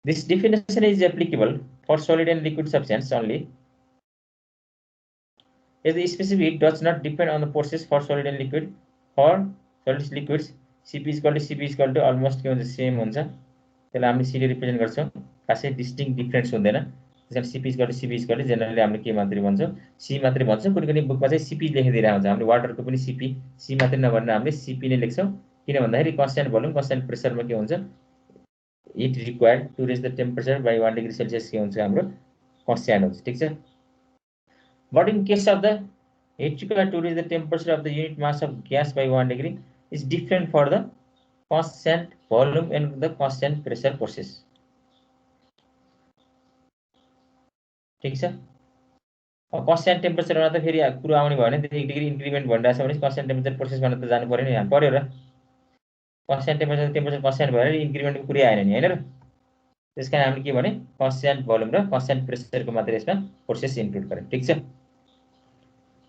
this definition is applicable for solid and liquid substance only if the specific heat does not depend on the process for solid and liquid for solid liquids Cp is equal to almost के हुन्छ same हुन्छ त्यसलाई हामीले सीले represent गर्छौं खासै distinct difference हुँदैन त्यसैले Cp is equal to generally हामीले के मात्रै भन्छौं C मात्रै भन्छौं कुनै बुकमा चाहिँ Cp लेखिदिएर हुन्छ हामीले वाटरको पनि Cp C मात्रै नभनेर हामीले Cp नै लेख्छौं किन भन्दाखेरि कन्स्ट्यान्ट भोल्युम कन्स्ट्यान्ट प्रेसरमा के हुन्छ heat required to raise the temperature by 1 degree Celsius के हुन्छ हाम्रो कन्स्ट्यान्ट हुन्छ ठीक छ But in case of the heat required to raise the temperature of the unit mass of gas by 1 degree is different for the constant volume and the constant pressure process. ठीक छ अब constant temperature मा त फेरि कुरो आउने भएन 1 degree increment भनिरहेछ भने constant temperature process गर्न त जानु पर्यो नि यहाँ पर्यो र constant temperature constant भएर इन्क्रिमेन्टको कुरै आएन नि हैन र त्यसकारण हामीले के भने constant volume र constant pressure को मात्र यसमा प्रोसेस इन्क्लुड गरे ठीक छ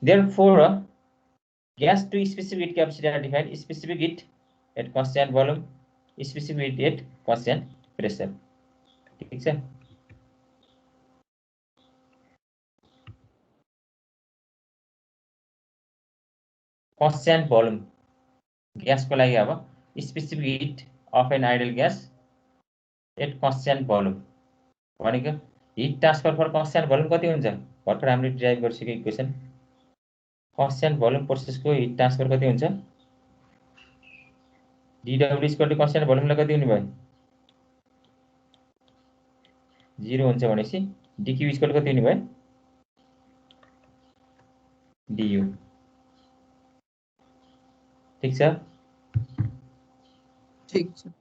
Therefore, gas to specific heat capacity are defined specific heat at constant volume, specific heat at constant pressure. ठीक छ constant volume gas को लागि अब specific heat of an ideal gas at constant volume भनेको heat transfer for constant volume कति हुन्छ भर्खर हामीले डिराइभ गरिसकेको इक्वेसन constant volume process को heat transfer कति हुन्छ dW is equal to constant volume लाई कति हुने भयो 0 हुन्छ भनेपछि dQ is equal to कति हुने भयो du ठीक छ ठीक छ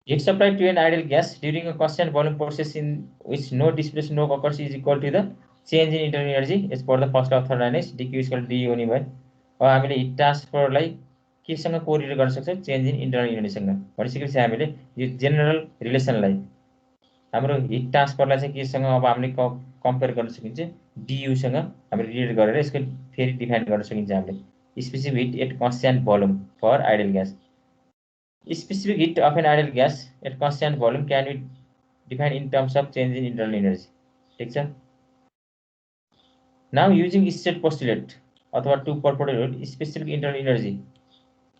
heat supplied to an ideal gas during a constant volume process in which no displacement no occurs is equal to the change in internal energy as per the first law of thermodynamics dQ is equal to du हुने भयो अब हामीले hit ट्रान्सफरलाई केसँग correlate गर्न सक्छौं change in internal energy सँग भनिसकेपछि हामीले यो जेनरल रिलेसनलाई हाम्रो हिट ट्रान्सफरलाई चाहिँ केसँग अब हामीले कम्पेयर गर्न सकिन्छ du सँग हामीले रिलेट गरेर यसको फेरि डिफाइन गर्न सकिन्छ हामीले specific heat at constant volume for ideal gas specific heat of an ideal gas at constant volume can be defined in terms of change in internal energy ठीक छ Now using state postulate अथवा to purport specific internal energy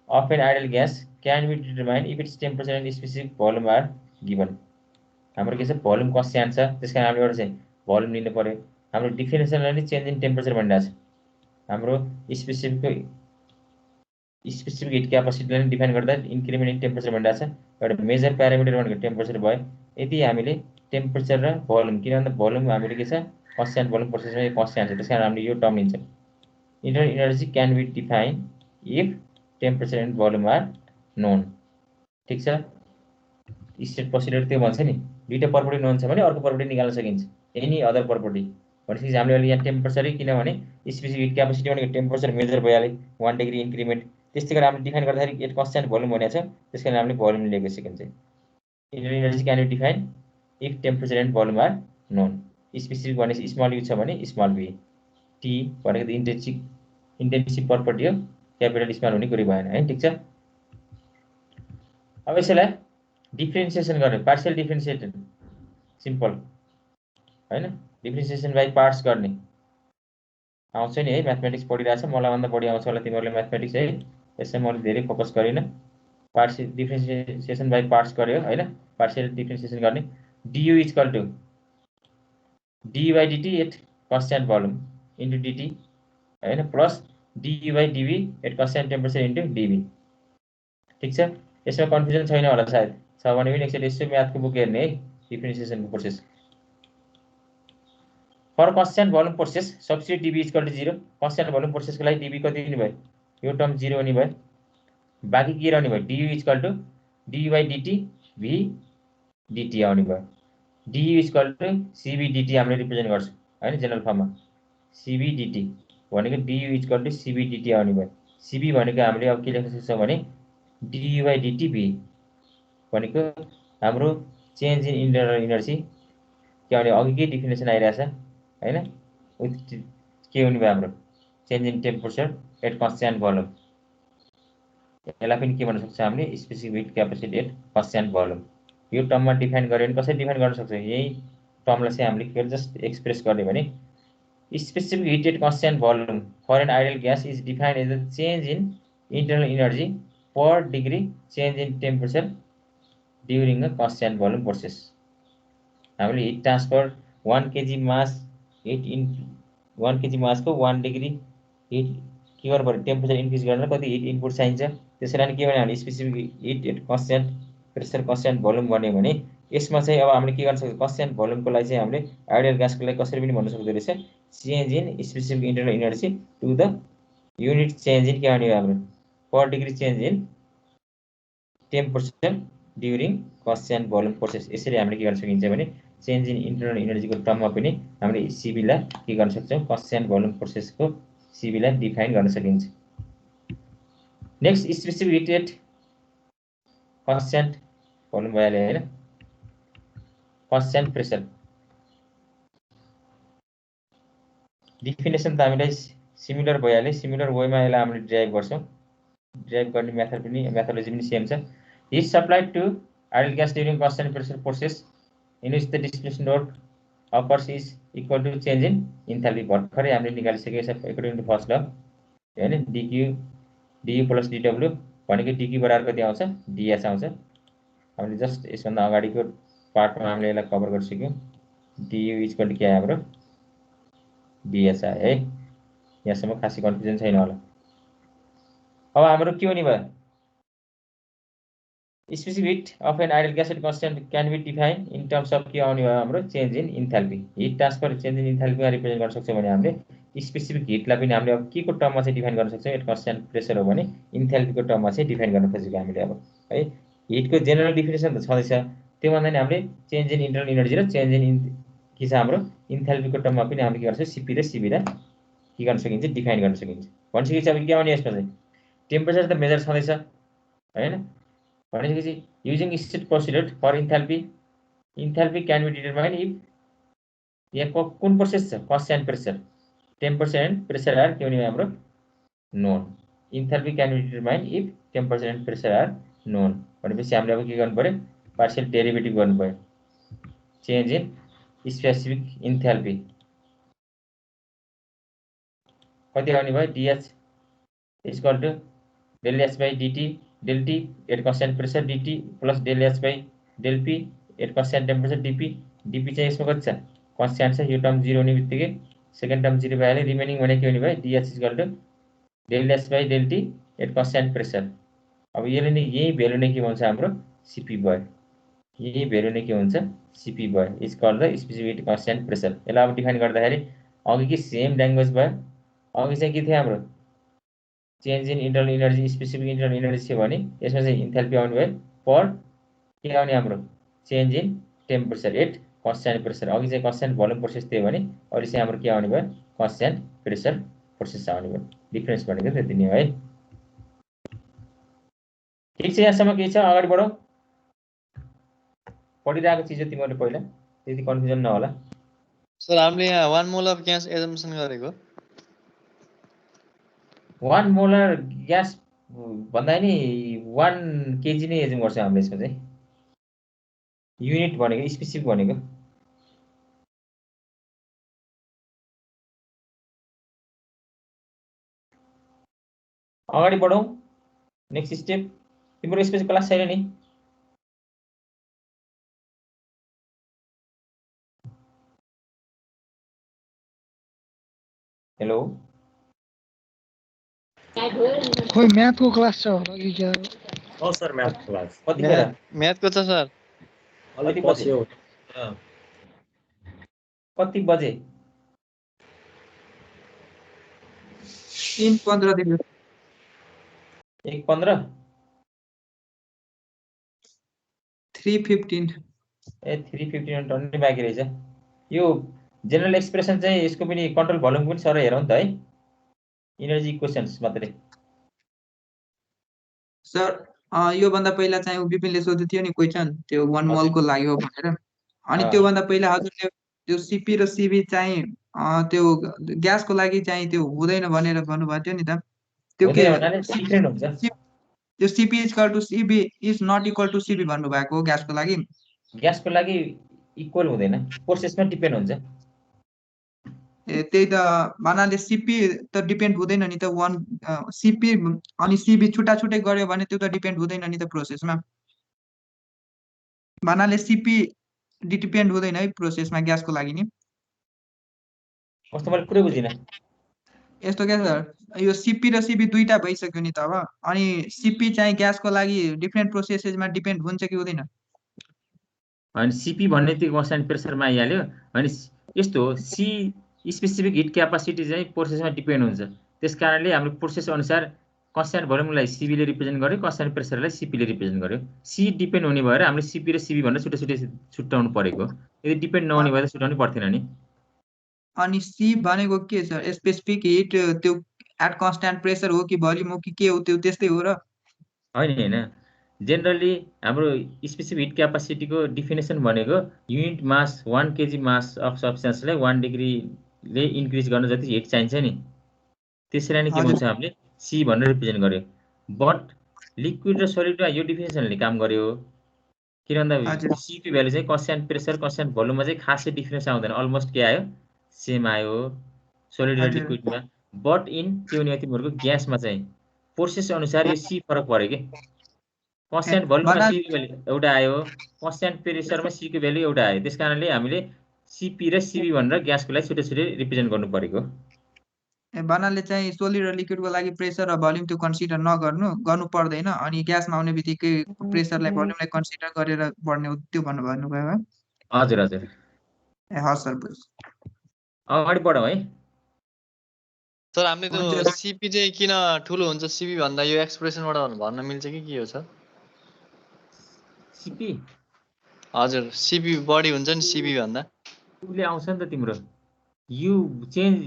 of an ideal gas can be determined if its temperature and specific volume are given. हाम्रो के छ volume constant छ त्यसकारण हामीले एउटा चाहिँ भोल्युम लिनु पर्यो हाम्रो डेफिनेसनले नि चेन्ज इन टेम्परेचर भनिरहेछ हाम्रो स्पेसिफिक हिट क्यापासिटीलाई नि डिफाइन गर्दा इन्क्रिमेन्ट इन टेम्परेचर भनिरहेछ एउटा मेजर प्यारामिटर भनेको टेम्परेचर भयो यदि हामीले टेम्परेचर र भोल्युम किन भन्दा भोल्युम हामीले के छ constant volume process में constant है त्यसकारण हामीले यो term लिन्छौं internal energy can be defined if temperature and volume are known ठीक छ स्टेट पोस्टुलेट त्यो भन्छ नि दुईटा प्रपर्टी नोन छ भने अर्को प्रपर्टी निकाल्न सकिन्छ एनी अदर प्रपर्टी भनेपछि हामीले अहिले यहाँ टेम्परेचर किनभने स्पेसिफिक हिट क्यापासिटी भनेको टेम्परेचर मेजर भइहाल्यो 1 डिग्री इन्क्रिमेन्ट त्यस्तै गरी हामीले डिफाइन गर्दाखेरि एट कन्स्ट्यान्ट भोल्युम भनेको छ त्यसकारण हामीले भोल्युम लेखेको सकिन्छ internal energy can be defined if temperature and volume are known specific भने स्मल यु छ भने स्मल v t भनेको इन्टेन्सिभ प्रपर्टी हो क्यापिटल स्मल हुने कुरै भएन है ठीक छ अब यसलाई डिफरेन्सिएसन गर्ने पार्शियल डिफरेन्सिएसन सिम्पल हैन डिफरेन्सिएसन बाइ पार्ट्स गर्ने आउँछ नि है म्याथमेटिक्स पढिरहेछ मलाई भन्दा बढी आउँछ होला तिमीहरुले म्याथमेटिक्स है यसमा मैले धेरै फोकस गरिन पार्शियल डिफरेन्सिएसन बाइ पार्ट्स गर्यो हैन पार्शियल डिफरेन्सिएसन गर्ने du is equal to d by dt at constant volume into dt हैन plus du by dv at constant temperature into dv ठीक छ यसमा कन्फ्युजन छैन होला सायद छ भने पनि एकचोटी यसो म्याथको बुक हेर्ने है डिफरेन्सिएसनको process for constant volume process substitute dv is equal to 0 constant volume प्रोसेसको लागि dv कति हुने भयो यो टर्म 0 हुने भयो बाकी के रहने भयो du is equal to d by dt v dt आउने भयो du is equal to cv dt हामीले रिप्रेजेन्ट गर्छौं हैन जनरल फर्ममा cv dt भनेको du is equal to cv dt आउने भयो cv भनेको हामीले अब के लेख्न सक्छौं भने du by dt v भनेको हाम्रो चेन्ज इन इन्टरनल एनर्जी के भने अघिकै डेफिनेसन आइराछ हैन के हुने भयो हाम्रो change in temperature at constant volume यसलाई पनि के भन्न सक्छ हामीले specific heat capacity at constant volume. यो टर्ममा डिफाइन गर्यो भने कसरी डिफाइन गर्न सक्छ, यही टर्मलाई चाहिँ हामीले के जस्ट एक्सप्रेस गर्ने भने specific heat at constant volume for an ideal gas is defined as the change in internal energy per degree change in temperature during a constant volume process. हामीले heat transfer 1 kg mass heat in 1 kg mass को 1 degree heat के गर्नु पर्यो, temperature increase गर्न कति hit input चाहिन्छ। त्यसैले के भने हामीले specific heat at constant pressure constant volume भन्यो भने यसमा चाहिँ अब हामीले के गर्न सक्छौँ, कन्स्ट्यान्ट भोल्युमको लागि चाहिँ हामीले आइडियल ग्यासको लागि कसरी पनि भन्न सक्दो रहेछ, change in specific internal energy to the unit change in के भन्यो हाम्रो per degree change in temperature during constant volume process. यसरी हामीले के गर्न सकिन्छ भने चेन्ज इन इन्टरनल इनर्जीको टर्ममा पनि हामीले सिबीलाई के गर्न सक्छौँ, कन्स्ट्यान्ट भोल्युम प्रोसेसको सिबीलाई डिफाइन गर्न सकिन्छ। Next specific heat at constant volume भइहाल्यो हैन, कन्स्ट्यान्ट प्रेसर डिफिनेसन त हामीलाई सिमिलर भइहाल्यो, सिमिलर वेमा यसलाई हामीले ड्राइभ गर्छौँ। ड्राइभ गर्ने मेथड पनि मेथोडोलोजी पनि सेम छ। Heat supplied to ideal gas during constant pressure process in which the displacement work occurs is equal to change in enthalpy. भर्खरै हामीले निकालिसकेको छ एकोर्डिङ टु फर्स्ट ल हैन, डियु प्लस डिडब्ल्यू भनेको डिक्यू बराबर कति आउँछ, डिएच आउँछ। हामीले जस्ट यसभन्दा अगाडिको पार्टमा हामीले यसलाई कभर गरिसक्यौँ। डियु इक्वल टु के आयो हाम्रो डिएच आयो है, यहाँसम्म खासै कन्फ्युजन छैन होला। अब हाम्रो के हुने भयो, specific heat of an ideal gas at constant can be define in terms of के आउने भयो हाम्रो चेन्ज इन इन्थाल्पी। हिट ट्रान्सफर चेन्ज इन इन्थाल्पीमा रिप्रेजेन्ट गर्न सक्छौँ भने हामीले स्पेसिफिक हिटलाई पनि हामीले अब के को टर्ममा चाहिँ डिफाइन गर्न सक्छौँ, एट कन्स्ट्यान्ट प्रेसर हो भने इन्थाल्पीको टर्ममा चाहिँ डिफाइन गर्न खोजेको हामीले अब है। हिटको जेनरल डिफिनेसन त छँदैछ, त्यो भन्दा नि हामीले चेन्ज इन इन्टरनल इनर्जी र चेन्ज इन के छ हाम्रो इन्थाल्पीको टर्ममा पनि हामीले के गर्छौँ, सिपी र सिबीलाई के गर्न सकिन्छ, डिफाइन गर्न सकिन्छ। भनिसकेपछि अब के आउने यसमा चाहिँ टेम्परेचर त मेजर छँदैछ हैन, भनेपछि using state procedure for enthalpy, enthalpy can be determine if यहाँ कुन प्रोसेस छ, constant pressure temperature and pressure are के हुने भयो हाम्रो known. Enthalpy can be determine if temperature and pressure are known भनेपछि हामीले अब के गर्नु पर्यो, पार्शियल डेरिभेटिभ गर्नु पर्यो, चेन्ज इन स्पेसिफिक इन्थाल्पी कति आउने भयो, d h equal to del h by d T del T at constant pressure d T plus del h by del p at constant temperature d p. D p चाहिँ यसमा कति छ, कन्स्ट्यान्ट छ, यो टर्म 0 हुने बित्तिकै सेकेन्ड टर्म 0 भइहाल्यो, रिमेनिङ भने के हुने भयो, d h equal to del h by del T at constant pressure. अब यसले नै यही भेल्यु नै के हुन्छ हाम्रो सिपी भयो, यही भेल्यु नै के हुन्छ सिपी भयो, is called the specific constant pressure. यसलाई अब डिफाइन गर्दाखेरि अघि कि सेम ल्याङ्ग्वेज भयो, अघि चाहिँ के थियो हाम्रो change in internal energy specific internal energy थियो भने यसमा चाहिँ इन्थाल्पी आउने भयो पर के आउने हाम्रो change in temperature at constant pressure. अघि चाहिँ कन्स्ट्यान्ट भोल्युम प्रोसेस थियो भने अहिले चाहिँ हाम्रो के आउने भयो, कन्स्ट्यान्ट प्रेसर प्रोसेस आउने भयो। डिफरेन्स भनेको त्यति नै हो है। ठिक छ, यहाँसम्म के छ, अगाडि बढौँ। पढिरहेको चिज तिमीहरूले पहिला त्यति कन्फ्युजन नहोला। सर हामीले यहाँ 1 मोल अफ ग्यास एजम्पसन गरेको, 1 मोलर ग्यास भन्दा नि 1 केजी नै एजुम गर्छ हामीले। यसमा चाहिँ युनिट भनेको स्पेसिफिक भनेको अगाडि बढौँ। नेक्स्ट स्टेप, तिम्रो यसपछि क्लास छैन नि, हेलो खोइ म्याथको क्लास छ होला कि क्या हो सर, म्याथ क्लास कति बेला, म्याथको छ सर, अलि पछि हो। कति बजे, 3:15 देखि 1:15 3:15 ए 3:15 टन्नै बाँकी रहेछ। यो जेनरल एक्सप्रेसन चाहिँ यसको पनि कन्ट्रोल भोल्युम पनि सर हेरौँ त है, इनर्जी इक्वेसन्स मात्रै। सर योभन्दा पहिला चाहिँ विपिनले सोधेको थियो नि क्वेसन, त्यो 1 मोलको लागि हो भनेर। अनि त्योभन्दा पहिला हजुरले त्यो सिपी र सिबी चाहिँ त्यो ग्यासको लागि चाहिँ त्यो हुँदैन भनेर भन्नुभएको थियो नि त, त्यो के डिफरेन्ट हुन्छ। त्यो CP equal to CB is not equal to CB भन्नुभएको हो ग्यासको लागि? ग्यासको लागि इक्वल हुँदैन, प्रोसेसमा डिपेन्ड हुन्छ। ए त्यही त भन्नाले CP त डिपेन्ड हुँदैन नि त, CP अनि CB छुट्टा छुट्टै गर्यो भने त्यो त डिपेन्ड हुँदैन नि त प्रोसेसमा। भन्नाले CP डिपेन्ड हुँदैन है प्रोसेसमा ग्यासको लागि नि। कस्तो मैले पुरै बुझिनँ। यस्तो क्या सर, यो CP र CB दुईटा भइसक्यो नि त अब, अनि CP चाहिँ ग्यासको लागि डिफ्रेन्ट प्रोसेसेसमा डिपेन्ड हुन्छ कि हुँदैन? अनि CP भन्ने त्यो कन्स्ट्यान्ट प्रेसरमा आइहाल्यो। अनि यस्तो हो, C स्पेसिफिक हिट क्यापासिटी चाहिँ प्रोसेसमा डिपेन्ड हुन्छ। त्यस कारणले हाम्रो प्रोसेस अनुसार कन्स्ट्यान्ट भोल्युमलाई CB ले रिप्रेजेन्ट गर्यो, कन्स्ट्यान्ट प्रेसरलाई CP ले रिप्रेजेन्ट गर्यो। C डिपेन्ड हुने भएर हामीले CP र CB भनेर छुट्टै छुट्टै छुट्याउनु परेको। यदि डिपेन्ड नहुने भए त छुट्याउनै पर्थेन नि। अनि C भनेको के सर? स्पेसिफिक हिट त्यो एट कन्स्ट्यान्ट प्रेसर हो कि भोल्युम हो कि के हो, त्यो त्यस्तै हो र? होइन, जेनरली हाम्रो स्पेसिफिक हिट क्यापासिटीको डिफिनेसन भनेको unit mass 1 kg mass of सब्सटेन्सलाई 1 डिग्रीले इन्क्रिज गर्न जति हिट चाहिन्छ नि, त्यसैलाई नै के भन्छ हामीले C भनेर रिप्रेजेन्ट गर्यो। बट लिक्विड र सोलिडमा यो डिफिनेसनले काम गर्यो। किन भन्दा C को भ्यालु चाहिँ कन्स्ट्यान्ट प्रेसर कन्स्ट्यान्ट भोल्युममा चाहिँ खासै डिफरेन्स आउँदैन, अलमोस्ट के आयो सेम आयो सोलिड र लिक्विडमा। बट इन के हुने तिमीहरूको ग्यासमा चाहिँ प्रोसेस अनुसार यो C फरक पर्यो कि। कन्स्ट्यान्ट भोल्युममा C को भ्यालु एउटा आयो, कन्स्ट्यान्ट प्रेसरमा C को भ्यालु एउटा आयो। त्यस कारणले हामीले CP र CB भनेर ग्यासको लागि छुट्टै छुट्टै रिप्रेजेन्ट गर्नु परेको। भन्नाले चाहिँ सोलिड र लिक्विडको लागि प्रेसर र भोल्युम त्यो कन्सिडर गर्नु पर्दैन, अनि ग्यासमा आउने बित्तिकै प्रेसरलाई भोल्युमलाई कन्सिडर गरेर बढ्ने हो, त्यो भन्नुभयो है? हजुर हजुर। ए हस् सर, बुझ। अगाडि बढौँ है। सर हामीले त्यो CP चाहिँ किन ठुलो हुन्छ CB भन्दा यो एक्सप्रेसनबाट भन्न मिल्छ कि के हो सर? CP हजुर, CP बढी हुन्छ नि CB भन्दा। उसले आउँछ नि त तिम्रो यु चेन्ज,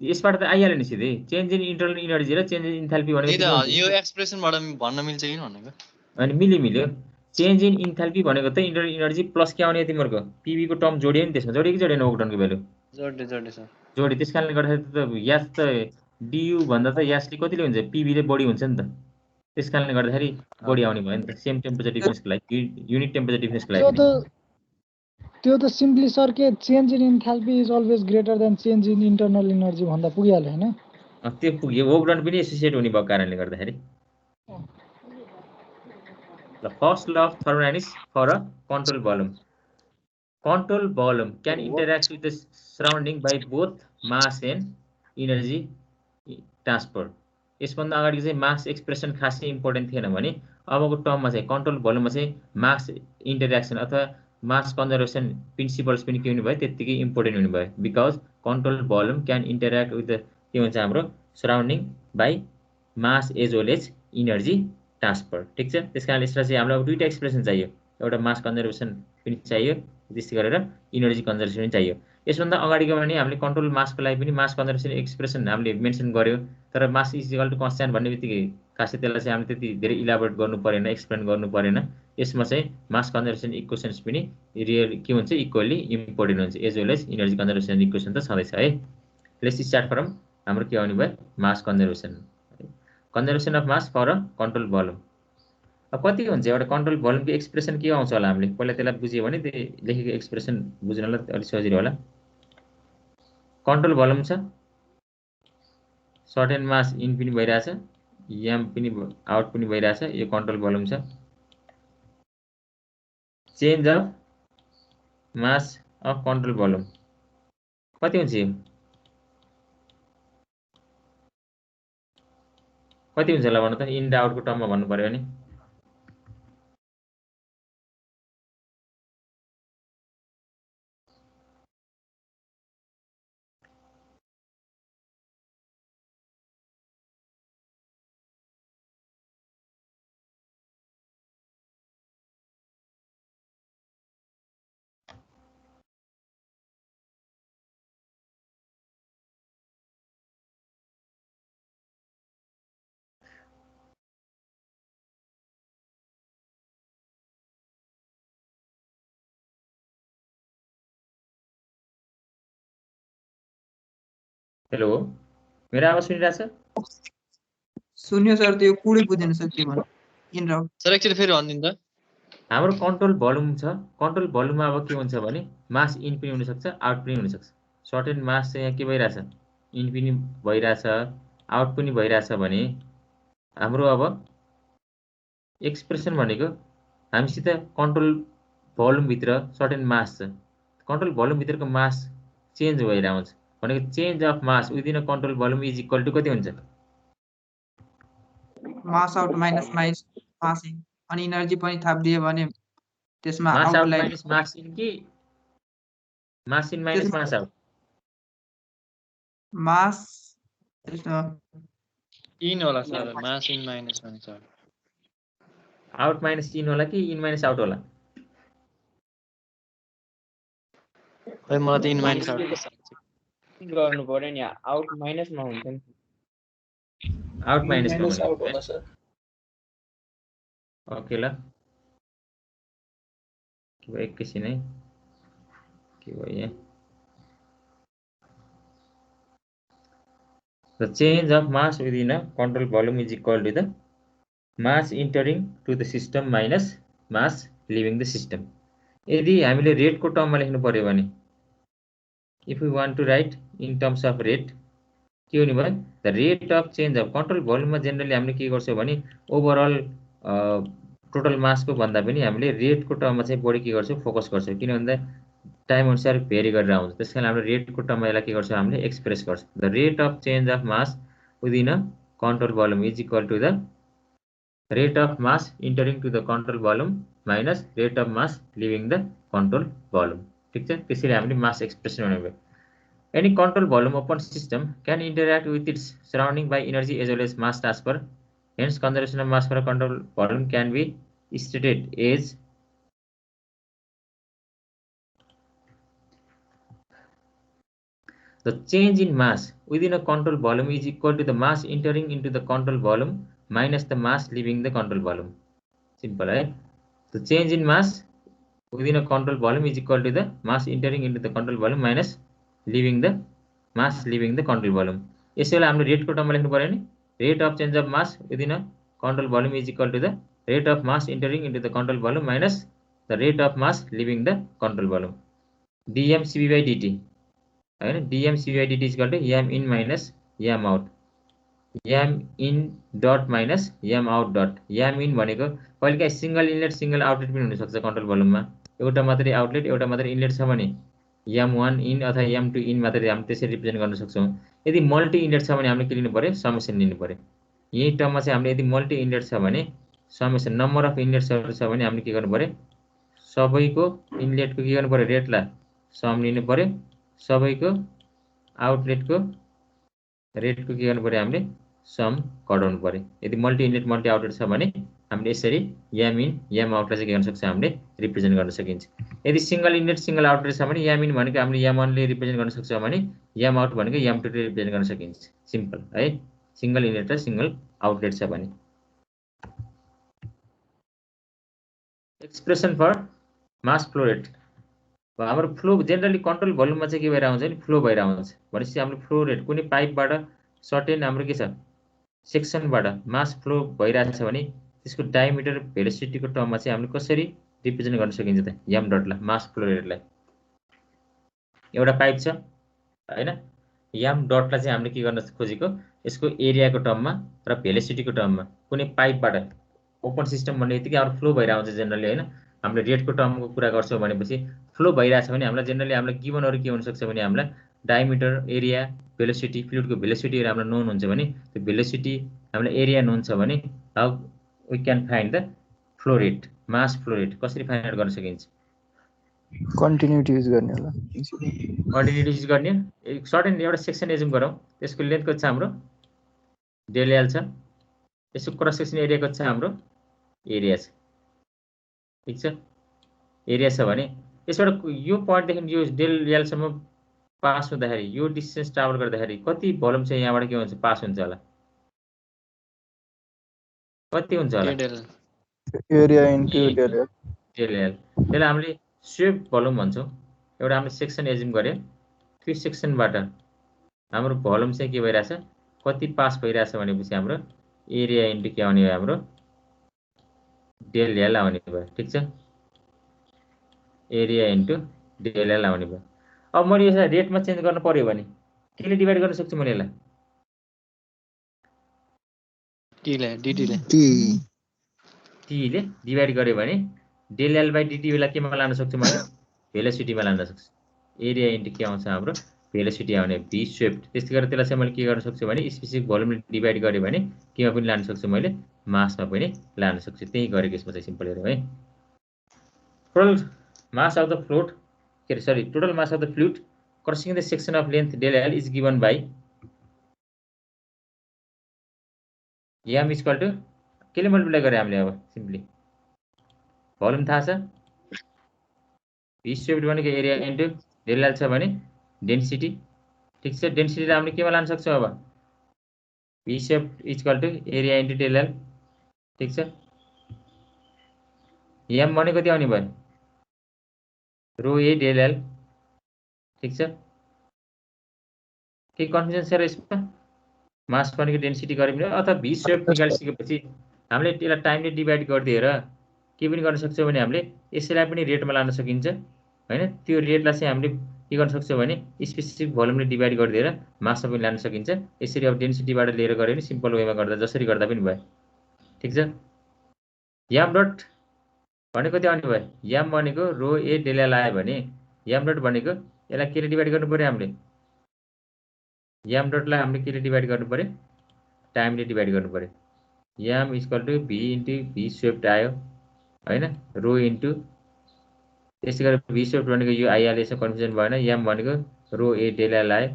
यसबाट त आइहाल्यो नि सिधै चेन्ज इन इन्टरनल इनर्जी र चेन्ज इन इन्थाल्पी भनेको यो एक्सप्रेसनबाट भन्न मिल्छ कि भनेको। अनि मिल्यो चेन्ज इन इन्थाल्पी भनेको त इन्टरनल इनर्जी प्लस के आउने तिमीहरूको PV को टर्म जोडियो नि, त्यसमा जोडियो कि जोडिएन वर्क डनको भ्यालु? जोड्दै सर। जोडी। त्यस कारणले गर्दाखेरि त यास त DU भन्दा त यासले कतिले हुन्छ PV ले बढी हुन्छ नि त। त्यस कारणले गर्दाखेरि बढी आउने भयो नि त सेम टेम्परेचर डिफरेन्सको लागि, युनिट टेम्परेचर डिफरेन्सको लागि। त्यो त सिम्पली सर के change in enthalpy is always greater than change in internal energy भन्दा पुगिहाल्यो हैन? त्यो पुग्यो, वर्क डन पनि एसोसिएट हुने भएको कारणले गर्दाखेरि। The first law of thermodynamics for a control volume. Control volume can interact with the surrounding by both mass and energy transfer. यसभन्दा अगाडि चाहिँ मास एक्सप्रेसन खासै इम्पोर्टेन्ट थिएन भने अबको टर्ममा चाहिँ कन्ट्रोल भोल्युममा चाहिँ मास इन्टरेक्सन अथवा मास कन्जर्भेसन प्रिन्सिपल्स पनि के हुने भयो त्यत्तिकै इम्पोर्टेन्ट हुने भयो। Because control volume can interact with the के भन्छ हाम्रो surrounding by mass as well as energy transfer. ठिक छ, त्यस कारणले यसलाई चाहिँ हामीलाई दुईवटा एक्सप्रेसन चाहियो, एउटा मास कन्जर्भेसन पनि चाहियो, त्यस्तै गरेर इनर्जी कन्जर्भेसन पनि चाहियो। यसभन्दा अगाडिको भने हामीले कन्ट्रोल मासको लागि पनि मास कन्जर्भेसन एक्सप्रेसन हामीले मेन्सन गर्यो, तर mass is equal to constant भन्ने बित्तिकै खासै त्यसलाई चाहिँ हामीले त्यति धेरै इलाबोरेट गर्नु परेन, एक्सप्लेन गर्नु परेन। यसमा चाहिँ मास कन्जर्भेसन इक्वेसन्स पनि रियल के हुन्छ इक्वली इम्पोर्टेन्ट हुन्छ as well as energy conservation equation त छँदैछ है। लेट्स स्टार्ट फ्रम हाम्रो के आउने भयो mass conservation, conservation of mass for a control volume. अब कति हुन्छ एउटा कन्ट्रोल भोल्युमको एक्सप्रेसन के आउँछ होला, हामीले पहिला त्यसलाई बुझ्यो भने त्यो लेखेको एक्सप्रेसन बुझ्नलाई अलिक सजिलो होला। कन्ट्रोल भोल्युम छ, सर्टेन मास इन पनि भइरहेछ, एम पनि आउट पनि भइरहेछ, यो कन्ट्रोल भोल्युम छ। Change of mass of control volume कति हुन्छ, यो कति हुन्छ होला भन्नु त, इन र आउटको टर्ममा भन्नु पर्यो भने? हेलो, मेरो आवाज सुनिरहेछ? सुन्यो सर त्यो कुरै बुझेन सर के भन्नु इन र आउट सर एकचोटि फेरि भनिदिनु त हाम्रो कन्ट्रोल भोल्युम छ कन्ट्रोल भोल्युममा अब के हुन्छ भने मास इन पनि हुनसक्छ आउट पनि हुनसक्छ सर्टेन मास चाहिँ यहाँ के भइरहेछ इन पनि भइरहेछ आउट पनि भइरहेछ भने हाम्रो अब एक्सप्रेसन भनेको हामीसित कन्ट्रोल भोल्युमभित्र सर्टेन मास छ कन्ट्रोल भोल्युमभित्रको मास चेन्ज भइरहेको हुन्छ भनेको change of mass within a control volume is equal to कति हुन्छ mass out minus mass in अनि एनर्जी पनि थापिदियो भने त्यसमा mass out outline minus mass in कि mass in minus mass out mass in होला sir mass in minus minus out out minus in होला कि इन माइनस आउट होला खै मलाई त इन माइनस आउट गर्नु पर्यो नि आउट माइनसमा हुन्छ नि आउट माइनस आउट होला सर ओके ल के भयो एकैछिन है के भयो यहाँ The change of mass within a control volume is equal to the mass entering to the system minus mass leaving the system. यदि हामीले रेटको टर्ममा लेख्नु पर्यो भने if we want to write in terms of rate के हुने भयो the rate of change of control volume मा जनरली हामीले के गर्छौं भने ओभरअल टोटल मासको भन्दा पनि हामीले रेटको टर्ममा चाहिँ बढी के गर्छौं फोकस गर्छौं किन भन्दा टाइम अनुसार भेरी गरेर आउँछ त्यसकारण हामीले रेटको टर्ममा यसलाई के गर्छौं हामीले एक्सप्रेस गर्छौं the rate of change of mass within a control volume is equal to the rate of mass entering to the control volume minus rate of mass leaving the control volume ठीक छ त्यसैले हामीले mass expression भन्ने भयो any control volume open system can interact with its surrounding by energy as well as mass transfer hence conservation of mass for control volume can be stated as the change in mass within a control volume is equal to the mass entering into the control volume minus the mass leaving the control volume. Simple, right? The change in mass within a control volume is equal to the mass entering into the control volume minus mass leaving the control volume. यसैले हामीले रेटको टर्ममा लेख्नु पर्यो नि rate of change of mass within a control volume is equal to the rate of mass entering into the control volume minus the rate of mass leaving the control volume. dm cv by dt हैन dm cv by dt is equal to m in minus m out m in dot minus m out dot m in भनेको कहिलेकाहीँ single inlet single outlet पनि हुन सक्छ control भोल्युममा एउटा मात्रै outlet एउटा मात्रै इनलेट छ भने m1 in अथवा m2 in मात्रै हामी त्यसरी रिप्रेजेन्ट गर्न सक्छौं यदि मल्टी इनलेट छ भने हामीले के लिनु पर्यो समेसन लिनु पर्यो यही टर्ममा चाहिँ हामीले यदि मल्टी इनलेट छ भने समेसन नम्बर अफ इनलेट्सहरु छ भने हामीले के गर्नु पर्यो सबैको इनलेटको के गर्नु पर्यो रेटलाई सम लिनु पर्यो सबैको आउटलेटको रेटको के गर्नु पर्यो हामीले सम कटाउनु पर्यो यदि मल्टी इनलेट मल्टी आउटलेट छ भने हामीले यसरी m इन m आउटलाई चाहिँ के गर्न सक्छ हामीले रिप्रेजेन्ट गर्न सकिन्छ यदि सिंगल इनलेट सिंगल आउटलेट छ भने m इन भनेको हामीले m1 ले रिप्रेजेन्ट गर्न सक्छौं भने m आउट भनेको m2 ले रिप्रेजेन्ट गर्न सकिन्छ सिम्पल है सिंगल इनलेट र सिंगल आउटलेट छ भने expression for mass flow rate हाम्रो फ्लो जनरली कन्ट्रोल भोल्युममा चाहिँ के भएर आउँछ नि फ्लो भएर आउँछ भनेपछि हाम्रो फ्लो रेट कुनै पाइपबाट सर्टेन हाम्रो के छ सेक्सनबाट मास फ्लो भइरहेछ भने त्यसको डायमिटर भेलोसिटीको टर्ममा चाहिँ हामीले कसरी रिप्रेजेन्ट गर्न सकिन्छ त m डटलाई मास फ्लो रेटलाई एउटा पाइप छ हैन m डटलाई चाहिँ हामीले के गर्न खोजेको यसको एरियाको टर्ममा र भेलोसिटीको टर्ममा कुनै पाइपबाट ओपन सिस्टम भन्नेबित्तिकै हाम्रो फ्लो भएर आउँछ जनरली हैन हामीले रेटको टर्मको कुरा गर्छौं भनेपछि फ्लो भइरहेछ भने हामीलाई जनरली हामीलाई गिभनहरु के हुन सक्छ भने हामीलाई डायमिटर एरिया भेलोसिटी फ्लुइडको भेलोसिटीहरु हामीलाई नोन हुन्छ भने त्यो भेलोसिटी हामीलाई एरिया नोन छ भने how we can find the flow rate mass flow rate कसरी फाइन्ड आउट गर्न सकिन्छ कन्टिन्युटी युज गर्ने होला कन्टिन्युटी युज गर्ने एक सर्टेन एउटा सेक्सन एज्युम गरौँ त्यसको लेन्थ कति छ हाम्रो डेल एल छ यसको क्रस सेक्सन एरिया कति छ हाम्रो एरिया छ ठीक छ एरिया छ भने यसबाट यो पोइन्ट देखि यो डेल एल सम्म पास हुँदाखेरि यो डिस्टेन्स ट्राभल गर्दाखेरि कति भोल्युम चाहिँ यहाँबाट के हुन्छ पास हुन्छ होला कति हुन्छ होला एरिया इन्टु डेल एल त्यसलाई हामीले स्वेप भोल्युम भन्छौं एउटा हामीले सेक्सन एज्युम गर्यो त्यो सेक्सनबाट हाम्रो भोल्युम चाहिँ के भइराछ कति पास भइराछ भनेपछि हाम्रो एरिया इन्टु के आउने भयो हाम्रो डेल एल आउने भयो ठिक छ एरिया इन्टु डेल एल आउने भयो अब मैले यसलाई रेटमा चेन्ज गर्न पर्यो भने केले डिभाइड गर्न सक्छु मैले यसलाई टीले डिभाइड गर्यो भने डेल एल बाई डिटी बेला केमा लान सक्छु मैले भेलोसिटीमा लान सक्छु एरिया इन्टु के आउँछ हाम्रो भेलोसिटी आउने भी स्वेप्ट त्यस्तै गरेर त्यसलाई चाहिँ मैले के गर्न सक्छु भने स्पेसिफिक भोल्युमले डिभाइड गरेँ भने केमा पनि लान सक्छु मैले मासमा पनि लान सक्छु त्यही गरेको यसमा चाहिँ सिम्पल हेरौँ है total mass of the fluid के अरे sorry total mass of the fluid crossing the section of length del L is given by M equal to केले मल्टिप्लाई गरेँ हामीले अब सिम्पली भोल्युम थाहा छ भी स्वेप्ट भनेको एरिया इन्टु डेल एल छ भने डेन्सिटी ठिक छ डेन्सिटीलाई हामीले केमा लान सक्छौँ अब V swept equal to area into del L ठिक छ एम भनेको कति आउने भयो रो ए डेल एल ठिक छ के कन्फ्युजन छ र यसमा मास भनेको डेन्सिटी गरे पनि अथवा भी स्वेप्ट निकालिसकेपछि हामीले त्यसलाई टाइमले डिभाइड गरिदिएर के पनि गर्न सक्छौँ भने हामीले यसैलाई पनि रेटमा लान सकिन्छ हैन त्यो रेटलाई चाहिँ हामीले के गर्न सक्छौँ भने स्पेसिफिक भोल्युमले डिभाइड गरिदिएर मासमा पनि लान सकिन्छ यसरी अब डेन्सिटीबाट लिएर गऱ्यो भने सिम्पल वेमा गर्दा जसरी गर्दा पनि भयो ठिक छ याम डट भनेको कति आउने भयो याम भनेको रो ए डेल एल आयो भने याम डट भनेको यसलाई केले डिभाइड गर्नु पर्यो हामीले याम डटलाई हामीले केले डिभाइड गर्नु पर्यो टाइमले डिभाइड गर्नु पर्यो m equal to V into V swept आयो हैन रो इन्टु त्यसै गरेर भी स्वेप्ट भनेको यो आइहाल्यो यसमा कन्फ्युजन भएन याम भनेको रो ए डेल एल आयो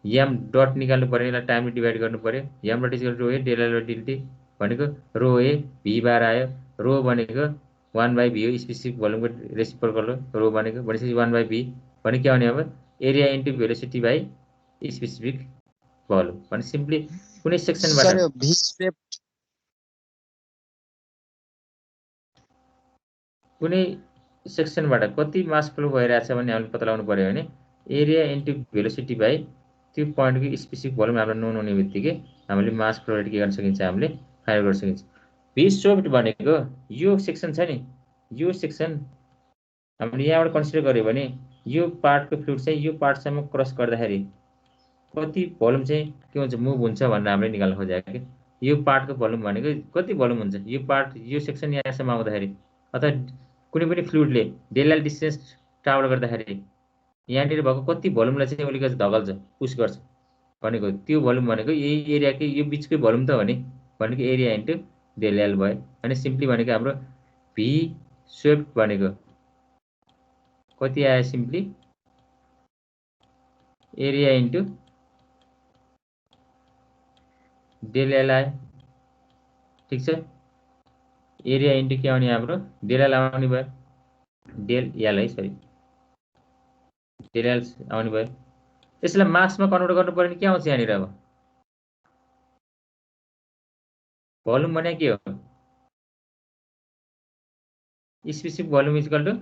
याम डट निकाल्नु पर्यो यसलाई टाइमले डिभाइड गर्नु पर्यो m dot equal to rho A del L del t भनेको रो ए भी बार आयो रो भनेको 1 बाई भी हो स्पेसिफिक भोल्युमको रेसिप्रोकल हो रो भनेको भनेपछि 1 बाई भी भने के आउने अब area into velocity by specific volume भने सिम्पली कुनै सेक्सनबाट कुनै सेक्सनबाट कति मास फ्लो भइरहेछ भन्ने हामीले पत्ता लगाउनु पर्यो भने एरिया इन्टु भेलोसिटी बाई त्यो पोइन्टको स्पेसिफिक भोल्युम हामीलाई नोन हुने बित्तिकै हामीले मास फ्लो रेट के गर्न सकिन्छ हामीले फाइन्ड गर्न सकिन्छ भी स्वेप्ट भनेको यो सेक्सन छ नि यो सेक्सन हामीले यहाँबाट कन्सिडर गर्यो भने यो पार्टको फ्लुइड चाहिँ यो पार्टसम्म क्रस गर्दाखेरि कति भोल्युम चाहिँ के हुन्छ मुभ हुन्छ भनेर हामीले निकाल्न खोजेको कि यो पार्टको भोल्युम भनेको कति भोल्युम हुन्छ यो पार्ट यो सेक्सन यहाँसम्म आउँदाखेरि अथवा कुनै पनि फ्लुइडले डेल एल डिस्टेन्स ट्राभल गर्दाखेरि यहाँनिर भएको कति भोल्युमलाई चाहिँ उसले धगल्छ पुस गर्छ भनेको त्यो भोल्युम भनेको यही एरियाकै यो बिचकै भोल्युम त हो नि भनेको एरिया इन्टु डेल एल भयो अनि सिम्पली भनेको हाम्रो भी स्वेप्ट भनेको कति आयो simply area into del L आयो ठिक छ एरिया इन्टु के आउने हाम्रो डेल एल आउने भयो डेल एल है सरी डेल एल आउने भयो यसलाई मासमा कन्भर्ट गर्नु पर्यो भने के आउँछ यहाँनिर अब भोल्युम भने के हो स्पेसिफिक भोल्युम इक्वल टु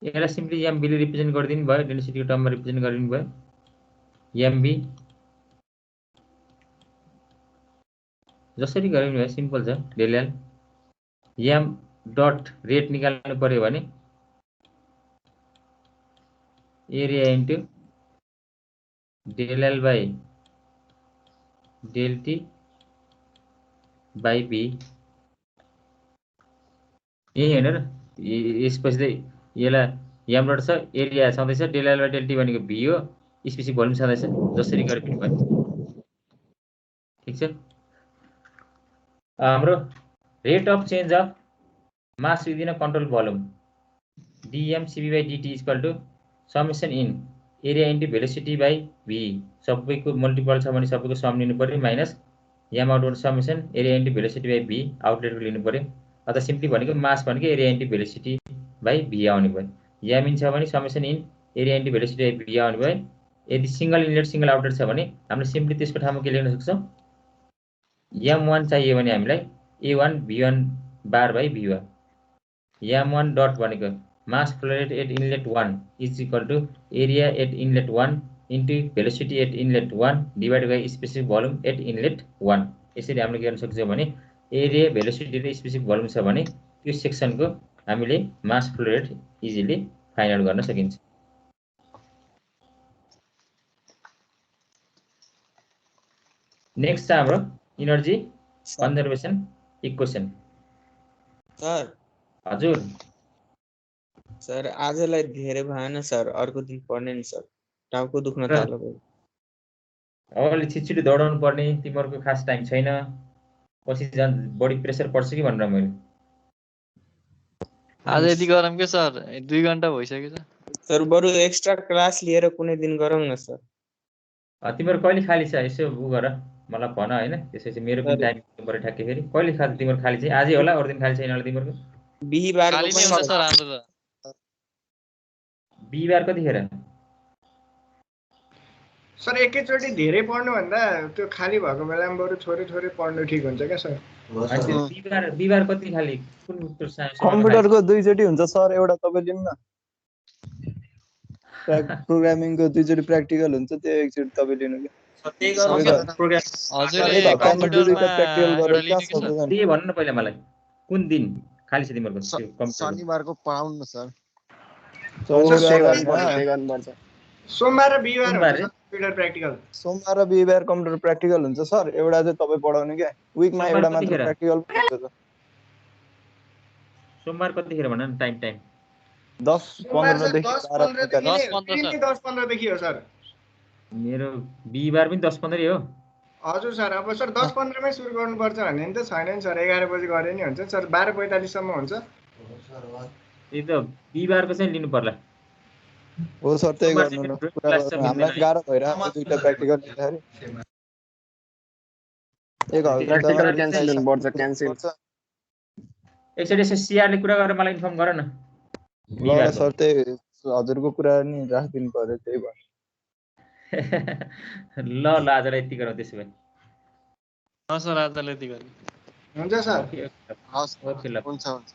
यसलाई सिम्पली एमबीले रिप्रेजेन्ट गरिदिनु भयो डेन्सिटीको टर्ममा रिप्रेजेन्ट गरिदिनु भयो एमबी जसरी गरे पनि भयो सिम्पल छ del L M dot rate निकाल्नु पर्यो भने area into del L by del T by B यही होइन र यसपछि चाहिँ यसलाई एम डट छ एरिया छँदैछ del L by del T भनेको भी हो स्पेसिफिक भोल्युम छँदैछ जसरी गरे पनि भयो ठिक छ हाम्रो rate of change of mass within a control volume DM CV by DT equal to summation in area into velocity by V सबैको मल्टिपल छ भने सबैको सम लिनु पर्यो minus M outward summation area into velocity by V आउटलेटको लिनु पर्यो अथवा सिम्पली भनेको मास भनेको area into velocity by V आउने भयो एम इन छ भने summation in area into velocity by V आउने भयो यदि सिंगल इनलेट सिंगल आउटलेट छ भने हामीले सिम्पली त्यसको ठाउँमा के लेख्न सक्छौँ m1 चाहियो भने हामीलाई a1 v1 bar by v1 m1 dot भनेको mass flow rate at inlet 1 is equal to area at inlet 1 into velocity at inlet 1 divided by specific volume at inlet 1. यसरी हामीले के गर्न सक्छौँ भने एरिया भेलोसिटी र स्पेसिफिक भोल्युम छ भने त्यो सेक्सनको हामीले मास flow rate easily find out गर्न सकिन्छ। नेक्स्ट छ हाम्रो इनर्जी कन्जर्भेसन इक्वेसन। सर हजुर सर आजलाई धेरै भएन सर, अर्को दिन पढ्ने नि सर, टाउको दुख्न थाल्यो। अब अलि छिटछिटो दौडाउनु पर्ने, तिमीहरूको खास टाइम छैन, पछि जान बढी प्रेसर पर्छ कि भनेर मैले। आज यति गरम के सर, 2 घण्टा भइसक्यो सर। सर बरु एक्स्ट्रा क्लास लिएर कुनै दिन गरौँ न सर। तिम्रो कहिले खाली छ यसो उ गर मलाई भन हैन, त्यसपछि मेरो पनि टाइम परे ठ्याक्कै फेरि। कहिले खाली तिम्रो खाली चाहिँ आजै होला, अरु दिन खाली छैन होला तिम्रो? बिहीबार खाली नै हुन्छ सर हाम्रो त। बिहीबार कतिखेर? सर एकैचोटि धेरै पढ्नु भन्दा त्यो खाली भएको बेलामा बरु थोरै थोरै पढ्नु ठिक हुन्छ क्या सर। बिहीबार कति खाली कुन कम्प्युटरको 2 चोटि हुन्छ सर, एउटा तपाईँ लिनु न। प्रोग्रामिङको 2 चोटि प्र्याक्टिकल हुन्छ, त्यो एकचोटि तपाईँ लिनु के। के भन्नु न पहिला मलाई, कुन दिन खाली छ तिम्रो कम्प्युटर? शनिबारको पढाउनु न सर। सोमबार र बिहीबार कम्प्युटर प्र्याक्टिकल। सोमबार र बिहीबार कम्प्युटर प्र्याक्टिकल हुन्छ सर, एउटा चाहिँ तपाईँ पढाउने क्या। विकमा एउटा मात्र प्र्याक्टिकल हुन्छ सर। सोमबार कतिखेर भन न, टाइम 10:15 देखि 10:15 देखि हो सर। मेरो बिहीबार पनि 10:15 हो। हजुर सर, अब सर 10:15 मै सुरु गर्नुपर्छ भन्ने नि त छैन नि सर, 11 बजे गरे नि हुन्छ सर, 12:45 सम्म हुन्छ। त्यही त बिहीबारको चाहिँ लिनु पर्ला। हो सर, त्यही गर्नु न। हामीलाई गाह्रो भइरहेको छ दुईटा प्र्याक्टिकल लिँदाखेरि। प्र्याक्टिकल क्यान्सल हुनुपर्छ, क्यान्सल। एकचोटि यसो सिआरले कुरा गरेर मलाई इन्फर्म गर न। ल सर, त्यही हजुरको कुरा नि राखिदिनु पर्यो, त्यही भयो। ल आजलाई यति गरौँ त्यसो भए। सर आजलाई यति गरौँ। हुन्छ सर। हस्, हुन्छ हुन्छ।